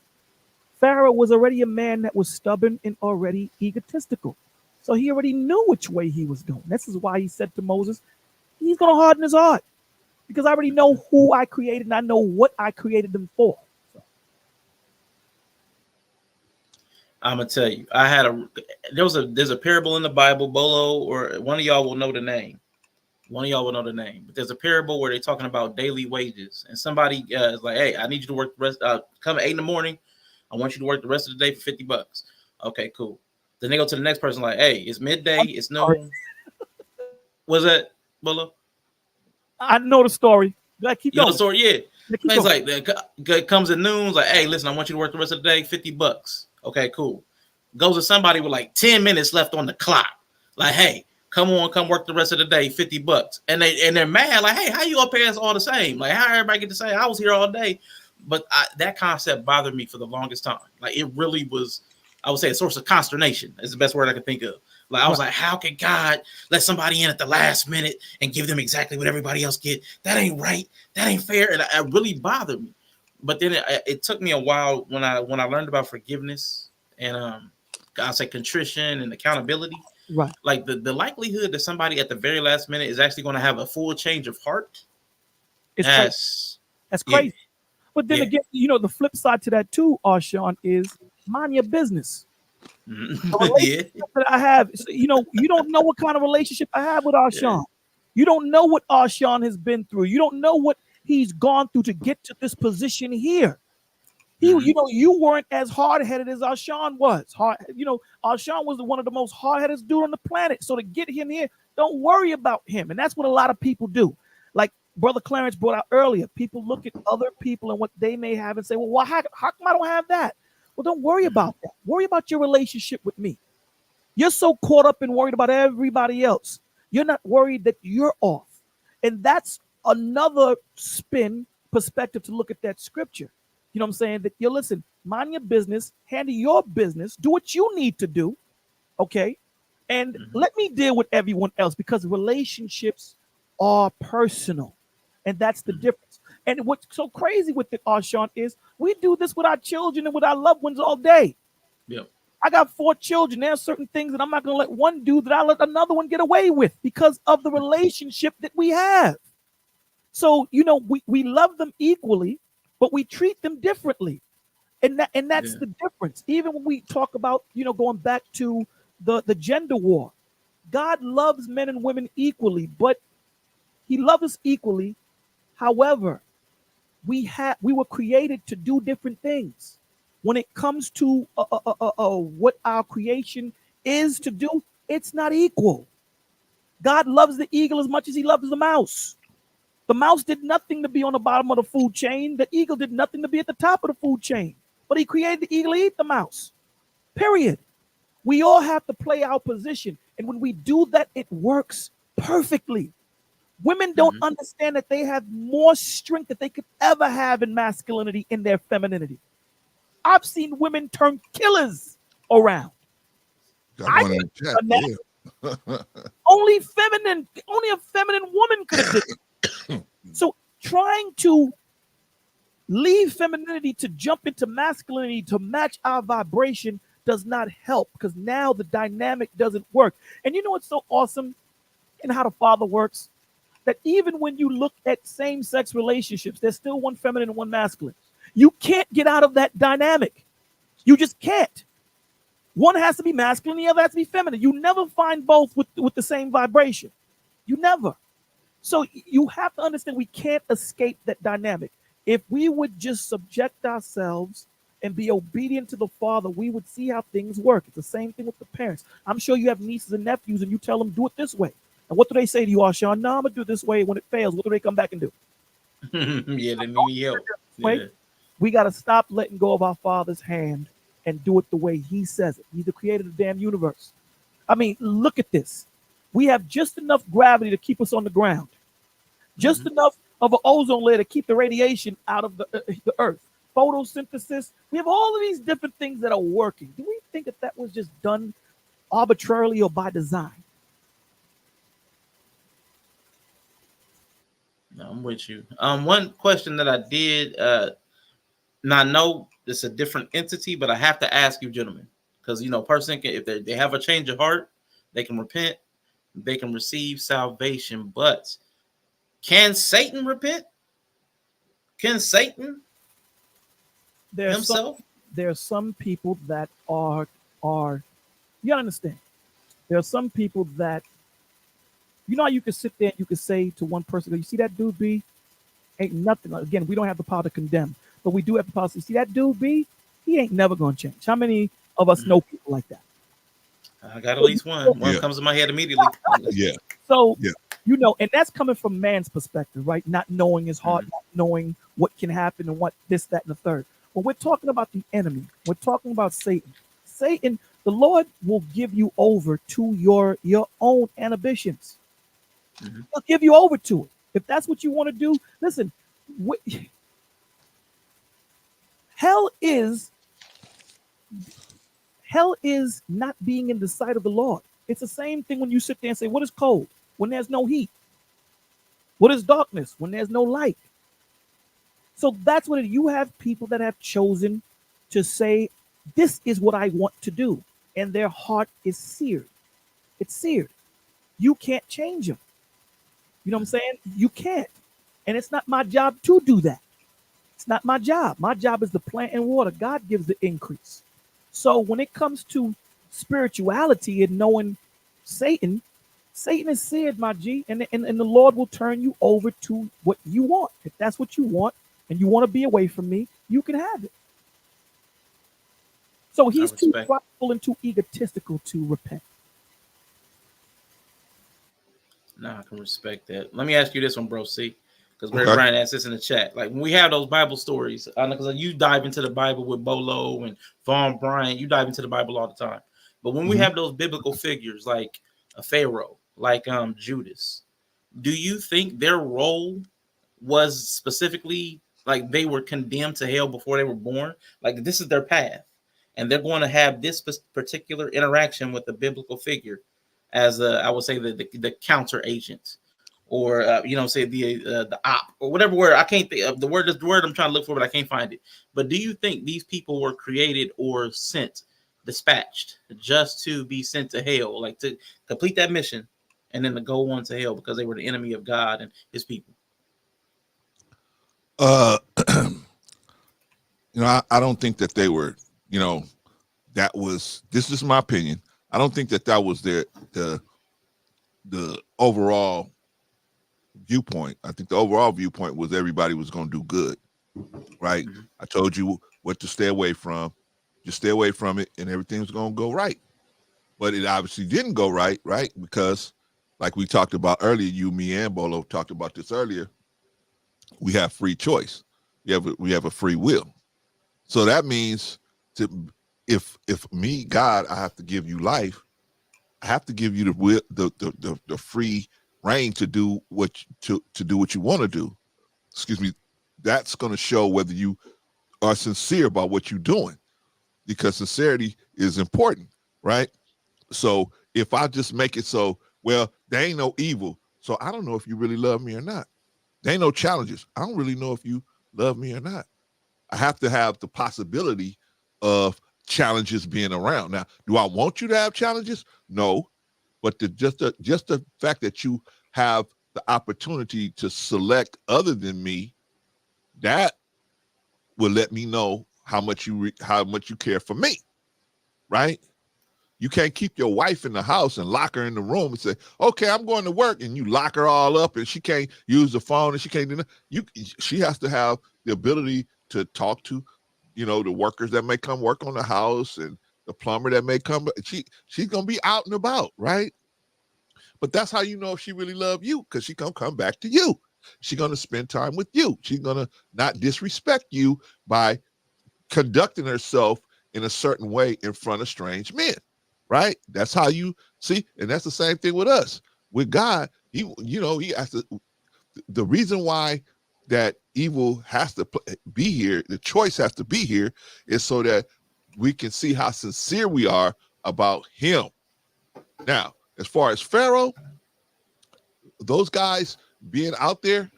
Pharaoh was already a man that was stubborn and already egotistical. So he already knew which way he was going. This is why he said to Moses, he's gonna harden his heart. Because I already know who I created and I know what I created them for.
I'm gonna tell you, there's a parable in the Bible, Bolo, or one of y'all will know the name. One of y'all will know the name. But there's a parable where they're talking about daily wages, and somebody is like, "Hey, I need you to work the rest. Come at 8 a.m. I want you to work the rest of the day for $50." Okay, cool. Then they go to the next person like, "Hey, it's midday. It's noon." Was that Bolo?
I know the story. Keep
You know
going.
the story, yeah.
It's
like, comes at noon, like, "Hey, listen, I want you to work the rest of the day, $50." Okay, cool. Goes to somebody with like 10 minutes left on the clock. Like, "Hey, come work the rest of the day, $50." And they're mad, like, "Hey, how you all pay us all the same? Like, how everybody get to say I was here all day?" But that concept bothered me for the longest time. Like, it really was, I would say, a source of consternation is the best word I can think of. Like, I was like, how can God let somebody in at the last minute and give them exactly what everybody else get? That ain't right. That ain't fair. And it really bothered me. But then it took me a while when I learned about forgiveness and I'll say contrition and accountability.
Right.
Like the likelihood that somebody at the very last minute is actually going to have a full change of heart.
That's crazy. Yeah. But then again, the flip side to that too, Sean, is mind your business. The that I have, you don't know what kind of relationship I have with Sean. You don't know what Sean has been through. You don't know what he's gone through to get to this position here. You weren't as hard-headed as Sean was. Sean was one of the most hard-headed dude on the planet. So to get him here, don't worry about him. And that's what a lot of people do. Like Brother Clarence brought out earlier, people look at other people and what they may have and say, well, how come I don't have that? Well, don't worry about that. Worry about your relationship with me. You're so caught up and worried about everybody else. You're not worried that you're off. And that's another perspective to look at that scripture. You know what I'm saying? That you listen, mind your business, handle your business, do what you need to do. Okay. And let me deal with everyone else because relationships are personal. And that's the difference. And what's so crazy with it, Sean, is we do this with our children and with our loved ones all day.
Yeah.
I got 4 children. There are certain things that I'm not going to let one do that I let another one get away with because of the relationship that we have. So, we love them equally, but we treat them differently. And that's the difference. Even when we talk about, going back to the gender war, God loves men and women equally, but he loves us equally. However, we were created to do different things. When it comes to what our creation is to do, it's not equal. God loves the eagle as much as he loves the mouse. The mouse did nothing to be on the bottom of the food chain. The eagle did nothing to be at the top of the food chain. But he created the eagle to eat the mouse. Period. We all have to play our position. And when we do that, it works perfectly. Women don't understand that they have more strength that they could ever have in masculinity in their femininity. I've seen women turn killers around. Only a feminine woman could have did it. So trying to leave femininity to jump into masculinity to match our vibration does not help because now the dynamic doesn't work. And you know what's so awesome in how the Father works? That even when you look at same-sex relationships, there's still one feminine and one masculine. You can't get out of that dynamic. You just can't. One has to be masculine, the other has to be feminine. You never find both with the same vibration. You never. So you have to understand we can't escape that dynamic. If we would just subject ourselves and be obedient to the Father, we would see how things work. It's the same thing with the parents. I'm sure you have nieces and nephews and you tell them, do it this way. And what do they say to you, Sean? No, I'm going to do it this way. When it fails, what do they come back and do?
Yeah, they need help. Yeah.
We got to stop letting go of our Father's hand and do it the way he says it. He's the creator of the damn universe. I mean, look at this. We have just enough gravity to keep us on the ground. just enough of an ozone layer to keep the radiation out of the earth. Photosynthesis. We have all of these different things that are working. Do we think that was just done arbitrarily or by design?
No, I'm with you. One question that I did, now I know it's a different entity, but I have to ask you, gentlemen, because person can, if they have a change of heart, they can repent, they can receive salvation. But can Satan repent? Can Satan himself?
There are some people that are you gotta understand. There are some people that how you can sit there and you can say to one person, you see that dude B? Ain't nothing. Again, we don't have the power to condemn, but we do have the power to see that dude B, he ain't never gonna change. How many of us know people like that?
I got at least one. One comes to my head immediately.
Yeah.
So and that's coming from man's perspective, right? Not knowing his heart, not knowing what can happen and what this, that, and the third. When we're talking about the enemy, we're talking about Satan. Satan, the Lord will give you over to your own inhibitions. He'll give you over to it. If that's what you want to do, listen, hell is not being in the sight of the Lord. It's the same thing when you sit there and say, what is cold? When there's no heat. What is darkness? When there's no light. So that's what you have people that have chosen to say, this is what I want to do. And their heart is seared. It's seared. You can't change them. You know what I'm saying? You can't. And it's not my job to do that. It's not my job. My job is to plant and water. God gives the increase. So when it comes to spirituality and knowing Satan is seared, my G, and the Lord will turn you over to what you want. If that's what you want and you want to be away from me, you can have it. So he's too prideful and too egotistical to repent.
No, I can respect that. Let me ask you this one, bro. See, because Brian asked this in the chat. Like when we have those Bible stories, I know because you dive into the Bible with Bolo and Vaughn Bryant, you dive into the Bible all the time. But when we have those biblical figures like a Pharaoh, like Judas, do you think their role was specifically like they were condemned to hell before they were born? Like this is their path, and they're going to have this particular interaction with the biblical figure as I would say the counter agent, or say the op or whatever word. I can't think of the word. Is the word I'm trying to look for, but I can't find it. But do you think these people were created or dispatched just to be sent to hell, like to complete that mission and then to go on to hell because they were the enemy of God and his people?
I don't think that they were, that was, this is my opinion. I don't think that was the overall viewpoint. I think the overall viewpoint was everybody was going to do good, right? I told you what to stay away from. Just stay away from it and everything's going to go right. But it obviously didn't go right? Because like we talked about earlier, you, me, and Bolo talked about this earlier, we have free choice. We have a free will. So that means if me, God, I have to give you life, I have to give you the free reign to do what you want to do. Excuse me. That's going to show whether you are sincere about what you're doing, because sincerity is important, right? So if I just make it so, well, there ain't no evil, so I don't know if you really love me or not. There ain't no challenges. I don't really know if you love me or not. I have to have the possibility of challenges being around. Now, do I want you to have challenges? No, but just the fact that you have the opportunity to select other than me, that will let me know how much you care for me, right? You can't keep your wife in the house and lock her in the room and say, okay, I'm going to work, and you lock her all up and she can't use the phone and she can't do nothing. She has to have the ability to talk to, the workers that may come work on the house and the plumber that may come. She's going to be out and about, right? But that's how you know if she really loves you, because she's going to come back to you. She's going to spend time with you. She's going to not disrespect you by conducting herself in a certain way in front of strange men, right? That's how you see. And that's the same thing with us. With God, he has to, the reason why that evil has to be here, the choice has to be here, is so that we can see how sincere we are about him. Now, as far as Pharaoh, those guys being out there,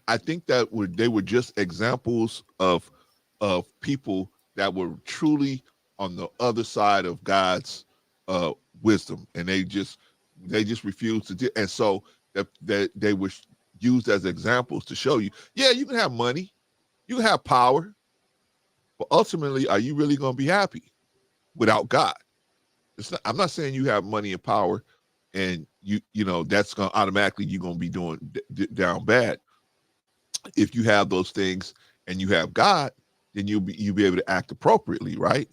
I think that they were just examples of people that were truly on the other side of God's wisdom, and they just refused to do. And so that they were used as examples to show you, yeah, you can have money, you can have power, but ultimately, are you really going to be happy without God? I'm not saying you have money and power, and you know that's going to automatically you're going to be doing down bad. If you have those things and you have God, then you'll be able to act appropriately, right?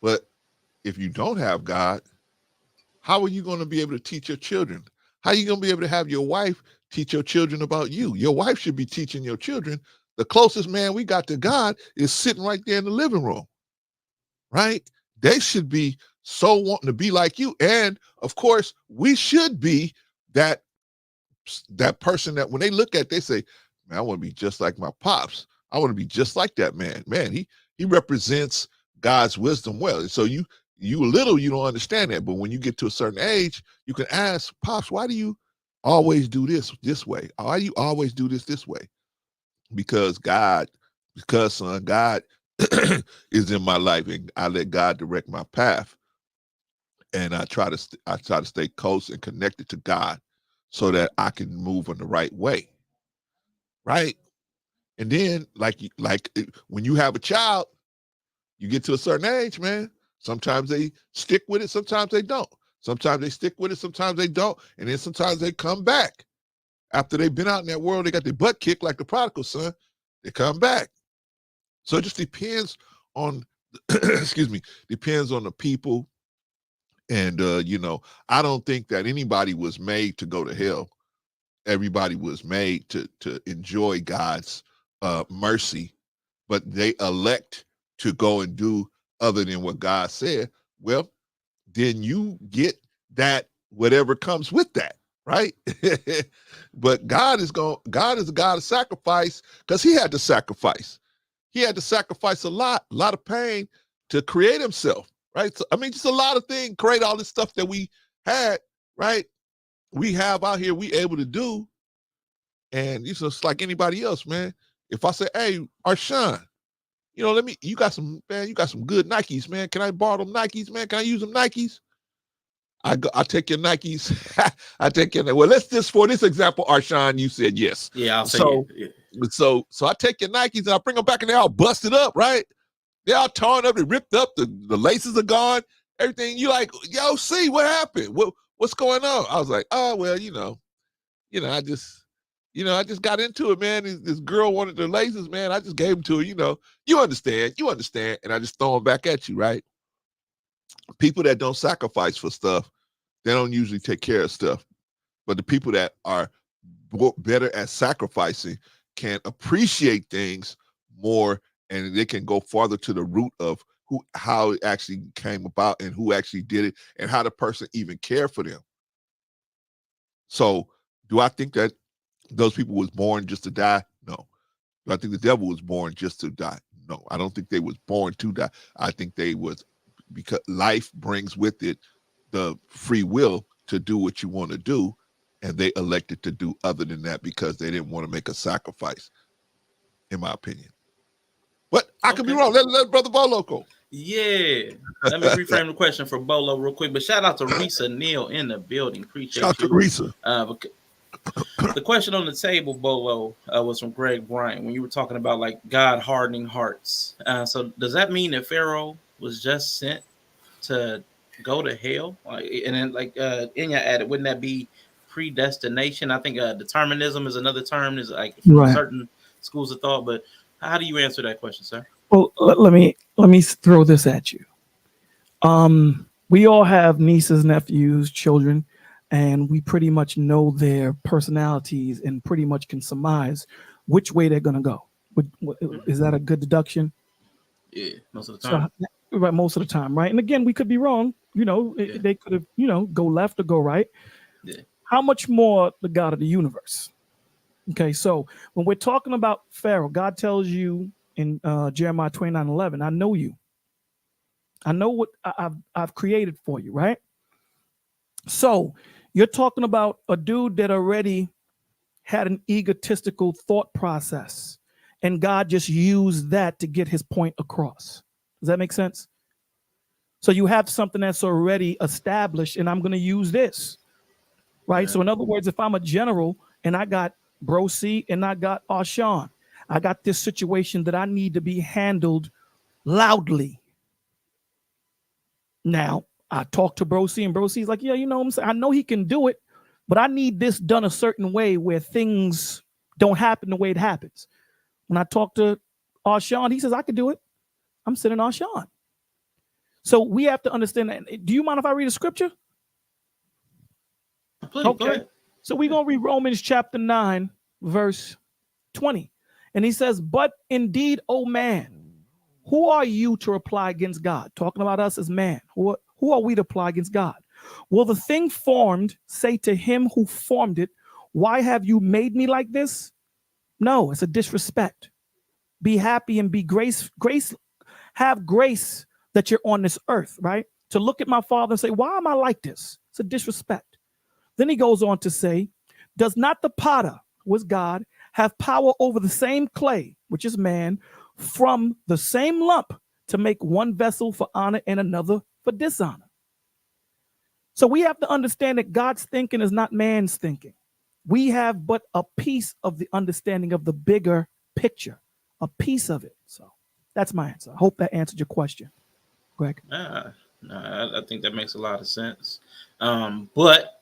But if you don't have God, how are you going to be able to teach your children? How are you going to be able to have your wife teach your children about you? Your wife should be teaching your children. The closest man we got to God is sitting right there in the living room, right? They should be so wanting to be like you. And of course, we should be that person that when they look at, they say, man, I want to be just like my pops. I want to be just like that man. Man, he represents God's wisdom well. And so you little, you don't understand that. But when you get to a certain age, you can ask, Pops, why do you always do this way? Why do you always do this way? Because son, God is in my life, and I let God direct my path. And I try to stay close and connected to God so that I can move in the right way. Right. And then like when you have a child, you get to a certain age, man. Sometimes they stick with it, sometimes they don't. Sometimes they stick with it, sometimes they don't. And then sometimes they come back. After they've been out in that world, they got their butt kicked like the prodigal son. They come back. So it just depends on, depends on the people. And, I don't think that anybody was made to go to hell. Everybody was made to enjoy God's mercy, but they elect to go and do other than what God said. Well, then you get that whatever comes with that, right? But God is a God of sacrifice, because he had to sacrifice. He had to sacrifice a lot of pain to create himself, right? So, I mean, just a lot of things, create all this stuff that we had, right? We have out here, we able to do. And it's just like anybody else, man. If I say, hey, Arshawn, you got some good Nikes, man. Can I borrow them Nikes, man? Can I use them Nikes? I take your Nikes. I take your, well, let's just, for this example, Arshawn, you said yes.
Yeah, I'll say it. Yeah.
So I take your Nikes and I bring them back and they're all busted up, right? They're all torn up, they ripped up, the laces are gone, everything. You like, yo, see what happened? What's going on? I was like, oh, well, I just got into it, man. This girl wanted the laces, man. I just gave them to her, you understand. And I just throw them back at you, right? People that don't sacrifice for stuff, they don't usually take care of stuff. But the people that are better at sacrificing can appreciate things more, and they can go farther to the root of how it actually came about and who actually did it and how the person even cared for them. So do I think that those people was born just to die? No. Do I think the devil was born just to die? No. I don't think they was born to die. I think they was, because life brings with it the free will to do what you want to do, and they elected to do other than that because they didn't want to make a sacrifice, in my opinion. But I could be wrong. Let Brother Bolo go.
Yeah. Let me reframe the question for Bolo real quick. But shout out to Risa Neal in the building. Appreciate
shout
you.
Shout out
to Risa. The question on the table, Bolo, was from Greg Bryant when you were talking about like God hardening hearts. So does that mean that Pharaoh was just sent to go to hell? And then like Inya added, wouldn't that be predestination? I think determinism is another term. Is like
right.
Certain schools of thought. But how do you answer that question, sir?
Well, let me throw this at you. We all have nieces, nephews, children, and we pretty much know their personalities and pretty much can surmise which way they're going to go. Is that a good deduction?
Yeah, most of the time.
So, right, most of the time, right? And again, we could be wrong. They could have, go left or go right.
Yeah.
How much more the God of the universe? Okay, so when we're talking about Pharaoh, God tells you in Jeremiah 29:11, I know you. I know what I've created for you, right? So you're talking about a dude that already had an egotistical thought process, and God just used that to get his point across. Does that make sense? So you have something that's already established, and I'm going to use this, right?
Yeah.
So in other words, if I'm a general and I got Bro C and I got Arshawn, I got this situation that I need to be handled loudly. Now, I talk to Bro C, and Bro C's like, yeah, you know what I'm saying? I know he can do it, but I need this done a certain way where things don't happen the way it happens. When I talk to Arshawn, he says, I can do it. I'm sending Arshawn. So we have to understand that. Do you mind if I read a scripture?
Please,
Okay.
go ahead.
So we're going to read Romans chapter 9, verse 20. And he says, but indeed, oh man, who are you to reply against God? Talking about us as man. Who are we to apply against God? Will the thing formed say to him who formed it, why have you made me like this? No, it's a disrespect. Be happy and be have grace that you're on this earth, right? To look at my father and say, why am I like this? It's a disrespect. Then he goes on to say, does not the potter, who is God, have power over the same clay, which is man, from the same lump to make one vessel for honor and another for dishonor? So we have to understand that God's thinking is not man's thinking. We have but a piece of the understanding of the bigger picture, a piece of it. So that's my answer. I hope that answered your question, Greg.
No, I think that makes a lot of sense. But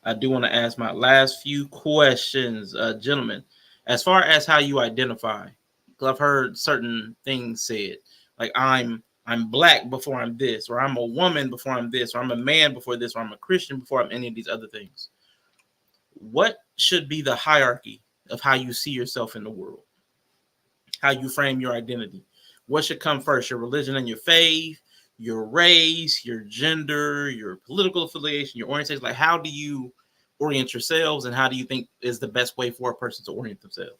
I do want to ask my last few questions, gentlemen. As far as how you identify, because I've heard certain things said, like I'm black before I'm this, or I'm a woman before I'm this, or I'm a man before this, or I'm a Christian before I'm any of these other things. What should be the hierarchy of how you see yourself in the world? How you frame your identity? What should come first? Your religion and your faith, your race, your gender, your political affiliation, your orientation? Like, how do you orient yourselves, and how do you think is the best way for a person to orient themselves?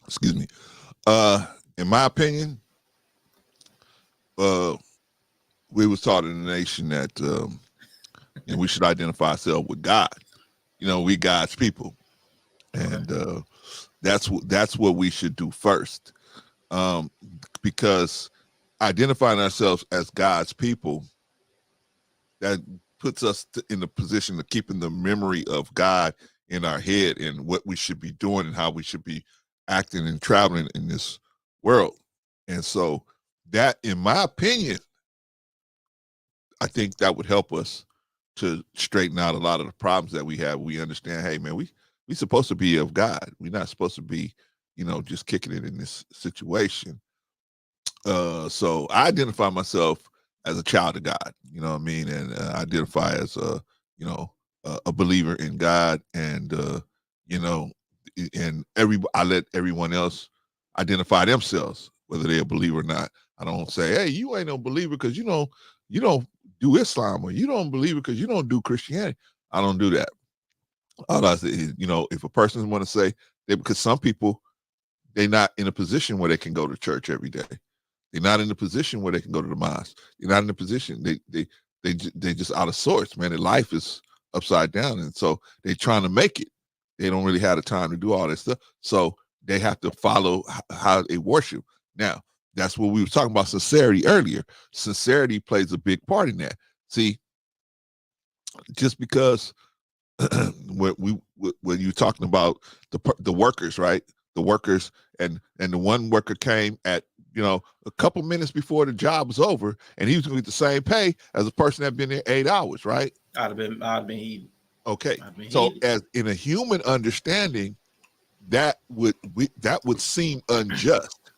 Excuse me. In my opinion, we was taught in the nation that we should identify ourselves with God. We God's people, and that's what we should do first, because identifying ourselves as God's people, that puts us in the position of keeping the memory of God in our head and what we should be doing and how we should be acting and traveling in this world. And so that, in my opinion, I think that would help us to straighten out a lot of the problems that we have. We understand, hey man, we supposed to be of God. We're not supposed to be, just kicking it in this situation. So I identify myself as a child of God, you know what I mean? And I identify as a believer in God, and and I let everyone else identify themselves, whether they're a believer or not. I don't say, hey, you ain't no believer because you don't do Islam, or you don't believe it because you don't do Christianity. I don't do that. All I say is, if a person want to say because some people, they're not in a position where they can go to church every day. They're not in a position where they can go to the mosque. They're not in a position. They just out of sorts, man. Their life is upside down, and so they're trying to make it. They don't really have the time to do all this stuff, so they have to follow how they worship. Now, that's what we were talking about, sincerity earlier. Sincerity plays a big part in that. See, just because when you're talking about the workers, right? The workers, and the one worker came at a couple minutes before the job was over, and he was going to get the same pay as a person that been there 8 hours, right?
I'd have been heated.
Okay, so as in a human understanding, that would seem unjust,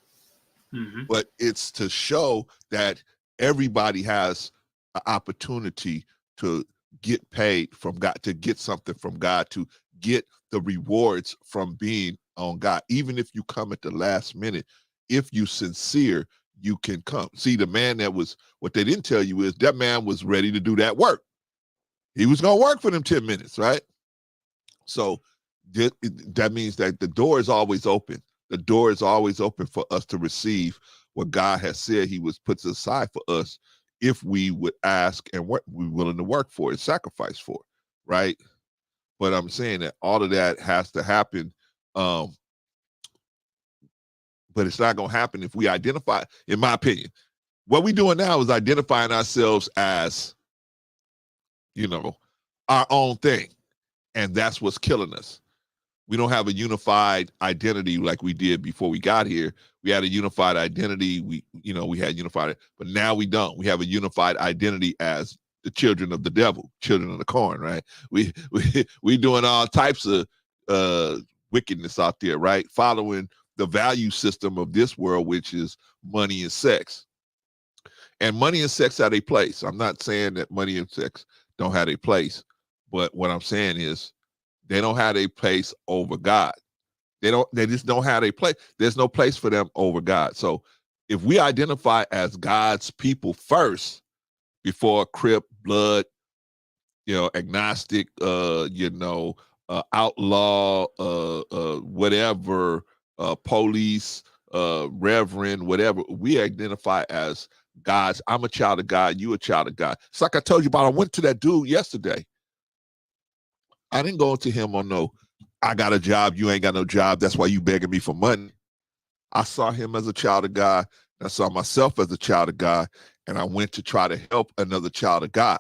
but it's to show that everybody has an opportunity to get paid from God, to get something from God, to get the rewards from being on God. Even if you come at the last minute, if you sincere, you can come. See, the man what they didn't tell you is that man was ready to do that work. He was going to work for them 10 minutes, right? So that means that the door is always open. The door is always open for us to receive what God has said he was puts aside for us if we would ask and we're willing to work for it, sacrifice for it, right? But I'm saying that all of that has to happen. But it's not going to happen if we identify, in my opinion. What we're doing now is identifying ourselves as, our own thing. And that's what's killing us. We don't have a unified identity like we did before we got here. We had a unified identity. We had unified, but now we don't. We have a unified identity as the children of the devil, children of the corn, right? We doing all types of wickedness out there, right? Following the value system of this world, which is money and sex. And money and sex have a place. I'm not saying that money and sex don't have a place, but what I'm saying is they don't have a place over God. They just don't have a place. There's no place for them over God. So if we identify as God's people first, before Crip, Blood, agnostic, outlaw, whatever, police, reverend, whatever, we identify as God's. I'm a child of God. You a child of God. It's like I told you about. I went to that dude yesterday. I didn't go to him on no, I got a job, you ain't got no job, that's why you begging me for money. I saw him as a child of God. I saw myself as a child of God, and I went to try to help another child of God,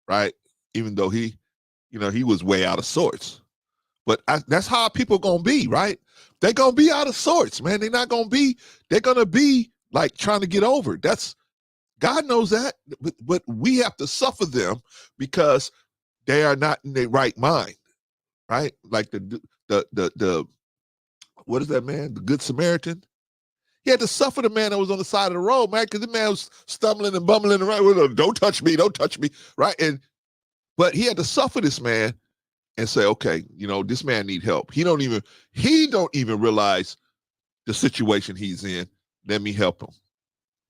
right? Even though he was way out of sorts. But that's how people going to be, right? They're going to be out of sorts, man. They're going to be like trying to get over. God knows that, but we have to suffer them because they are not in their right mind, right? Like the what is that man? The Good Samaritan. He had to suffer the man that was on the side of the road, man, because the man was stumbling and bumbling around. Don't touch me, right? But he had to suffer this man and say, okay, this man need help. He don't even realize the situation he's in. Let me help him.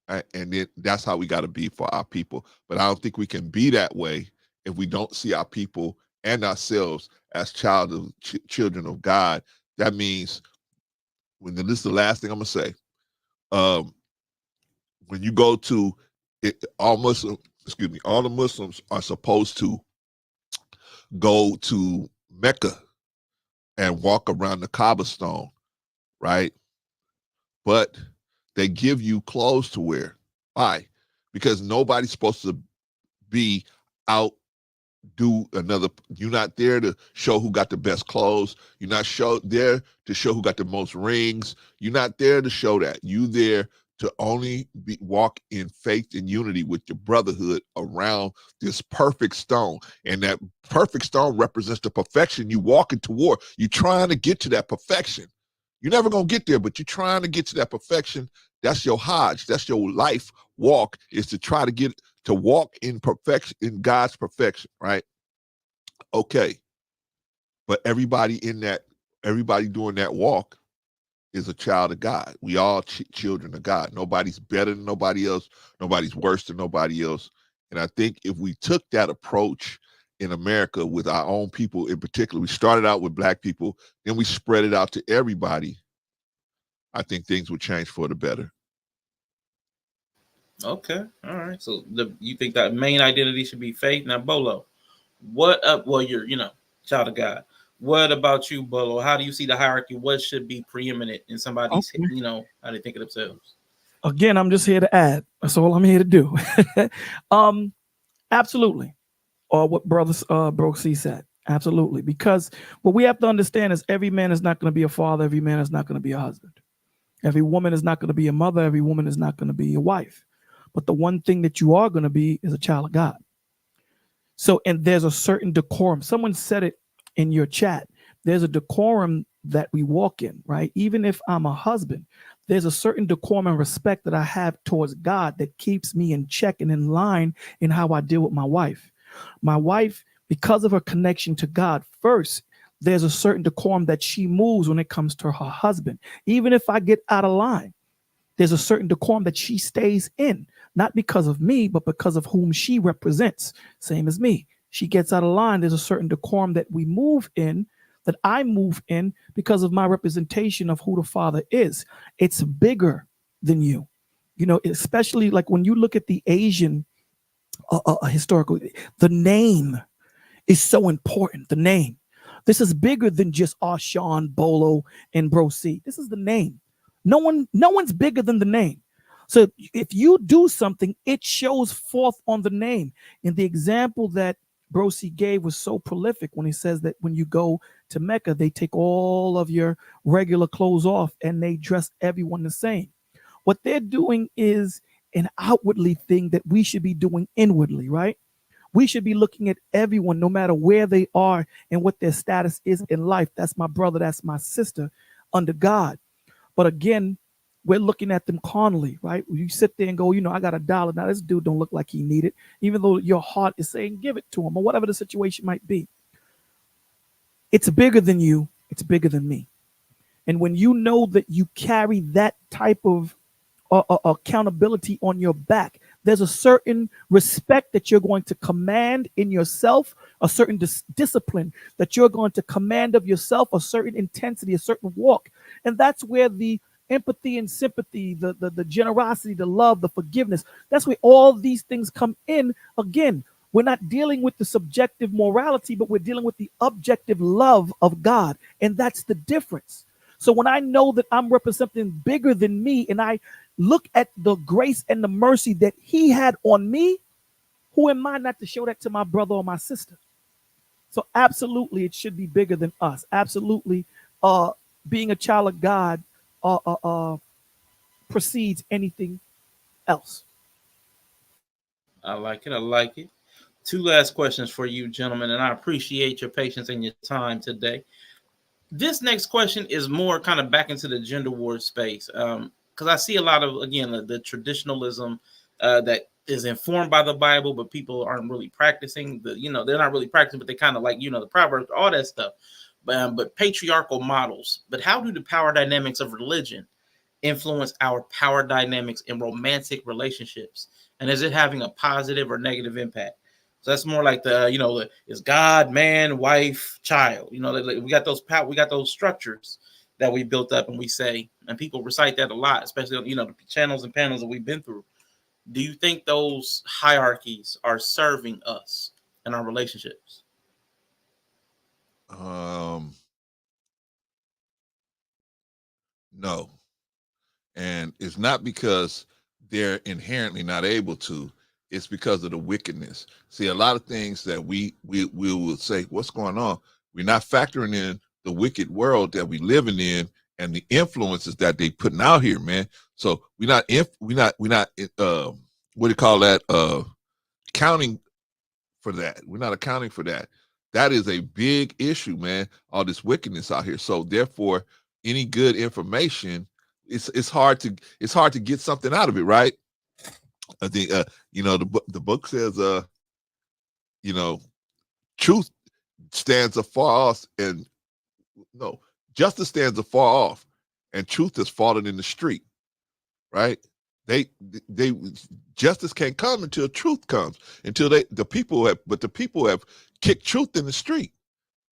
Right? And then that's how we got to be for our people. But I don't think we can be that way if we don't see our people and ourselves as children of God. That means, this is the last thing I'm going to say. When you go to it, all the Muslims are supposed to go to Mecca and walk around the Kaaba stone, right? But they give you clothes to wear. Why? Because nobody's supposed to be out you're not there to show who got the best clothes. You're not there to show who got the most rings. You're not there to show that. You there to only walk in faith and unity with your brotherhood around this perfect stone. And that perfect stone represents the perfection you walking toward. You're trying to get to that perfection. You're never going to get there, but you're trying to get to that perfection. That's your Hajj. That's your life walk, is to try to walk in perfection, in God's perfection, right? Okay. But everybody doing that walk is a child of God. We all children of God. Nobody's better than nobody else. Nobody's worse than nobody else. And I think if we took that approach in America with our own people in particular, we started out with Black people, then we spread it out to everybody, I think things would change for the better.
Okay, all right. So you think that main identity should be faith? Now, Bolo, what up? Well, you're child of God. What about you, Bolo? How do you see the hierarchy? What should be preeminent in somebody's, how they think of themselves?
Again, I'm just here to add. That's all I'm here to do. Absolutely. Or what Bro C said. Absolutely. Because what we have to understand is every man is not going to be a father. Every man is not going to be a husband. Every woman is not going to be a mother. Every woman is not going to be a wife. But the one thing that you are going to be is a child of God. So, and there's a certain decorum. Someone said it in your chat. There's a decorum that we walk in, right? Even if I'm a husband, there's a certain decorum and respect that I have towards God that keeps me in check and in line in how I deal with my wife. My wife, because of her connection to God first, there's a certain decorum that she moves when it comes to her husband. Even if I get out of line, there's a certain decorum that she stays in, not because of me, but because of whom she represents. Same as me. she gets out of line, there's a certain decorum that we move in, that I move in because of my representation of who the Father is. It's bigger than you. You know, especially like when you look at the Asian historical, the name is so important. The name. This is bigger than just Sean, Bolo, and Bro C. This is the name. No one's bigger than the name. So if you do something, it shows forth on the name. And the example that Bro C gave was so prolific when he says that when you go to Mecca, they take all of your regular clothes off and they dress everyone the same. What they're doing is an outwardly thing that we should be doing inwardly, right? We should be looking at everyone, no matter where they are and what their status is in life. That's my brother, that's my sister under God. But again, we're looking at them carnally, right? You sit there and go, you know, I got $1. Now this dude don't look like he need it, even though your heart is saying give it to him or whatever the situation might be. It's bigger than you. It's bigger than me. And when you know that you carry that type of accountability on your back, there's a certain respect that you're going to command in yourself, a certain discipline that you're going to command of yourself, a certain intensity, a certain walk. And that's where the empathy and sympathy, the generosity, the love, the forgiveness, that's where all these things come in. Again, we're not dealing with the subjective morality, but we're dealing with the objective love of God. And that's the difference. So when I know that I'm representing bigger than me and I look at the grace and the mercy that he had on me, who am I not to show that to my brother or my sister? So absolutely, it should be bigger than us. Absolutely, being a child of God precedes anything else.
I like it. I like it. Two last questions for you, gentlemen, and I appreciate your patience and your time today. This next question is more kind of back into the gender war space, because I see a lot of, again, the traditionalism that is informed by the Bible, but people aren't really practicing. They're not really practicing, but they kind of like, the Proverbs, all that stuff. But patriarchal models. But how do the power dynamics of religion influence our power dynamics in romantic relationships? And is it having a positive or negative impact? So that's more like is God, man, wife, child. We got those structures that we built up, and we say, and people recite that a lot, especially the channels and panels that we've been through. Do you think those hierarchies are serving us in our relationships?
No. And it's not because they're inherently not able to, it's because of the wickedness. See, a lot of things that we will say, what's going on? We're not factoring in the wicked world that we're living in and the influences that they putting out here, man. So we're not what do you call that? Accounting for that. We're not accounting for that. That is a big issue, man. All this wickedness out here. So therefore, any good information, it's hard to get something out of it, right? I think the book says truth stands afar off, and no, justice stands afar off, and truth has fallen in the street, right? They justice can't come until truth comes, until the people have kicked truth in the street.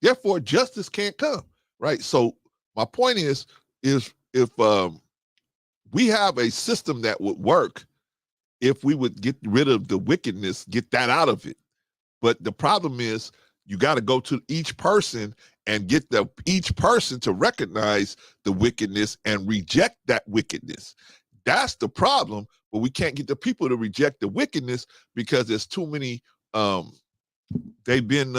Therefore, justice can't come, right? So my point is if we have a system that would work, if we would get rid of the wickedness, get that out of it. But the problem is you got to go to each person and get each person to recognize the wickedness and reject that wickedness. That's the problem. But we can't get the people to reject the wickedness because there's too many. They've been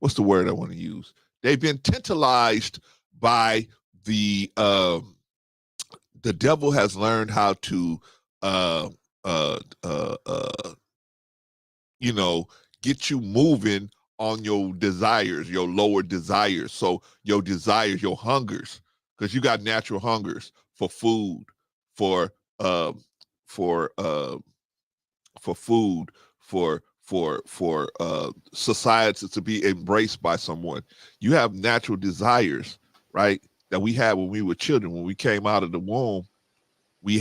what's the word I want to use? They've been tantalized by the devil has learned how to get you moving on your desires, your lower desires. So your desires, your hungers, because you got natural hungers for food, for food, for society to be embraced by someone. You have natural desires, right? That we had when we were children. When we came out of the womb, we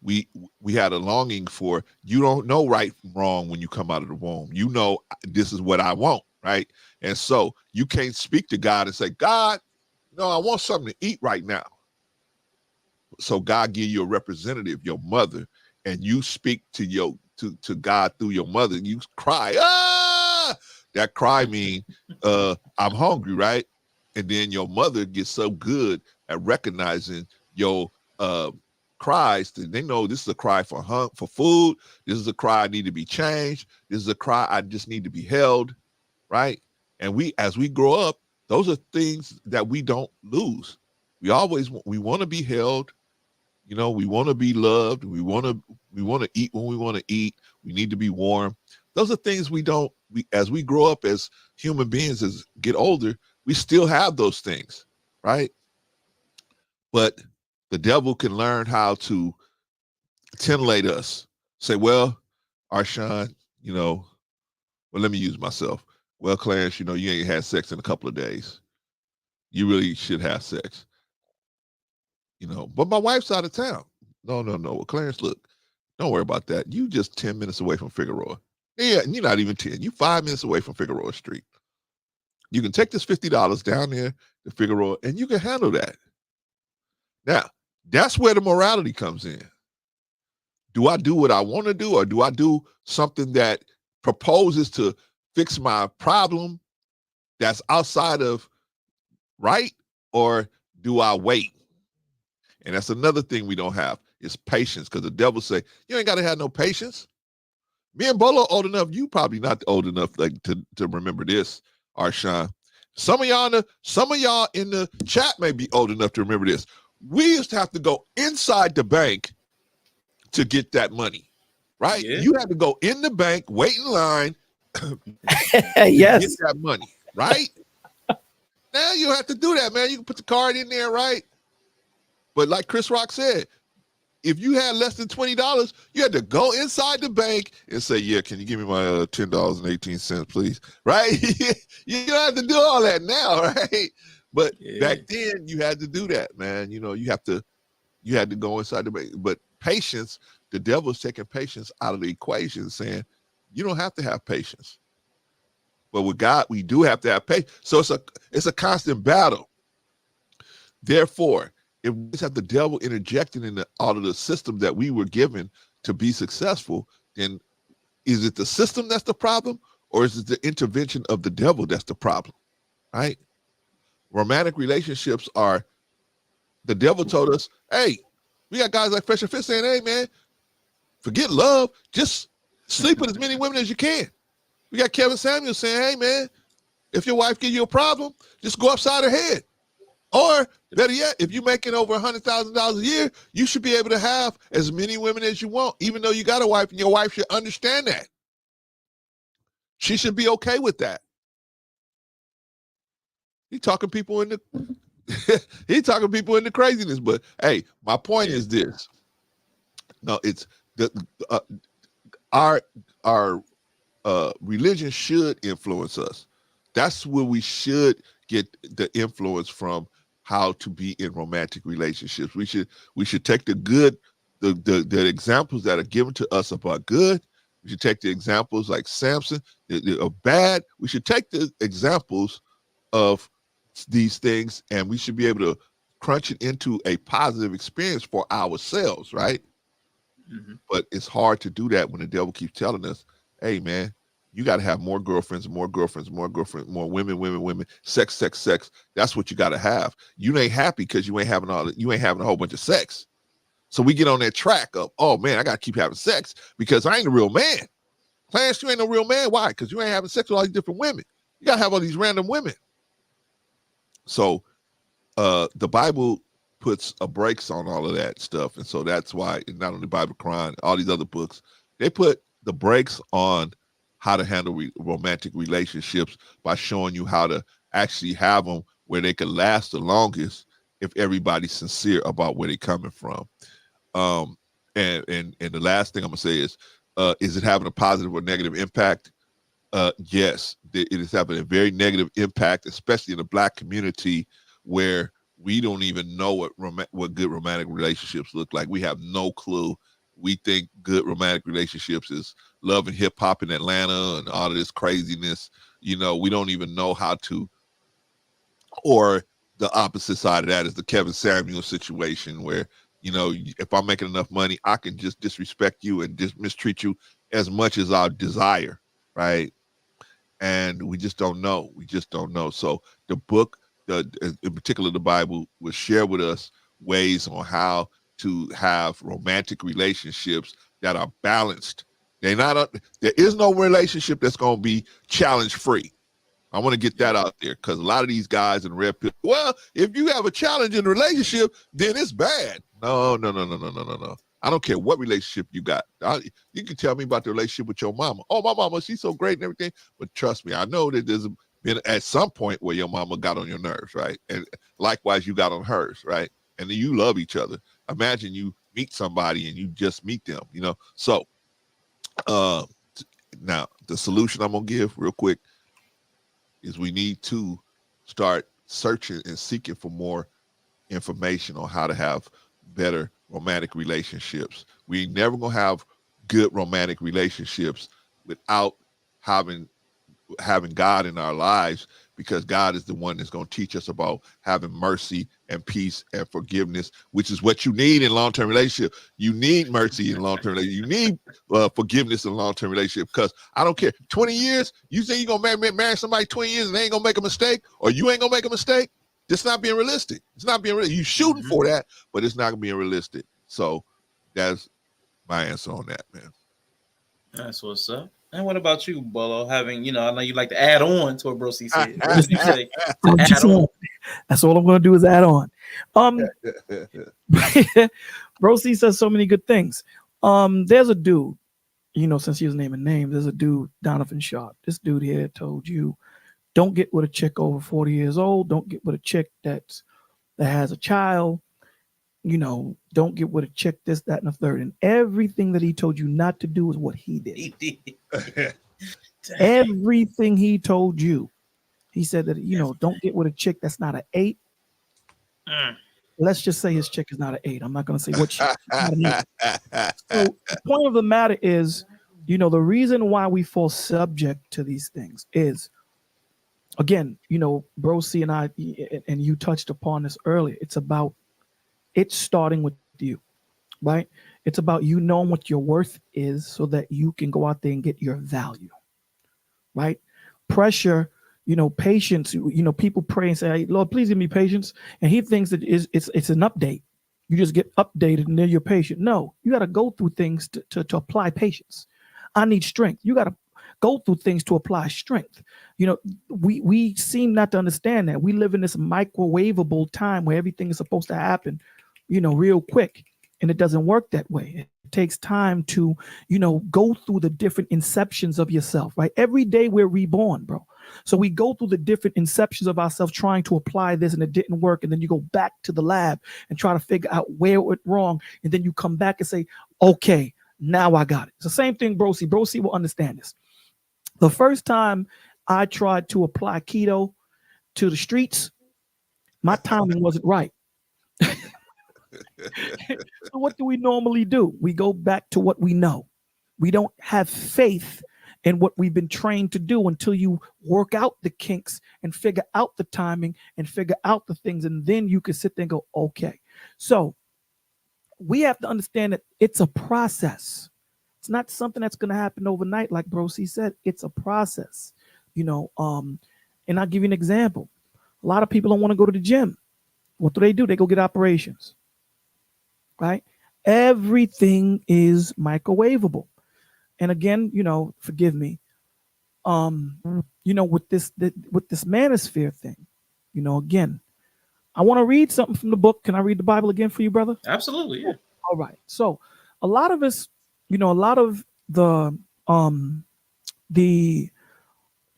we had a longing for, you don't know right from wrong when you come out of the womb. You know, this is what I want, right? And so you can't speak to God and say, God, no, I want something to eat right now. So God give you a representative, your mother, and you speak to to God through your mother. You cry, ah! That cry mean I'm hungry, right? And then your mother gets so good at recognizing your cries that they know this is a cry for food. This is a cry I need to be changed. This is a cry I just need to be held, right? And as we grow up, those are things that we don't lose. We want to be held. You know, we want to be loved. We want to eat when we want to eat. We need to be warm. Those are things as we grow up as human beings, as get older, we still have those things, right? But the devil can learn how to titillate us. Say, well, Arshawn, you know, well, let me use myself. Well, Clarence, you know, you ain't had sex in a couple of days. You really should have sex. You know, but my wife's out of town. No. Well, Clarence, look, don't worry about that. You just 10 minutes away from Figueroa. Yeah, and you're not even 10. You 5 minutes away from Figueroa Street. You can take this $50 down there to Figueroa, and you can handle that. Now, that's where the morality comes in. Do I do what I want to do, or do I do something that proposes to fix my problem that's outside of right, or do I wait? And that's another thing we don't have is patience, because the devil say, you ain't got to have no patience. Me and Bolo old enough. You probably not old enough like to remember this, Arshawn. Some of y'all in the chat may be old enough to remember this. We used to have to go inside the bank to get that money, right?
Yeah.
You had to go in the bank, wait in line,
Yes.
get that money, right? Now you don't have to do that, man. You can put the card in there, right? But like Chris Rock said, if you had less than $20, you had to go inside the bank and say, yeah, can you give me my $10.18, please? Right? You don't have to do all that now, right? But back then you had to do that, man. You know, you had to go inside the bank. But patience, the devil's taking patience out of the equation, saying you don't have to have patience. But with God, we do have to have patience. So it's a constant battle. Therefore, if we just have the devil interjecting in all of the system that we were given to be successful, then is it the system that's the problem, or is it the intervention of the devil that's the problem, right? Romantic relationships are, the devil told us, hey, we got guys like Fresh and Fit saying, hey, man, forget love, just sleep with as many women as you can. We got Kevin Samuels saying, hey, man, if your wife gives you a problem, just go upside her head. Or better yet, if you're making over $100,000 a year, you should be able to have as many women as you want, even though you got a wife, and your wife should understand that. She should be okay with that. He talking people into craziness. But hey, my point is this. No, it's our religion should influence us. That's where we should get the influence from, how to be in romantic relationships. We should take the good, the examples that are given to us about good. We should take the examples like Samson of bad. We should take the examples of these things, and we should be able to crunch it into a positive experience for ourselves, right? Mm-hmm. But it's hard to do that when the devil keeps telling us, hey, man, you got to have more girlfriends, more women, sex. That's what you got to have. You ain't happy because you ain't having a whole bunch of sex. So we get on that track of, oh man, I got to keep having sex because I ain't a real man. Clarence, you ain't no real man. Why? Because you ain't having sex with all these different women. You got to have all these random women. So the Bible puts a brakes on all of that stuff. And so that's why, not only the Bible, Quran, all these other books, they put the brakes on how to handle romantic relationships by showing you how to actually have them where they can last the longest if everybody's sincere about where they're coming from. And the last thing I'm gonna say is it having a positive or negative impact? Yes, it is having a very negative impact, especially in the Black community, where we don't even know what good romantic relationships look like. We have no clue. we think good romantic relationships is love and hip hop in Atlanta and all of this craziness. You know, we don't even know how to, or the opposite side of that is the Kevin Samuel situation where, you know, if I'm making enough money, I can just disrespect you and just mistreat you as much as I desire, right? And we just don't know. We just don't know. So the book, in particular the Bible, will share with us ways on how to have romantic relationships that are balanced. They're not. There is no relationship that's going to be challenge free. I want to get that out there because a lot of these guys in red pill. Well, if you have a challenge in a relationship, then it's bad. No. I don't care what relationship you got. You can tell me about the relationship with your mama. Oh, my mama, she's so great and everything. But trust me, I know that there's been at some point where your mama got on your nerves, right? And likewise, you got on hers, right? And then you love each other. Imagine you meet somebody and you just meet them, you know? So now the solution I'm going to give real quick is we need to start searching and seeking for more information on how to have better romantic relationships. We ain't never gonna have good romantic relationships without having God in our lives, because God is the one that's going to teach us about having mercy and peace and forgiveness, which is what you need in long-term relationship. You need mercy in long-term relationship. You need forgiveness in long-term relationship, because I don't care. 20 years, you say you're going to marry somebody 20 years and they ain't going to make a mistake, or you ain't going to make a mistake? It's not being realistic. It's not being realistic. You're shooting for that, but it's not being realistic. So that's my answer on that, man.
That's what's up. And what about you, Bolo? Having, I know you like to add on to what Bro C said. What did you say? Add on.
That's all I'm going to do is add on. Bro C says so many good things. There's a dude, since he was naming names, there's a dude, Donovan Sharp. This dude here told you, don't get with a chick over 40 years old. Don't get with a chick that has a child. Don't get with a chick, this, that, and the third. And everything that he told you not to do is what he did.
He did.
Everything he told you. He said that, don't get with a chick that's not an 8. Let's just say his chick is not an 8. I'm not going to say what chick. So the point of the matter is, the reason why we fall subject to these things is, again, Bro C and I, and you touched upon this earlier. It's starting with you, right? It's about you knowing what your worth is so that you can go out there and get your value, right? Pressure, patience, people pray and say, hey, Lord, please give me patience. And he thinks that it's an update. You just get updated and then you're patient. No, you got to go through things to apply patience. I need strength. You got to go through things to apply strength. We seem not to understand that. We live in this microwavable time where everything is supposed to happen, real quick. And it doesn't work that way. It takes time to, go through the different inceptions of yourself, right? Every day we're reborn, bro. So we go through the different inceptions of ourselves trying to apply this and it didn't work. And then you go back to the lab and try to figure out where it went wrong. And then you come back and say, okay, now I got it. It's the same thing, Bro C. Bro C will understand this. The first time I tried to apply keto to the streets, my timing wasn't right. So what do we normally do? We go back to what we know. We don't have faith in what we've been trained to do until you work out the kinks and figure out the timing and figure out the things. And then you can sit there and go, okay. So we have to understand that it's a process. It's not something that's going to happen overnight. Like Bro C said, it's a process, and I'll give you an example. A lot of people don't want to go to the gym. What do? They go get operations, right? Everything is microwavable. And again, forgive me, with this manosphere thing, again, I want to read something from the book. Can I read the Bible again for you, brother?
Absolutely, yeah.
All right. So a lot of us, a lot of the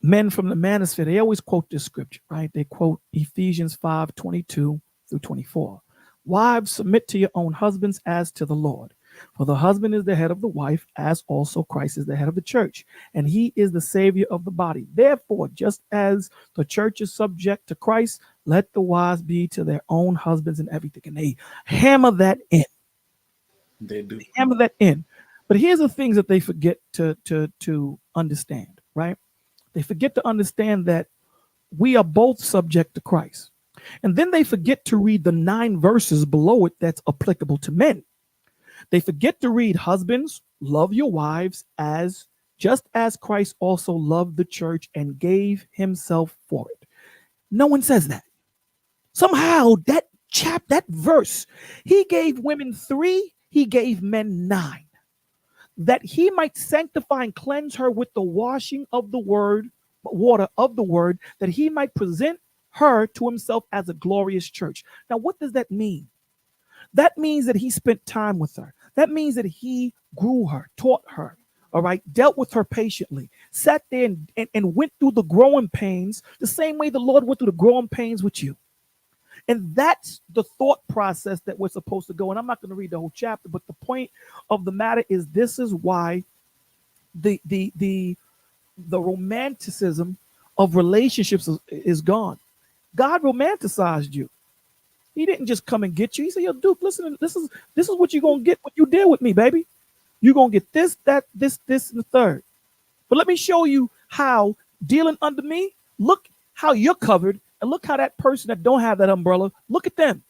men from the manosphere, they always quote this scripture, right? They quote Ephesians 5:22-24. Wives, submit to your own husbands as to the Lord. For the husband is the head of the wife, as also Christ is the head of the church, and he is the savior of the body. Therefore, just as the church is subject to Christ, let the wives be to their own husbands and everything. And they hammer that in.
They do.
Hammer that in. But here's the things that they forget to understand, right? They forget to understand that we are both subject to Christ. And then they forget to read the 9 verses below it that's applicable to men. They forget to read, husbands, love your wives as just as Christ also loved the church and gave himself for it. No one says that. Somehow that verse, he gave women 3, he gave men 9, that he might sanctify and cleanse her with the washing of the water of the word, that he might present her to himself as a glorious church. Now, what does that mean? That means that he spent time with her. That means that he grew her, taught her, all right, dealt with her patiently, sat there and went through the growing pains the same way the Lord went through the growing pains with you. And that's the thought process that we're supposed to go. And I'm not going to read the whole chapter, but the point of the matter is this is why the romanticism of relationships is gone. God romanticized you. He didn't just come and get you. He said, yo, Duke, listen, this is what you're going to get when you deal with me, baby. You're going to get this, that, this, and the third. But let me show you how dealing under me, look how you're covered, and look how that person that don't have that umbrella, look at them.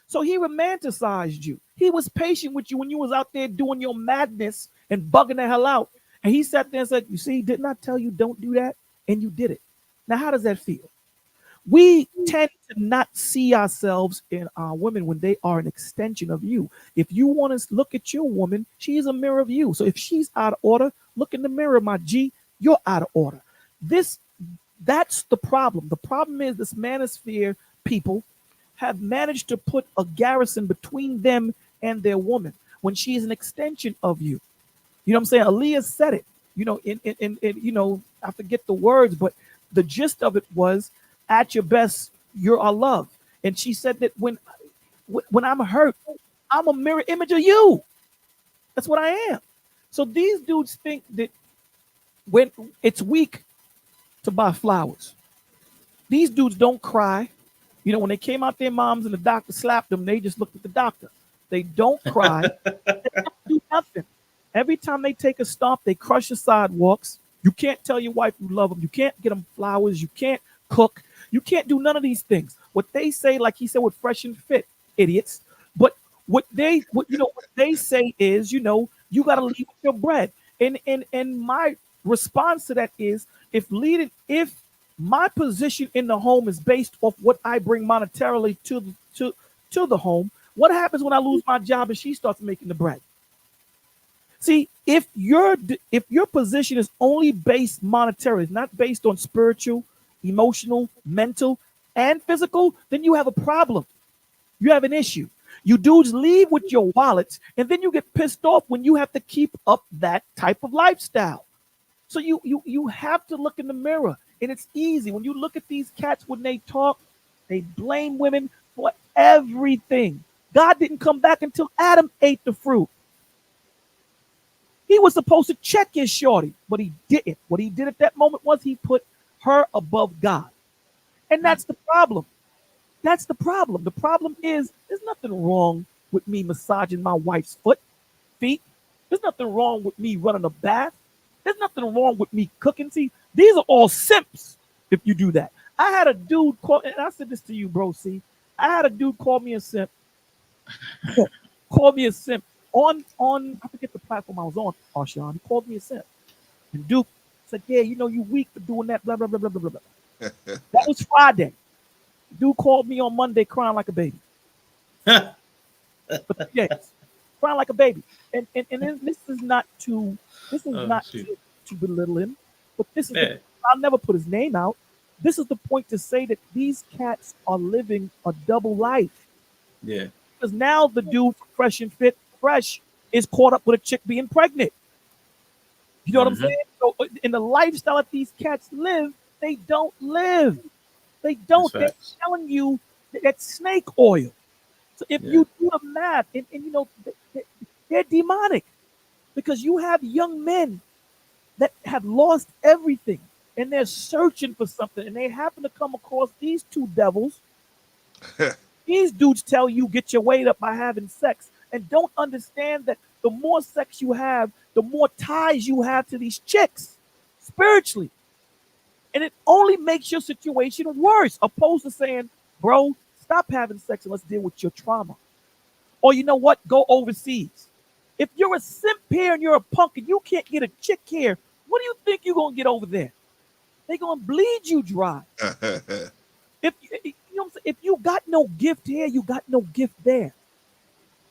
So he romanticized you. He was patient with you when you was out there doing your madness and bugging the hell out. And he sat there and said, you see, didn't I tell you don't do that? And you did it. Now, how does that feel? We tend to not see ourselves in our women when they are an extension of you. If you want to look at your woman, she is a mirror of you. So if she's out of order, look in the mirror, my G, you're out of order. That's the problem. The problem is this manosphere people have managed to put a garrison between them and their woman when she is an extension of you. You know what I'm saying? Aaliyah said it, in I forget the words, but the gist of it was, at your best, you're our love. And she said that when I'm hurt, I'm a mirror image of you. That's what I am. So these dudes think that when it's weak to buy flowers, these dudes don't cry. You know, when they came out their moms and the doctor slapped them, they just looked at the doctor. They don't cry. They don't do nothing. Every time they take a stomp, they crush the sidewalks. You can't tell your wife you love them. You can't get them flowers. You can't cook. You can't do none of these things. What they say, like he said, with fresh and fit, idiots. But what they say is, you got to lead with your bread. And my response to that is, if my position in the home is based off what I bring monetarily to the home, what happens when I lose my job and she starts making the bread? See, if your position is only based monetarily, it's not based on spiritual, emotional, mental, and physical, then you have a problem. You have an issue. You dudes leave with your wallets, and then you get pissed off when you have to keep up that type of lifestyle. So you have to look in the mirror, and it's easy. When you look at these cats, when they talk, they blame women for everything. God didn't come back until Adam ate the fruit. He was supposed to check his shorty, but he didn't. What he did at that moment was he put her above God. And that's the problem. That's the problem. The problem is there's nothing wrong with me massaging my wife's feet. There's nothing wrong with me running a bath. There's nothing wrong with me cooking. See, these are all simps if you do that. I had a dude call, and I said this to you, bro. See, I had a dude call me a simp. Call me a simp on I forget the platform I was on, Arshawn. He called me a simp. And Duke said, yeah, you weak for doing that, blah, blah, blah, blah, blah, blah. That was Friday. Dude called me on Monday crying like a baby. But yes, crying like a baby. And this is not to belittle him, but this is I'll never put his name out. This is the point to say that these cats are living a double life.
Yeah.
Because now the dude fresh and fit, fresh, is caught up with a chick being pregnant. You know what I'm saying? So in the lifestyle that these cats live, they don't live. They don't. They're telling you that snake oil. So if you do the math, and they're demonic, because you have young men that have lost everything and they're searching for something, and they happen to come across these two devils. These dudes tell you get your weight up by having sex, and don't understand that the more sex you have, the more ties you have to these chicks spiritually. And it only makes your situation worse, opposed to saying, bro, stop having sex and let's deal with your trauma. Or you know what? Go overseas. If you're a simp here and you're a punk and you can't get a chick here, what do you think you're gonna get over there? They're gonna bleed you dry. If you know what I'm saying? If you got no gift here, you got no gift there.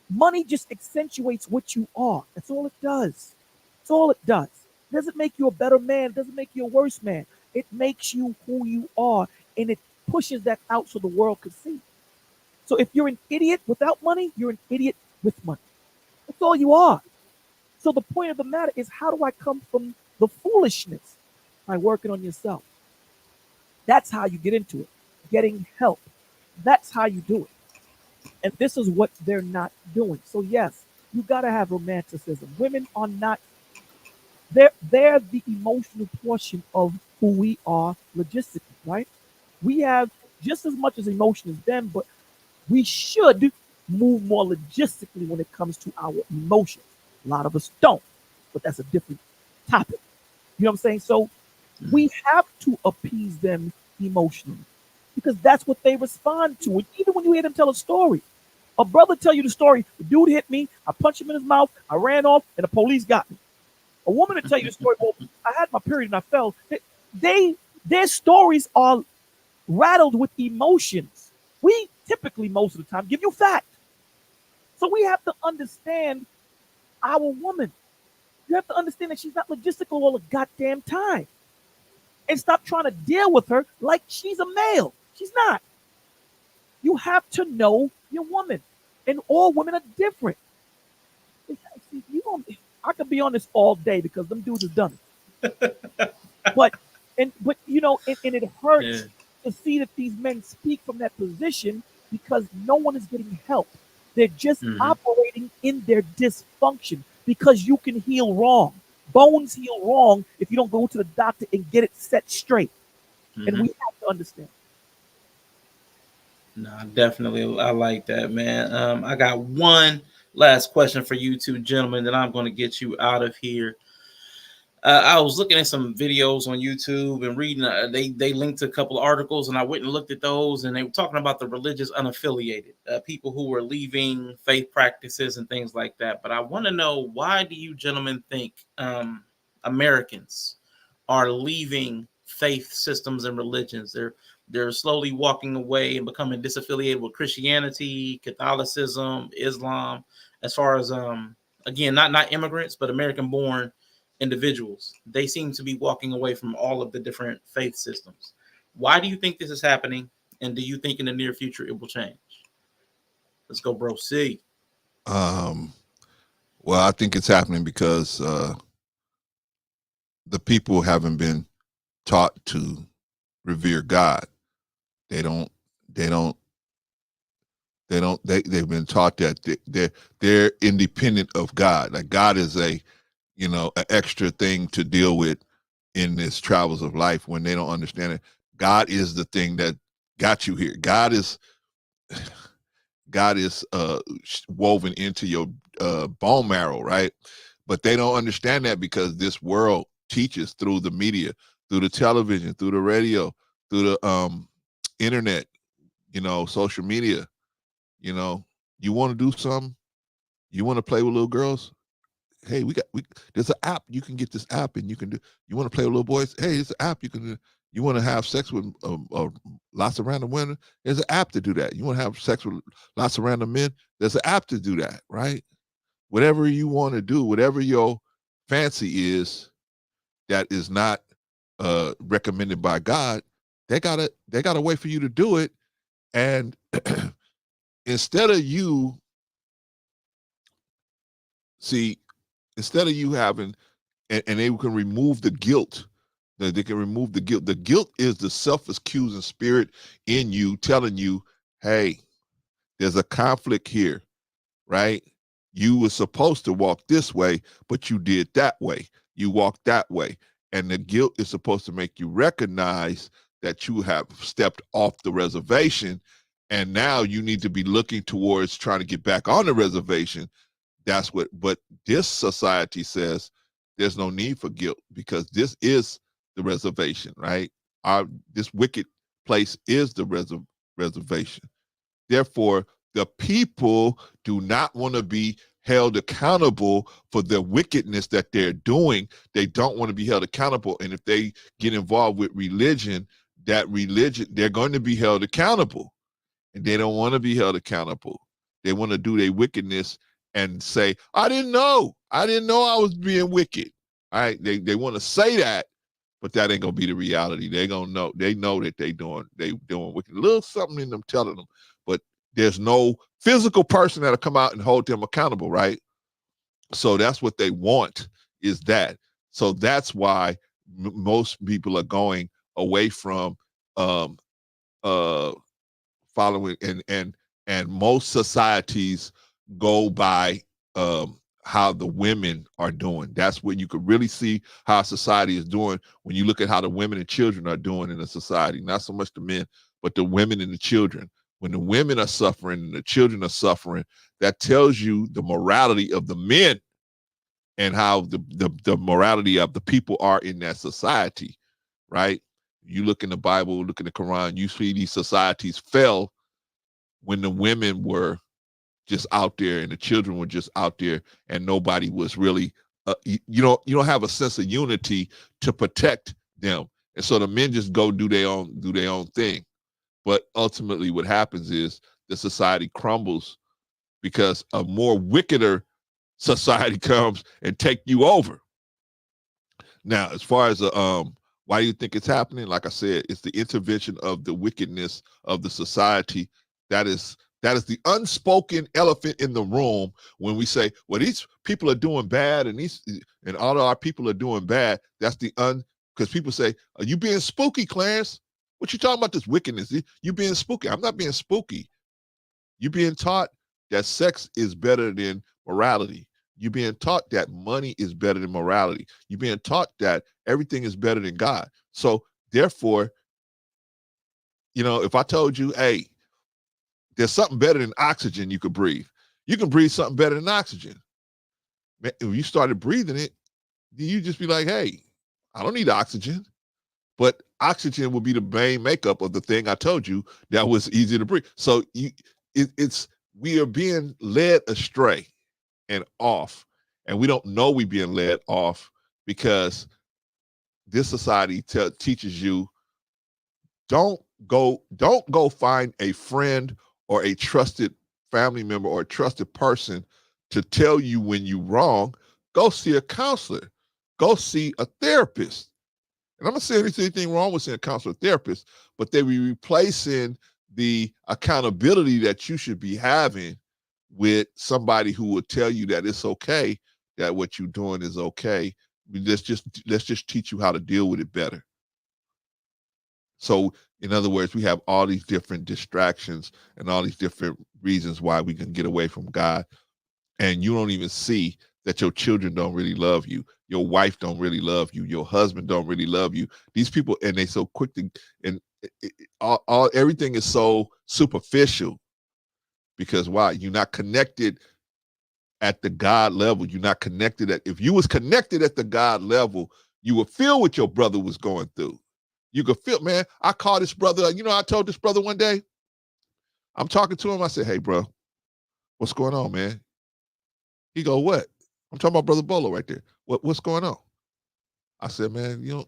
Money just accentuates what you are. That's all it does. That's all it does. It doesn't make you a better man. It doesn't make you a worse man. It makes you who you are, and it pushes that out so the world can see. So if you're an idiot without money, you're an idiot with money. That's all you are. So the point of the matter is, how do I come from the foolishness? By working on yourself. That's how you get into it. Getting help. That's how you do it. And this is what they're not doing. So yes, you gotta have romanticism. Women are not, they're the emotional portion of who we are logistically, right? We have just as much as emotion as them, but we should move more logistically when it comes to our emotions. A lot of us don't, but that's a different topic. You know what I'm saying? So we have to appease them emotionally because that's what they respond to. And even when you hear them tell a story, a brother tell you the story, the dude hit me, I punched him in his mouth, I ran off, and the police got me. A woman to tell you the story, well, I had my period and I fell. Their stories are rattled with emotions. We typically, most of the time, give you fact. So we have to understand our woman. You have to understand that she's not logistical all the goddamn time. And stop trying to deal with her like she's a male. She's not. You have to know your woman. And all women are different. I could be on this all day because them dudes have done it. but you know, and it hurts to see that these men speak from that position because no one is getting help. They're just operating in their dysfunction because you can heal wrong. Bones heal wrong if you don't go to the doctor and get it set straight. And we have to understand.
No, definitely. I like that, man. I got one last question for you two gentlemen, then I'm going to get you out of here. I was looking at some videos on YouTube and reading. They linked to a couple of articles, and I went and looked at those, and they were talking about the religious unaffiliated people who were leaving faith practices and things like that. But I want to know, why do you gentlemen think Americans are leaving faith systems and religions? They're slowly walking away and becoming disaffiliated with Christianity, Catholicism, Islam. As far as again, not immigrants, but American-born individuals, they seem to be walking away from all of the different faith systems. Why do you think this is happening? And do you think in the near future it will change? Let's go, bro. C.
Well, I think it's happening because the people haven't been taught to revere God. They've been taught that they're independent of God. Like God is an extra thing to deal with in this travels of life. When they don't understand it, God is the thing that got you here. God is woven into your bone marrow, right? But they don't understand that because this world teaches through the media, through the television, through the radio, through the internet, social media. You want to do something, you want to play with little girls, hey, there's an app, you can get this app and you can do. You want to play with little boys, hey, it's an app you can do. You want to have sex with lots of random women, there's an app to do that. You want to have sex with lots of random men, there's an app to do that, right? Whatever you want to do, whatever your fancy is that is not recommended by God, they got a way for you to do it. And instead of you having, and they can remove the guilt, they can remove the guilt. The guilt is the self-accusing spirit in you telling you, hey, there's a conflict here, right? You were supposed to walk this way, but you did that way. You walked that way. And the guilt is supposed to make you recognize that you have stepped off the reservation And now you need to be looking towards trying to get back on the reservation. That's what, but this society says there's no need for guilt because this is the reservation, right? This wicked place is the reservation. Therefore, the people do not want to be held accountable for the wickedness that they're doing. They don't want to be held accountable. And if they get involved with religion, they're going to be held accountable. And they don't want to be held accountable. They want to do their wickedness and say, I didn't know I was being wicked. All right. They want to say that, but that ain't gonna be the reality. They know that they doing wicked. A little something in them telling them, but there's no physical person that'll come out and hold them accountable, right? So that's what they want, is that. So that's why most people are going away from following, and most societies go by how the women are doing. That's where you could really see how society is doing when you look at how the women and children are doing in a society. Not so much the men, but the women and the children. When the women are suffering and the children are suffering, that tells you the morality of the men and how the morality of the people are in that society, right? You look in the Bible, look in the Quran, you see these societies fell when the women were just out there and the children were just out there, and nobody was really, you don't have a sense of unity to protect them, and so the men just go do their own thing. But ultimately, what happens is the society crumbles because a more wickeder society comes and take you over. Now, as far as why do you think it's happening? Like I said, it's the intervention of the wickedness of the society. That is the unspoken elephant in the room when we say, well, these people are doing bad and all of our people are doing bad. That's because people say, are you being spooky, Clarence? What you talking about, this wickedness? You being spooky. I'm not being spooky. You being taught that sex is better than morality. You're being taught that money is better than morality. You're being taught that everything is better than God. So therefore, if I told you, hey, there's something better than oxygen you could breathe. You can breathe something better than oxygen. Man, if you started breathing it, you just be like, hey, I don't need oxygen. But oxygen will be the main makeup of the thing I told you that was easy to breathe. So we are being led astray and off, and we don't know we're being led off because this society teaches you don't go find a friend or a trusted family member or a trusted person to tell you when you're wrong. Go see a counselor. Go see a therapist. And I'm not saying there's anything wrong with seeing a counselor or therapist, but they be replacing the accountability that you should be having with somebody who will tell you that it's okay, that what you're doing is okay. Let's just teach you how to deal with it better. So, in other words, we have all these different distractions and all these different reasons why we can get away from God. And you don't even see that your children don't really love you. Your wife don't really love you. Your husband don't really love you. These people, and they so quick to, and everything is so superficial because why? You're not connected at the God level. You're not connected if you was connected at the God level, you would feel what your brother was going through. You could feel, man, I called this brother, I told this brother one day, I'm talking to him, I said, hey, bro, what's going on, man? He go, what? I'm talking about Brother Bolo right there. What's going on? I said, man,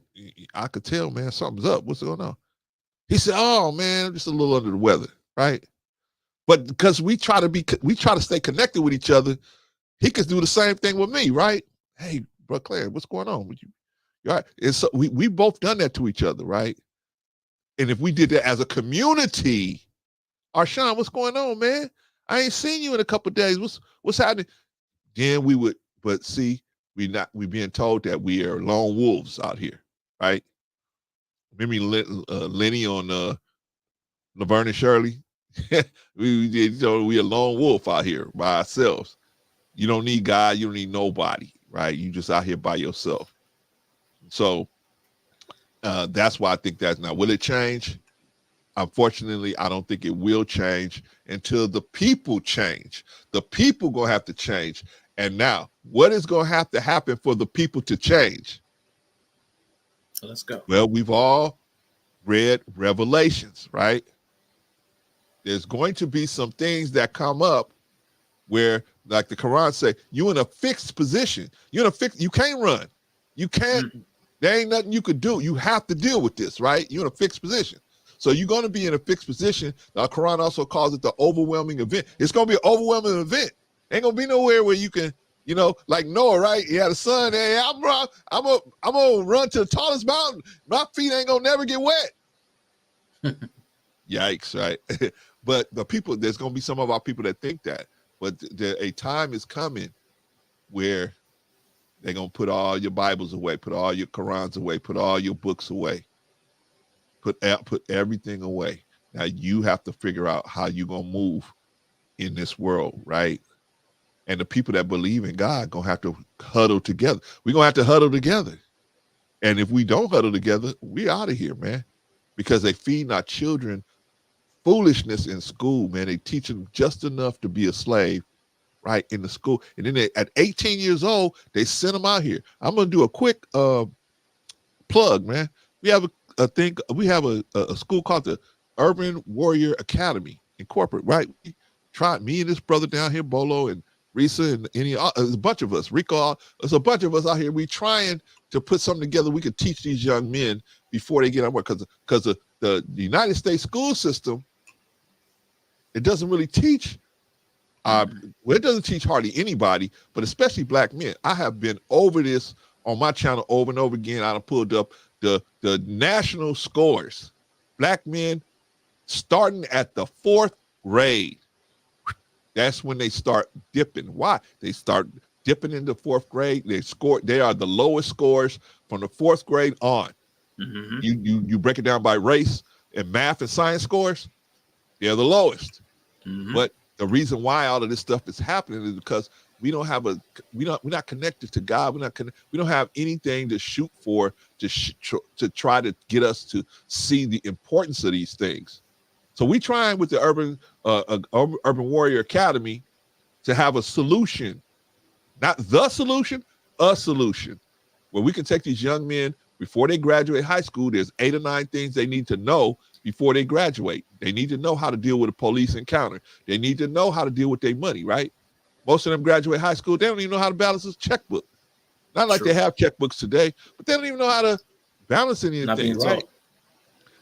I could tell, man, something's up. What's going on? He said, oh, man, I'm just a little under the weather, right? But because we try to stay connected with each other, he could do the same thing with me, right? Hey, bro, Claire, what's going on with you? You all right? And so we both done that to each other, right? And if we did that as a community, Arshawn, what's going on, man? I ain't seen you in a couple of days. What's happening? Then we would, but see, we being told that we are lone wolves out here, right? Remember Lenny on Laverne and Shirley? we a lone wolf out here by ourselves. You don't need God, you don't need nobody, right? You just out here by yourself. So that's why I think that's now. Will it change? unfortunately, I don't think it will change until the people change. The people gonna have to change. And now, what is gonna have to happen for the people to change?
Let's go.
Well, we've all read Revelations, right? There's going to be some things that come up where, like the Quran say, you in a fixed position. You're in a fixed, you can't run. You can't, there ain't nothing you could do. You have to deal with this, right? You're in a fixed position. So you're going to be in a fixed position. The Quran also calls it the overwhelming event. It's going to be an overwhelming event. Ain't going to be nowhere where you can, you know, like Noah, right? He had a son. Hey, I'm gonna run to the tallest mountain. My feet ain't gonna never get wet. Yikes, right? But the people, there's gonna be some of our people that think that. But a time is coming where they're gonna put all your Bibles away, put all your Qurans away, put all your books away, put everything away. Now you have to figure out how you're gonna move in this world, right? And the people that believe in God gonna have to huddle together. We're gonna have to huddle together. And if we don't huddle together, we out of here, man. Because they feed our children foolishness in school, man. They teach them just enough to be a slave, right, in the school. And then at 18 years old, they send them out here. I'm gonna do a quick plug, man. We have a thing. We have a school called the Urban Warrior Academy in corporate, right? We tried, me and this brother down here, Bolo and Risa and there's a bunch of us, Rico, there's a bunch of us out here. We trying to put something together we could teach these young men before they get on work. Because the United States school system, it doesn't really teach, well, it doesn't teach hardly anybody, but especially black men. I have been over this on my channel over and over again. I pulled up the national scores. Black men starting at the 4th grade. That's when they start dipping. Why? They start dipping into 4th grade. They are the lowest scores from the 4th grade on. Mm-hmm. You break it down by race and math and science scores, they're the lowest. Mm-hmm. But the reason why all of this stuff is happening is because we're not connected to God. We don't have anything to shoot for to try to get us to see the importance of these things. So we trying with the Urban Warrior Academy to have a solution, not the solution, a solution, where we can take these young men before they graduate high school. There's 8 or 9 things they need to know before they graduate. They need to know how to deal with a police encounter. They need to know how to deal with their money, right? Most of them graduate high school, they don't even know how to balance a checkbook. Not like They have checkbooks today, but they don't even know how to balance anything, right?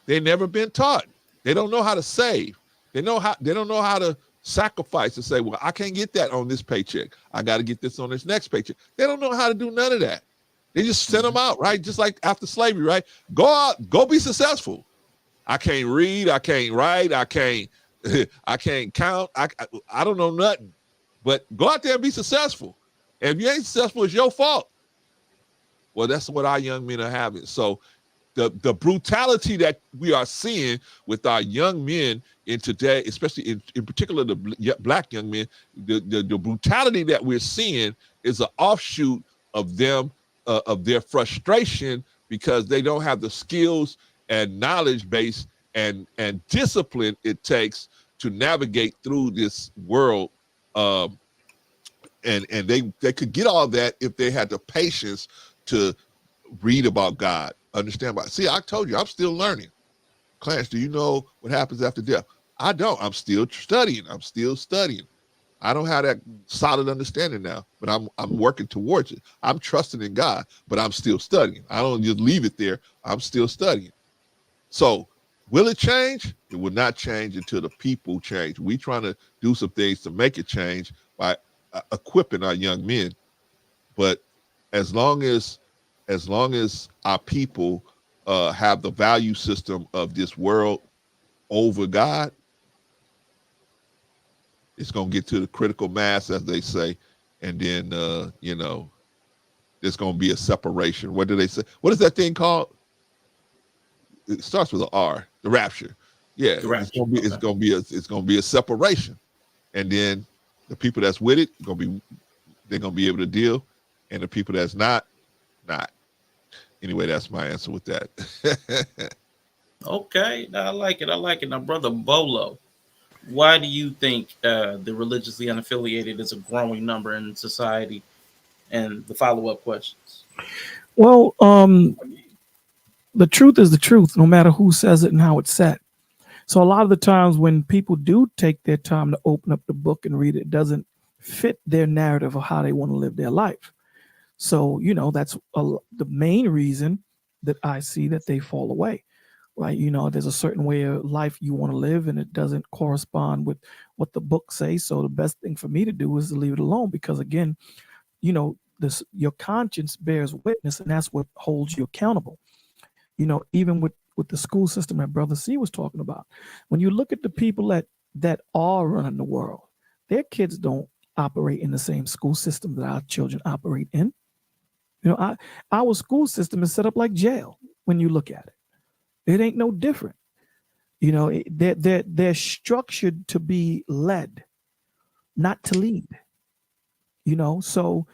They've never been taught. They don't know how to save. They don't know how to sacrifice and say, well, I can't get that on this paycheck. I got to get this on this next paycheck. They don't know how to do none of that. They just send them out, right? Just like after slavery, right? Go out, go be successful. I can't read, I can't write, I can't count. I don't know nothing. But go out there and be successful. And if you ain't successful, it's your fault. Well, that's what our young men are having. So the brutality that we are seeing with our young men in today, especially in particular the black young men, the brutality that we're seeing is an offshoot of them, of their frustration because they don't have the skills and knowledge base and discipline it takes to navigate through this world. And they could get all that if they had the patience to read about God, understand about. See, I told you, I'm still learning. Clarence, do you know what happens after death? I don't. I'm still studying. I don't have that solid understanding now, but I'm working towards it. I'm trusting in God, but I'm still studying. I don't just leave it there. I'm still studying. So will it change? It will not change until the people change. We trying to do some things to make it change by equipping our young men. But as long as our people have the value system of this world over God, it's going to get to the critical mass, as they say. And then, there's going to be a separation. What do they say? What is that thing called? It starts with an R, the rapture. Yeah, the rapture. It's going to be a separation. And then the people that's with it, they're going to be able to deal. And the people that's not. Anyway, that's my answer with that.
Okay, I like it. I like it. Now, brother Bolo, why do you think the religiously unaffiliated is a growing number in society? And the follow-up questions.
Well, the truth is the truth, no matter who says it and how it's said. So a lot of the times when people do take their time to open up the book and read it, it doesn't fit their narrative of how they want to live their life. So, that's the main reason that I see that they fall away, right? There's a certain way of life you want to live and it doesn't correspond with what the book says. So the best thing for me to do is to leave it alone because again, your conscience bears witness and that's what holds you accountable. Even with the school system that Brother C was talking about, when you look at the people that are running the world, their kids don't operate in the same school system that our children operate in. Our school system is set up like jail when you look at it. It ain't no different. They're structured to be led, not to lead. So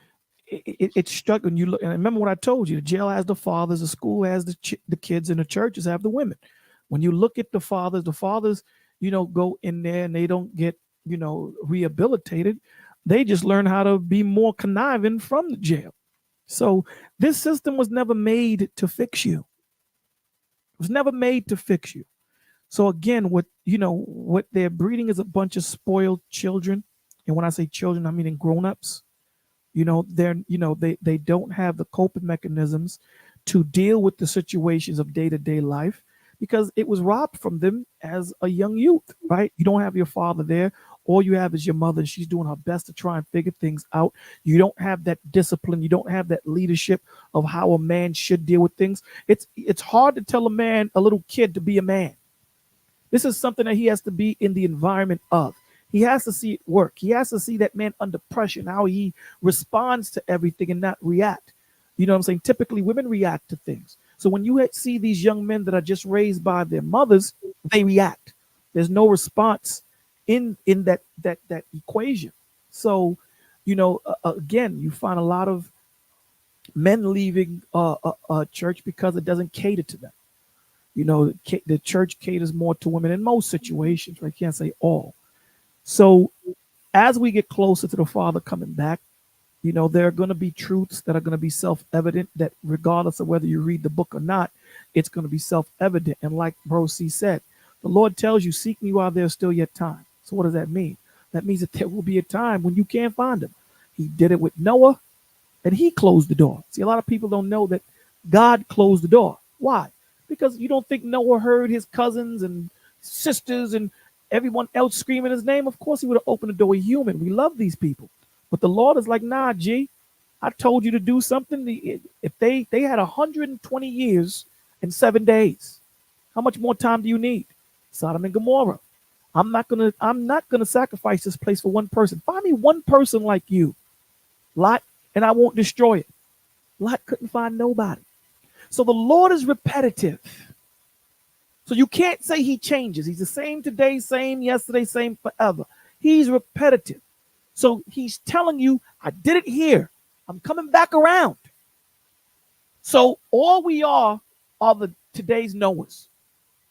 it's struck when you look. And remember what I told you: the jail has the fathers, the school has the kids, and the churches have the women. When you look at the fathers, go in there and they don't get rehabilitated. They just learn how to be more conniving from the jail. So this system was never made to fix you. It was never made to fix you. So again, what they're breeding is a bunch of spoiled children. And when I say children, I mean grown-ups. They don't have the coping mechanisms to deal with the situations of day-to-day life because it was robbed from them as a young youth, right? You don't have your father there. All you have is your mother, and she's doing her best to try and figure things out. You don't have that discipline. You don't have that leadership of how a man should deal with things. It's hard to tell a little kid to be a man. This is something that he has to be in the environment of. He has to see it work. He has to see that man under pressure and how he responds to everything and not react. You know what I'm saying? Typically, women react to things. So when you see these young men that are just raised by their mothers, they react. There's no response in that equation. So, again, you find a lot of men leaving a church because it doesn't cater to them. The church caters more to women in most situations. I can't say all. So as we get closer to the Father coming back, there are going to be truths that are going to be self-evident that regardless of whether you read the book or not, it's going to be self-evident. And like Bro C said, the Lord tells you, seek me while there's still yet time. So what does that mean? That means that there will be a time when you can't find him. He did it with Noah and he closed the door. See, a lot of people don't know that God closed the door. Why? Because you don't think Noah heard his cousins and sisters and everyone else screaming his name. Of course he would have opened the door. We're human. We love these people. But the Lord is like, nah, G, I told you to do something. If they had 120 years and 7 days, how much more time do you need? Sodom and Gomorrah. I'm not gonna sacrifice this place for one person. Find me one person like you, Lot, and I won't destroy it. Lot couldn't find nobody. So the Lord is repetitive. So you can't say he changes. He's the same today, same yesterday, same forever. He's repetitive. So he's telling you, I did it here. I'm coming back around. So all we are the today's Noahs.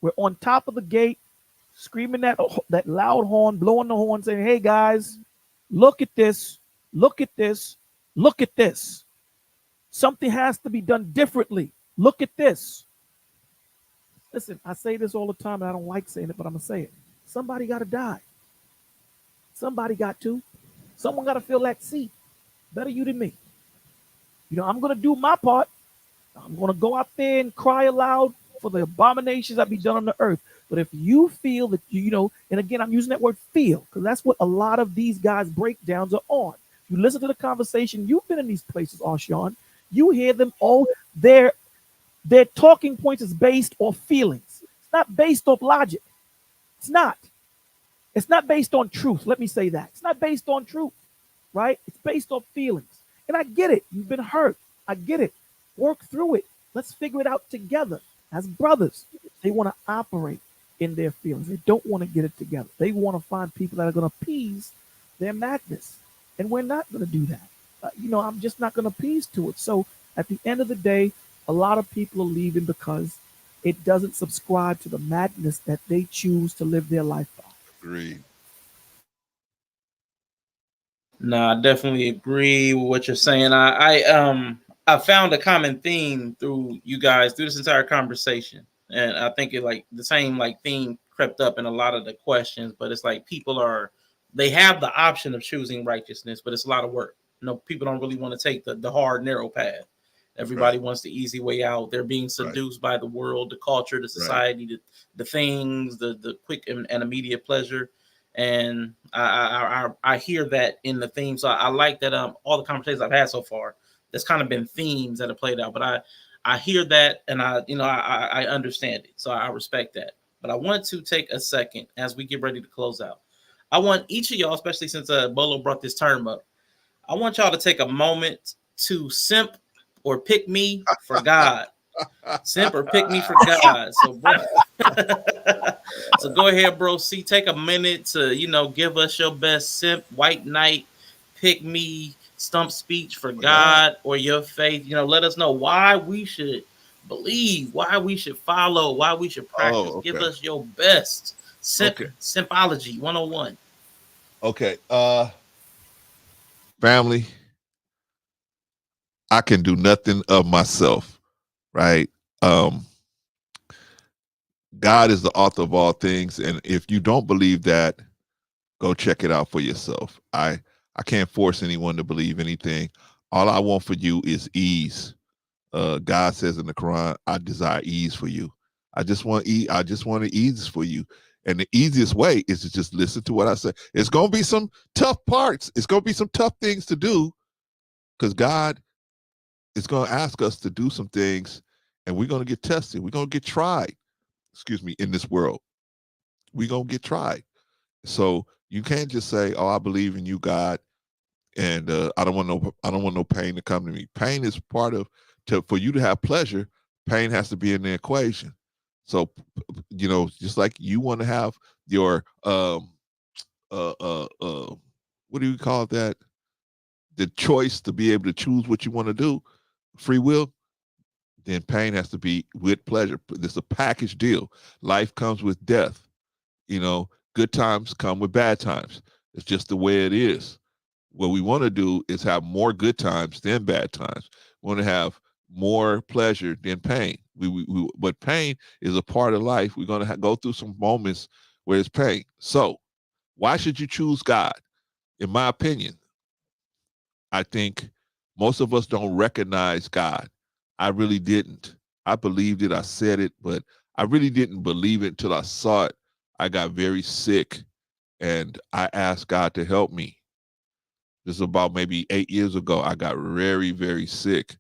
We're on top of the gate, screaming that loud horn, blowing the horn, saying, hey guys, look at this, look at this, look at this. Something has to be done differently. Look at this. Listen, I say this all the time, and I don't like saying it, but I'm going to say it. Somebody got to die. Somebody got to. Someone got to fill that seat. Better you than me. I'm going to do my part. I'm going to go out there and cry aloud for the abominations that be done on the earth. But if you feel that, and again, I'm using that word feel, because that's what a lot of these guys' breakdowns are on. You listen to the conversation. You've been in these places, Arshawn. You hear them all. Their talking points is based off feelings. It's not based off logic. It's not. It's not based on truth. Let me say that. It's not based on truth, right? It's based off feelings. And I get it. You've been hurt. I get it. Work through it. Let's figure it out together as brothers. They want to operate in their feelings. They don't want to get it together. They want to find people that are going to appease their madness. And we're not going to do that. I'm just not going to appease to it. So at the end of the day, a lot of people are leaving because it doesn't subscribe to the madness that they choose to live their life by.
Agreed.
No, I definitely agree with what you're saying. I found a common theme through you guys through this entire conversation, and I think it like the same like theme crept up in a lot of the questions. But it's like they have the option of choosing righteousness, but it's a lot of work. People don't really want to take the hard narrow path.
Right.
Everybody wants the easy way out. They're being
Right.
seduced by the world, the culture, the society, the things, the quick and immediate pleasure. And I hear that in the theme. So I like that all the conversations I've had so far, there's kind of been themes that have played out. But I hear that, and I understand it. So I respect that. But I want to take a second as we get ready to close out. I want each of y'all, especially since Bolo brought this term up, I want y'all to take a moment to simp or pick me for God. Simp or pick me for God. So, bro, so go ahead, bro. See, take a minute to give us your best simp, white knight, pick me, stump speech for God or your faith. Let us know why we should believe, why we should follow, why we should practice.
Oh, okay.
Give us your best simpology 101.
Okay. Family, I can do nothing of myself, right? God is the author of all things, and if you don't believe that, go check it out for yourself. I can't force anyone to believe anything. All I want for you is ease. God says in the Quran, I desire ease for you. I just want ease for you. And the easiest way is to just listen to what I say. It's going to be some tough parts. It's going to be some tough things to do, because God is going to ask us to do some things, and we're going to get tested. We're going to get tried, in this world. We're going to get tried. So you can't just say, "Oh, I believe in you, God," and I don't want no pain to come to me. Pain is part of for you to have pleasure. Pain has to be in the equation. So, just like you want to have your what do you call that? The choice to be able to choose what you want to do, free will. Then pain has to be with pleasure. It's a package deal. Life comes with death. Good times come with bad times. It's just the way it is. What we want to do is have more good times than bad times. We want to have more pleasure than pain. But pain is a part of life. We're going to go through some moments where it's pain. So why should you choose God? In my opinion, I think most of us don't recognize God. I really didn't. I believed it. I said it, but I really didn't believe it until I saw it. I got very sick, and I asked God to help me. This is about maybe 8 years ago. I got very, very sick.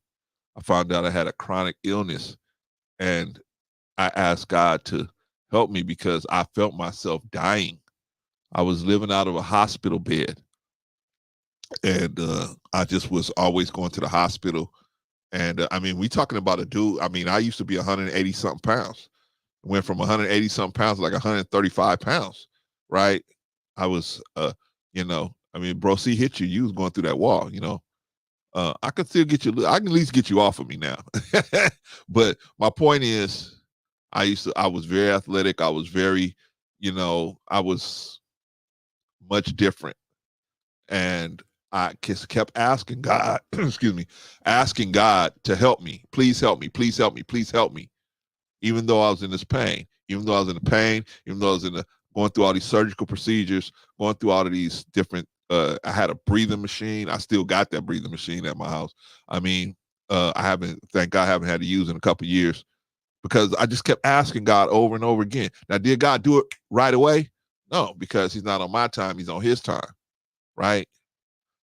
I found out I had a chronic illness, and I asked God to help me because I felt myself dying. I was living out of a hospital bed, and I just was always going to the hospital. And we talking about a dude. I used to be 180 something pounds. Went from 180 something pounds to like 135 pounds, right? I was, bro, see, hit you. You was going through that wall, I can still get you. I can at least get you off of me now. But my point is, I was very athletic. I was very, I was much different. And I just kept asking God, asking God to help me. Please help me. Please help me. Please help me. Even though I was in this pain, even though I was in the pain, even though I was going through all these surgical procedures, going through all of these different, I had a breathing machine. I still got that breathing machine at my house. Thank God I haven't had to use it in a couple of years, because I just kept asking God over and over again. Now, did God do it right away? No, because he's not on my time. He's on his time, right?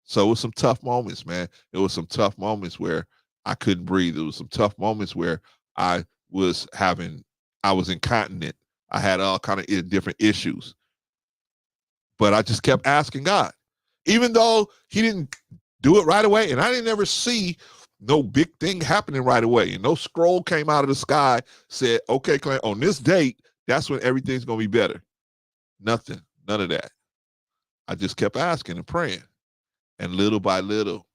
So it was some tough moments, man. It was some tough moments where I couldn't breathe. It was some tough moments where I was incontinent. I had all kind of different issues. But I just kept asking God, even though he didn't do it right away. And I didn't ever see no big thing happening right away. And no scroll came out of the sky, said, okay, Clint, on this date, that's when everything's going to be better. Nothing, none of that. I just kept asking and praying. And little by little,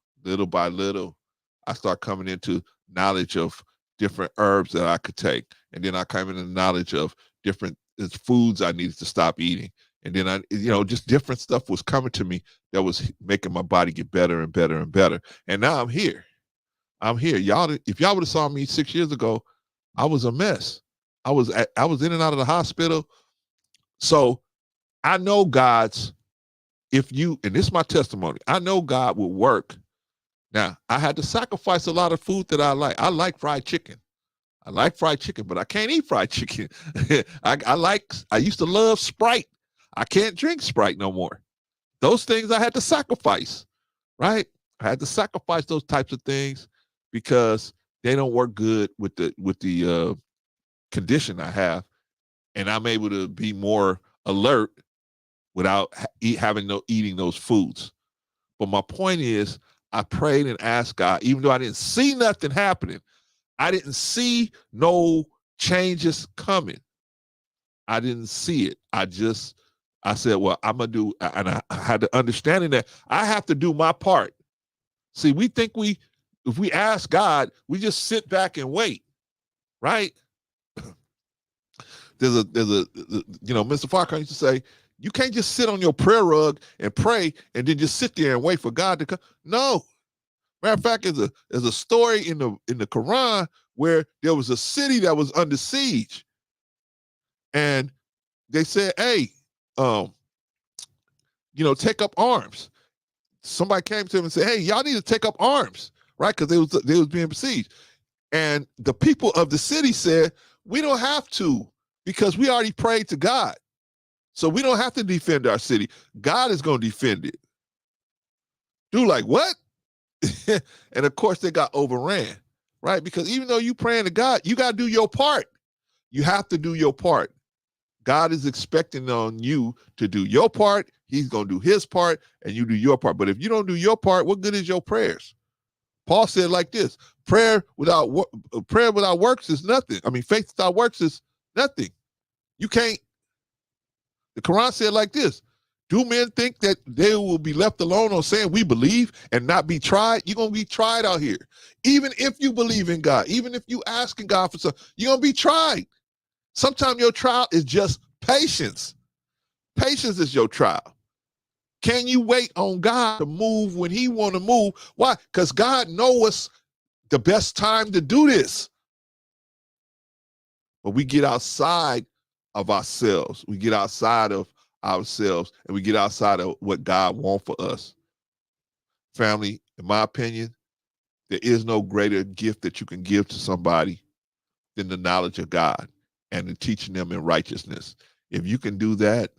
I start coming into knowledge of different herbs that I could take. And then I came into the knowledge of different foods I needed to stop eating. And then just different stuff was coming to me that was making my body get better and better and better. And now I'm here. Y'all, if y'all would have saw me 6 years ago, I was a mess. I was in and out of the hospital. So I know and this is my testimony, I know God will work. Now, I had to sacrifice a lot of food that I like. I like fried chicken. But I can't eat fried chicken. I used to love Sprite. I can't drink Sprite no more. Those things I had to sacrifice, right? I had to sacrifice those types of things because they don't work good with the condition I have, and I'm able to be more alert without eating those foods. But my point is, I prayed and asked God, even though I didn't see nothing happening, I didn't see no changes coming. I didn't see it. I said, well, I'm going to do, and I had the understanding that I have to do my part. See, we think if we ask God, we just sit back and wait, right? There's a Mr. Farquhar used to say, you can't just sit on your prayer rug and pray and then just sit there and wait for God to come. No. Matter of fact, there's a story in the Quran where there was a city that was under siege. And they said, hey, take up arms. Somebody came to him and said, hey, y'all need to take up arms, right? Because they was being besieged. And the people of the city said, we don't have to, because we already prayed to God. So we don't have to defend our city. God is going to defend it. Dude, like, what? And of course they got overran, right? Because even though you praying to God, you got to do your part. You have to do your part. God is expecting on you to do your part. He's going to do his part, and you do your part. But if you don't do your part, what good is your prayers? Paul said like this: prayer without works is nothing. I mean, faith without works is nothing. You can't. The Quran said like this: do men think that they will be left alone on saying we believe and not be tried? You're going to be tried out here. Even if you believe in God, even if you asking God for something, you're going to be tried. Sometimes your trial is just patience. Patience is your trial. Can you wait on God to move when he want to move? Why? Because God knows the best time to do this. But we get outside of ourselves. We get outside of ourselves, and we get outside of what God wants for us. Family, in my opinion, there is no greater gift that you can give to somebody than the knowledge of God and the teaching them in righteousness. If you can do that,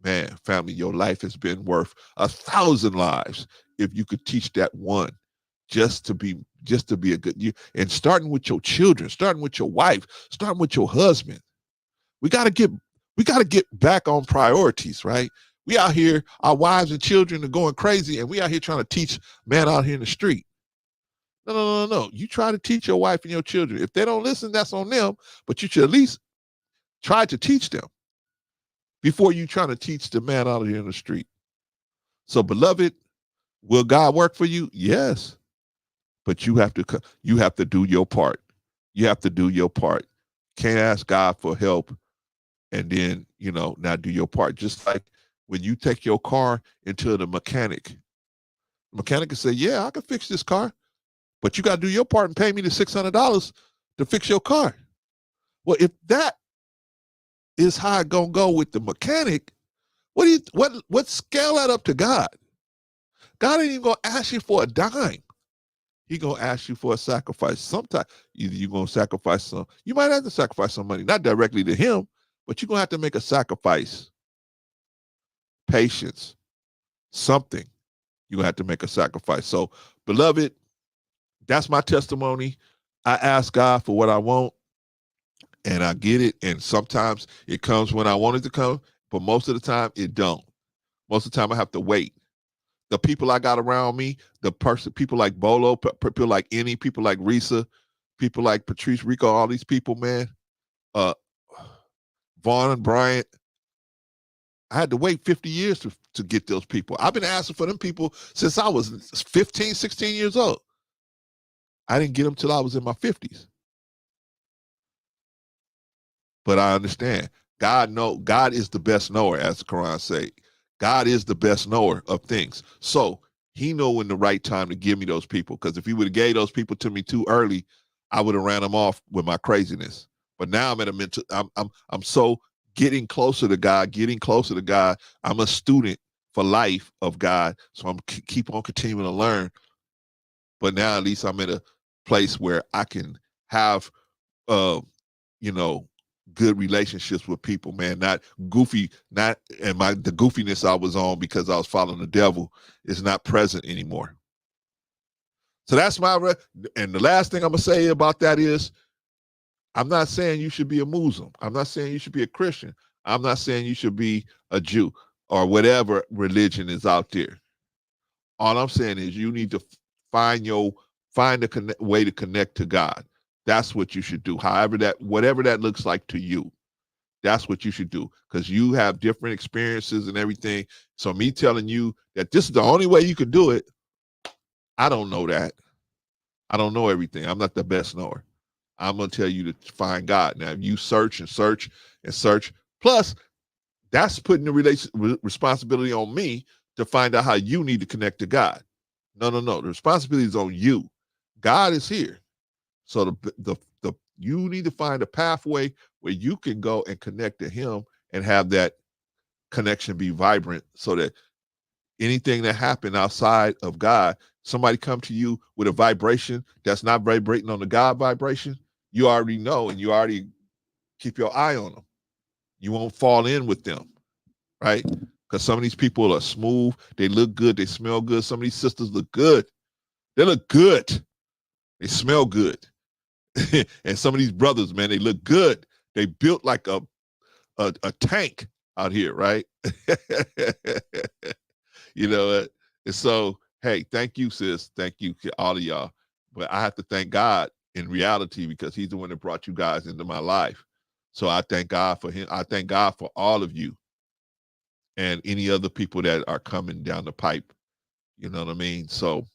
man, family, your life has been worth 1,000 lives if you could teach that one just to be a good you. And starting with your children, starting with your wife, starting with your husband. We got to get back on priorities, right? We out here, our wives and children are going crazy, and we out here trying to teach man out here in the street. No. You try to teach your wife and your children. If they don't listen, that's on them, but you should at least try to teach them before you trying to teach the man out here in the street. So, beloved, will God work for you? Yes. But you have to do your part. You have to do your part. Can't ask God for help and then, not do your part. Just like when you take your car into the mechanic can say, yeah, I can fix this car, but you got to do your part and pay me the $600 to fix your car. Well, if that is how it's going to go with the mechanic, what scale that up to God? God ain't even going to ask you for a dime. He going to ask you for a sacrifice. Sometimes either you're going to sacrifice some. You might have to sacrifice some money, not directly to him, but you're going to have to make a sacrifice. Patience. Something. You're going to have to make a sacrifice. So, beloved, that's my testimony. I ask God for what I want, and I get it. And sometimes it comes when I want it to come, but most of the time it don't. Most of the time I have to wait. The people I got around me, people like Bolo, people like Annie, people like Risa, people like Patrice Rico, all these people, man, Vaughn and Bryant, I had to wait 50 years to get those people. I've been asking for them people since I was 15, 16 years old. I didn't get them till I was in my 50s. But I understand. God is the best knower, as the Quran say. God is the best knower of things. So he know when the right time to give me those people. Because if he would have gave those people to me too early, I would have ran them off with my craziness. But now I'm at a mental, I'm so getting closer to God, getting closer to God. I'm a student for life of God. So I'm keep on continuing to learn. But now at least I'm in a place where I can have you know, good relationships with people, man. Not goofy, not and the goofiness I was on because I was following the devil is not present anymore. So that's and the last thing I'm gonna say about that is I'm not saying you should be a Muslim. I'm not saying you should be a Christian. I'm not saying you should be a Jew or whatever religion is out there. All I'm saying is you need to find a way to connect to God. That's what you should do. Whatever that looks like to you, that's what you should do, because you have different experiences and everything. So me telling you that this is the only way you can do it, I don't know that. I don't know everything. I'm not the best knower. I'm going to tell you to find God. Now, if you search and search and search, plus that's putting the responsibility on me to find out how you need to connect to God. No. The responsibility is on you. God is here. So you need to find a pathway where you can go and connect to him and have that connection be vibrant, so that anything that happened outside of God, somebody come to you with a vibration that's not vibrating on the God vibration, you already know, and you already keep your eye on them. You won't fall in with them, right? Because some of these people are smooth, they look good, they smell good. Some of these sisters look good. They look good. They smell good. And some of these brothers, man, they look good. They built like a tank out here, right? You know, and so, hey, thank you, sis. Thank you, all of y'all. But I have to thank God in reality, because he's the one that brought you guys into my life. So I thank God for him. I thank God for all of you and any other people that are coming down the pipe. You know what I mean? So,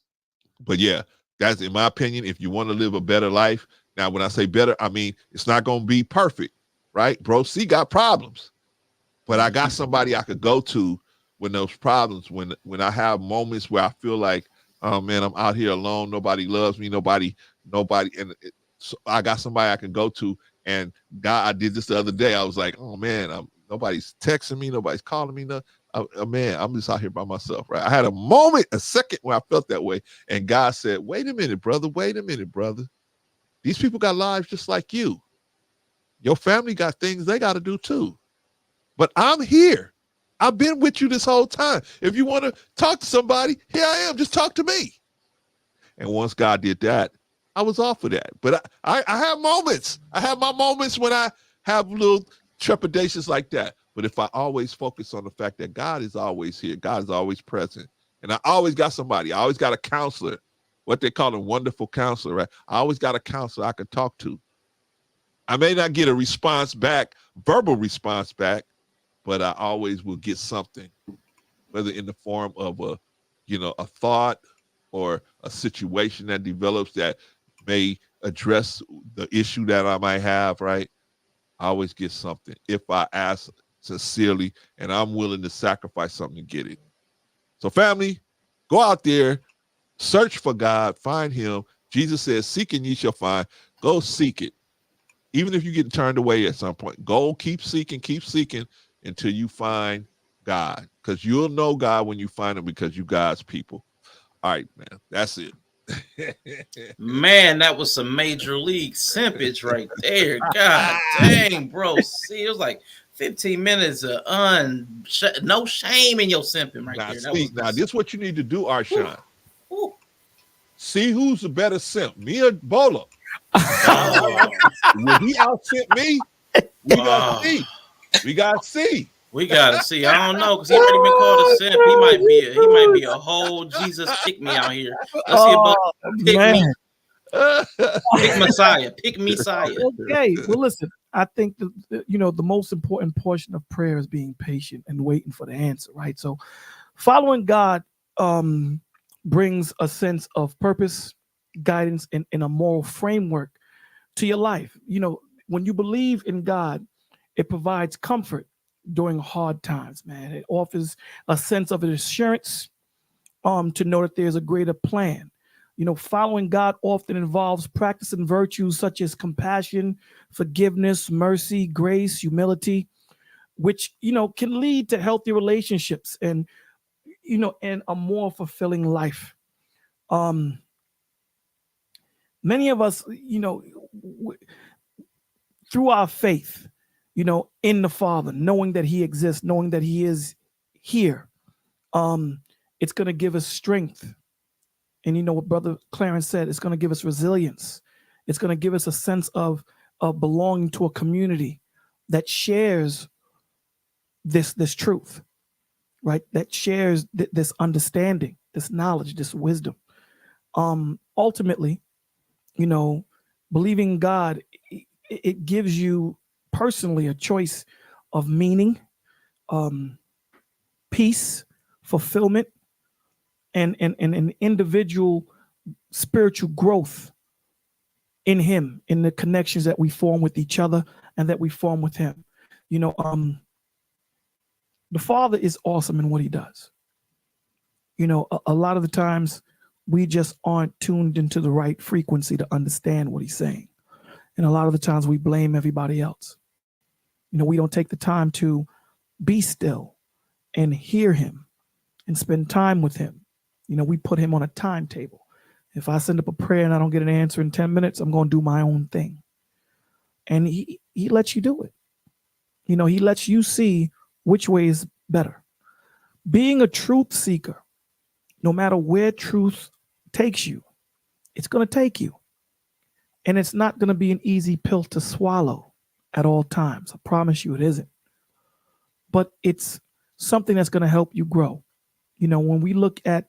but yeah, that's in my opinion. If you want to live a better life, now when I say better, I mean it's not going to be perfect, right? Bro, C got problems, but I got somebody I could go to when those problems, when I have moments where I feel like, oh man, I'm out here alone, nobody loves me, nobody, and so I got somebody I can go to. And God, I did this the other day. I was like, oh man, nobody's texting me, nobody's calling me, man, I'm just out here by myself, right? I had a second where I felt that way, and God said, wait a minute, brother. These people got lives just like you. Your family got things they got to do too. But I'm here. I've been with you this whole time. If you want to talk to somebody, here I am. Just talk to me. And once God did that, I was off of that. But I have moments. I have my moments when I have little trepidations like that. But if I always focus on the fact that God is always here, God is always present, and I always got somebody, I always got a counselor, what they call a wonderful counselor, right? I always got a counselor I can talk to. I may not get a response back, verbal response back, but I always will get something, whether in the form of a thought or a situation that develops that may address the issue that I might have, right? I always get something if I ask sincerely and I'm willing to sacrifice something to get it. So family, go out there, search for God, find him. Jesus says, seek and ye shall find. Go seek it. Even if you get turned away at some point, go keep seeking until you find God, because you'll know God when you find him, because you God's people. All right, man, that's it.
Man, that was some major league simpage right there. God dang, bro. See, it was like 15 minutes of no shame in your simping right there.
Now, this is what you need to do, Arshawn. See who's the better simp, me or Bola. When he out simp me, we got see. We got see.
We gotta see. I don't know, because he already been called a simp. He might be a whole Jesus pick me out here. Let's see about pick me. Pick Messiah. Pick Messiah.
Okay. Well, listen, I think the most important portion of prayer is being patient and waiting for the answer, right? So following God brings a sense of purpose, guidance, and a moral framework to your life. When you believe in God, It provides comfort during hard times, man. It offers a sense of assurance to know that there's a greater plan. Following God often involves practicing virtues such as compassion, forgiveness, mercy, grace, humility, which can lead to healthy relationships and and a more fulfilling life. Many of us, through our faith, in the Father, knowing that He exists, knowing that He is here, it's going to give us strength. And what Brother Clarence said, it's going to give us resilience. It's going to give us a sense of belonging to a community that shares this truth, right? That shares this understanding, this knowledge, this wisdom. Ultimately, believing God, it gives you personally a choice of meaning, peace, fulfillment, and an individual spiritual growth in Him, in the connections that we form with each other and that we form with Him. The Father is awesome in what He does. A lot of the times we just aren't tuned into the right frequency to understand what He's saying. And a lot of the times we blame everybody else. We don't take the time to be still and hear Him and spend time with Him. We put Him on a timetable. If I send up a prayer and I don't get an answer in 10 minutes, I'm going to do my own thing. And he lets you do it. He lets you see which way is better. Being a truth seeker, no matter where truth takes you, it's going to take you. And it's not going to be an easy pill to swallow at all times. I promise you it isn't. But it's something that's going to help you grow. When we look at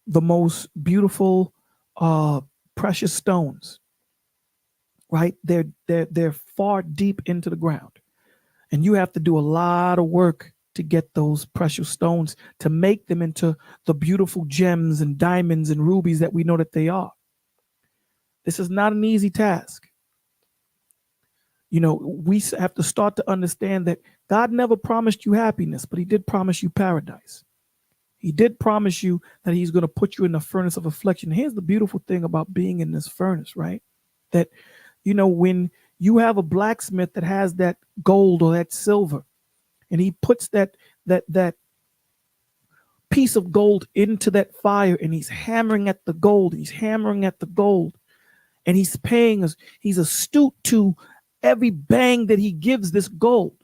the most beautiful, precious stones, right? They're far deep into the ground. And you have to do a lot of work to get those precious stones to make them into the beautiful gems and diamonds and rubies that we know that they are. This is not an easy task. We have to start to understand that God never promised you happiness, but He did promise you paradise. He did promise you that He's going to put you in the furnace of affliction. Here's the beautiful thing about being in this furnace, right? That, when you have a blacksmith that has that gold or that silver, and he puts that piece of gold into that fire, and he's hammering at the gold, and he's paying us. He's astute to every bang that he gives this gold.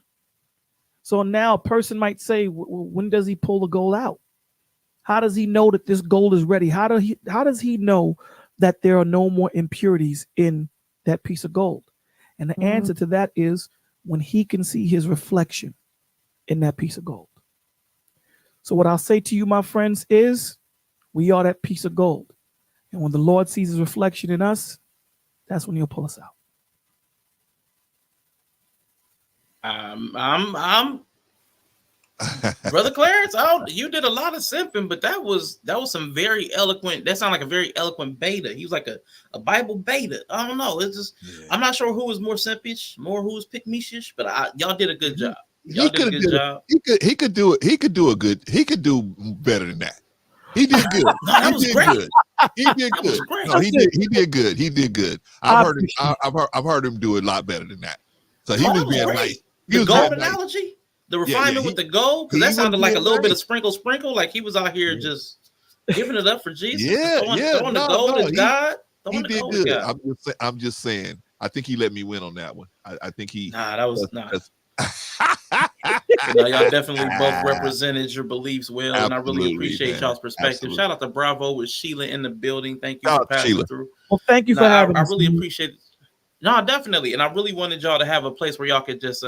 So now a person might say, when does he pull the gold out? How does he know that this gold is ready? How does he know that there are no more impurities in that piece of gold? And the answer to that is when he can see his reflection in that piece of gold. So what I'll say to you, my friends, is we are that piece of gold. And when the Lord sees His reflection in us, that's when He'll pull us out.
I'm Brother Clarence, you did a lot of simping, but that was some very eloquent. That sounded like a very eloquent beta. He was like a Bible beta. I don't know. It's just I'm not sure who was more simpish, more who was pick-me-shish, but y'all did a good job. Y'all did a good job.
He could do it. He could do better than that. He did good.
No, that was great.
Good. He did good. No, he did good. He did good. I've heard him do a lot better than that. So he was being nice.
The gold analogy, the refinement with the gold, because that sounded like a little bit of sprinkle, like he was out here just giving it up for Jesus. Throwing the gold at God.
He did good. I'm just saying. I think he let me win on that one. I think he.
Nah, that was not. Y'all definitely both represented your beliefs well, and I really appreciate y'all's perspective. Absolutely. Shout out to Bravo with Sheila in the building. Thank you for passing through.
Well, thank you for having us.
I really appreciate it. No, definitely, and I really wanted y'all to have a place where y'all could just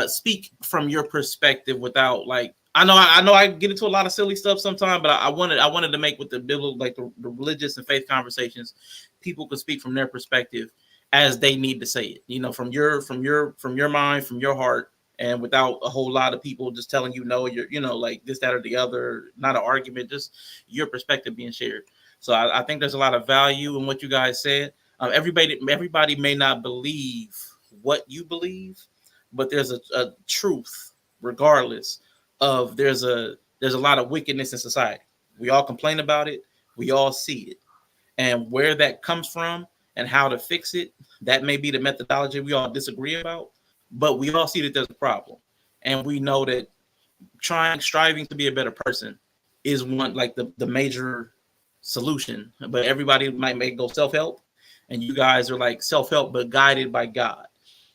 speak from your perspective without like. I know I get into a lot of silly stuff sometimes, but I wanted to make with the biblical, like the religious and faith conversations, people could speak from their perspective as they need to say it. From your mind, from your heart. And without a whole lot of people just telling you're like this, that, or the other, not an argument, just your perspective being shared. So I think there's a lot of value in what you guys said. Everybody may not believe what you believe, but there's a truth regardless of there's a lot of wickedness in society. We all complain about it. We all see it. And where that comes from and how to fix it, that may be the methodology we all disagree about, but we all see that there's a problem. And we know that striving to be a better person is one, like the major solution. But everybody might go self-help, and you guys are like self-help, but guided by God.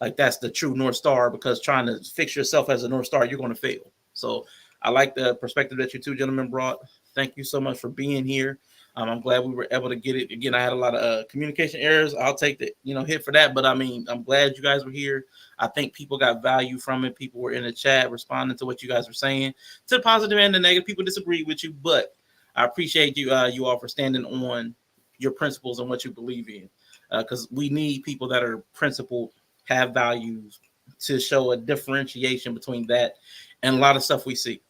Like that's the true North Star, because trying to fix yourself as a North Star, you're going to fail. So I like the perspective that you two gentlemen brought. Thank you so much for being here. I'm glad we were able to get it. Again, I had a lot of communication errors. I'll take the hit for that. But I mean, I'm glad you guys were here. I think people got value from it. People were in the chat responding to what you guys were saying, to the positive and the negative. People disagree with you, but I appreciate you all for standing on your principles and what you believe in, because we need people that are principled, have values, to show a differentiation between that and a lot of stuff we see.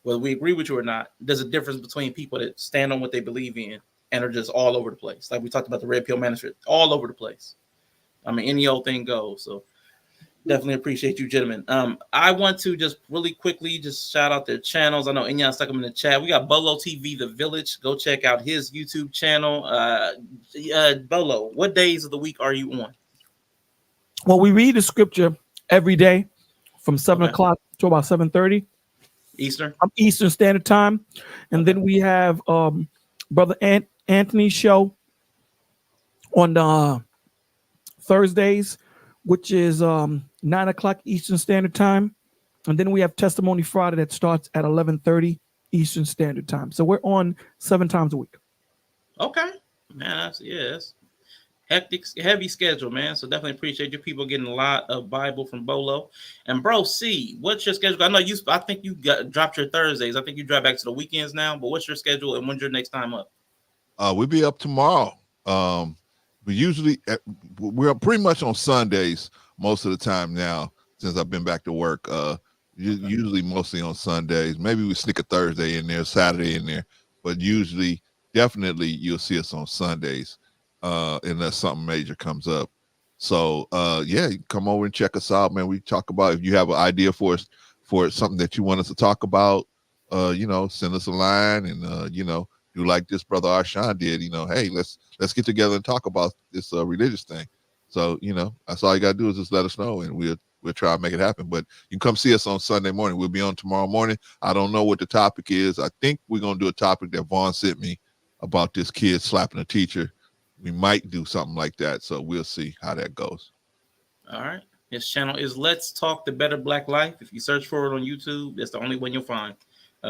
Whether we agree with you or not, there's a difference between people that stand on what they believe in and are just all over the place. Like we talked about the Red Pill Manuscript, all over the place. I mean, any old thing goes. So definitely appreciate you, gentlemen. I want to just really quickly just shout out their channels. I know Inyan stuck them in the chat. We got Bolo TV, The Village. Go check out his YouTube channel. Bolo, what days of the week are you on?
Well, we read the scripture every day from 7 o'clock to about 7:30. Eastern Standard Time. And then we have Brother Anthony's show on Thursdays, which is 9 o'clock Eastern Standard Time. And then we have Testimony Friday that starts at 11:30 Eastern Standard Time. So we're on 7 times a week.
Okay. Man, that's hectic, heavy schedule, man. So definitely appreciate you people getting a lot of Bible from Bolo. And bro, C, what's your schedule? I think you dropped your Thursdays. I think you drive back to the weekends now, but what's your schedule and when's your next time up?
We'll be up tomorrow. We're pretty much on Sundays most of the time now, since I've been back to work. Usually mostly on Sundays. Maybe we sneak a Thursday in there, Saturday in there, but definitely you'll see us on Sundays. Unless something major comes up. So come over and check us out, man. We talk about, if you have an idea for us, for something that you want us to talk about, send us a line and do like this brother Arshawn did, hey, let's get together and talk about this religious thing. So, that's all you gotta do is just let us know, and we'll try to make it happen. But you can come see us on Sunday morning. We'll be on tomorrow morning. I don't know what the topic is. I think we're gonna do a topic that Vaughn sent me about this kid slapping a teacher. We might do something like that, so we'll see how that goes. All
right. His channel is Let's Talk the Better Black Life. If you search for it on YouTube, that's the only one you'll find.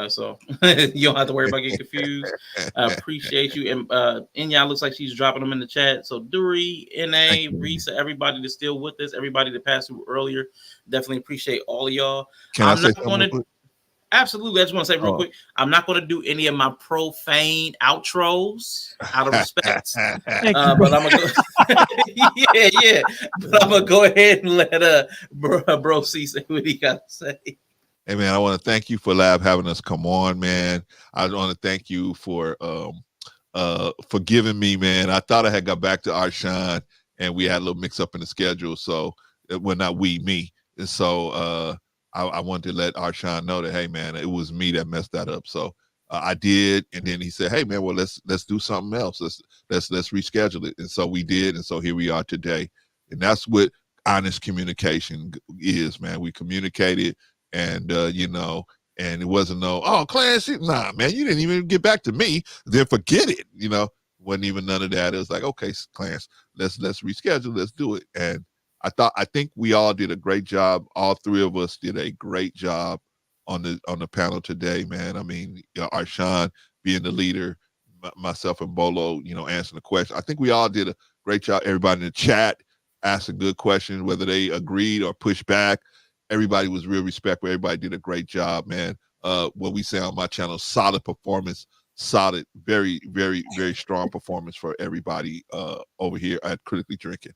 So you don't have to worry about getting confused. I appreciate you. And Inya looks like she's dropping them in the chat. So Duri, NA, Risa, everybody that's still with us, everybody that passed through earlier, definitely appreciate all of y'all. Absolutely. I just want to say real quick, I'm not going to do any of my profane outros out of respect. But I'm going to go, But I'm going to go ahead and let bro C say what he got to say.
Hey, man, I want to thank you for having us come on, man. I want to thank you for forgiving me, man. I thought I had got back to Arshawn, and we had a little mix up in the schedule. So, well, not me. And so, I wanted to let Arshawn know that, hey, man, it was me that messed that up. So I did, and then he said, hey, man, well, let's do something else. Let's reschedule it. And so we did, and so here we are today. And that's what honest communication is, man. We communicated, and and it wasn't Clarence, nah, man, you didn't even get back to me. Then forget it, wasn't even none of that. It was like, okay, Clarence, let's reschedule, let's do it. And I think we all did a great job. All three of us did a great job on the panel today, man. I mean, Arshawn being the leader, myself and Bolo, answering the question. I think we all did a great job. Everybody in the chat asking good questions, whether they agreed or pushed back. Everybody was real respectful. Everybody did a great job, man. What we say on my channel, solid performance, solid, very, very, very strong performance for everybody over here at Critically Drinking.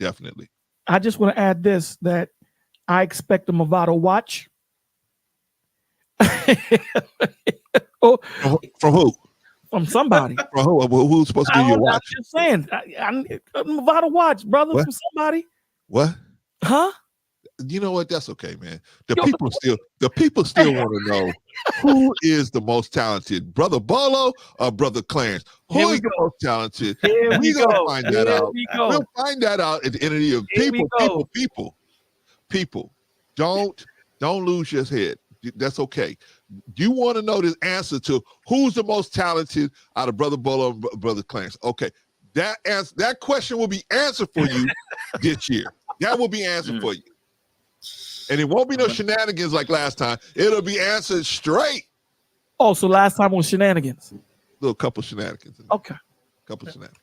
Definitely.
I just want to add this, that I expect a Movado watch.
From who?
From somebody.
From who? Who's supposed to give you a watch?
I'm just saying, I need a Movado watch, brother. What? From somebody.
What?
Huh?
You know what? That's okay, man. The
Yo,
people still want to know who is the most talented, Brother Bolo or Brother Clarence. Who
Here we
is the
go.
most talented?
Here we
We're gonna
go.
find that
Here
out.
we go.
We'll find that out at the end of the year.
Here we go.
People. Don't lose your head. That's okay. You want to know this answer to who's the most talented out of Brother Bolo and Brother Clarence. Okay. That question will be answered for you this year. That will be answered for you. And it won't be no shenanigans like last time. It'll be answered straight.
Oh, so last time was shenanigans.
Little couple shenanigans.
Okay.
Couple shenanigans.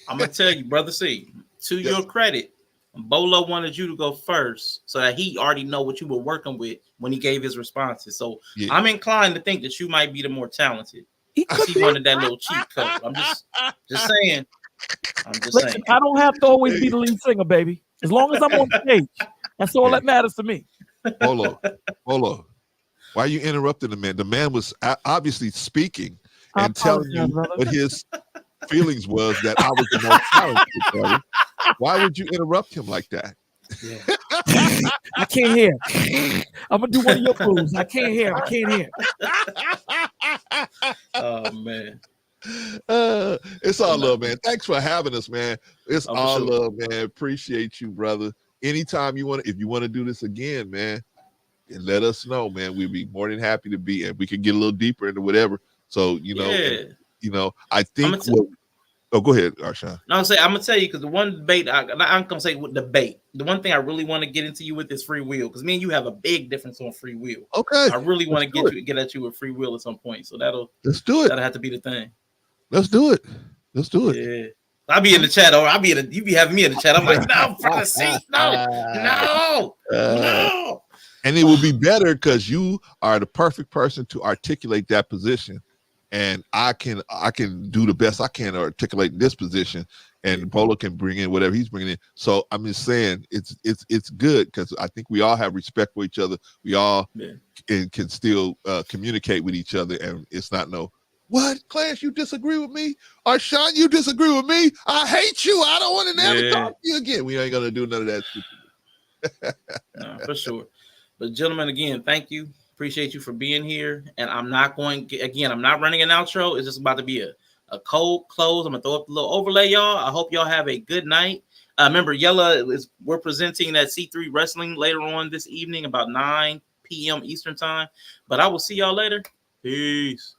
I'm gonna tell you, Brother C, to your credit, Bolo wanted you to go first so that he already know what you were working with when he gave his responses. So I'm inclined to think that you might be the more talented. He wanted that little cheat code. I'm just saying.
Listen, I don't have to always be the lead singer, baby. As long as I'm on stage, that's all that matters to me.
Bolo. Why are you interrupting the man? The man was obviously speaking and telling you what his feelings was that I was the most talented, brother. Why would you interrupt him like that?
Yeah. I can't hear. I'm gonna do one of your moves. I can't hear.
Oh man.
It's all love, man. Thanks for having us, man. It's all love, man. Appreciate you, brother. Anytime you want to, if you want to do this again, man, and let us know, man. We'd be more than happy to be, and we can get a little deeper into whatever. So I think. Go ahead, Arshawn.
No, I'm gonna tell you because the one debate I'm gonna say with debate. The one thing I really want to get into you with is free will, because me and you have a big difference on free will.
Okay,
I really want to get at you with free will at some point. So let's
do it.
That'll have to be the thing.
Let's do it.
Yeah. I'll be in the chat, or you be having me in the chat. I'm like, no, Brother C, no.
And it will be better because you are the perfect person to articulate that position. And I can do the best I can to articulate this position, and Bolo can bring in whatever he's bringing in. So I'm just saying it's good because I think we all have respect for each other. We all can still communicate with each other, and it's not what, Clarence, you disagree with me? Or Sean, you disagree with me? I hate you. I don't want to never talk to you again. We ain't gonna do none of that.
No, for sure. But gentlemen, again, thank you. Appreciate you for being here. And I'm not running an outro. It's just about to be a cold close. I'm gonna throw up a little overlay, y'all. I hope y'all have a good night. Remember, we're presenting at C3 Wrestling later on this evening, about 9 p.m. Eastern time. But I will see y'all later. Peace.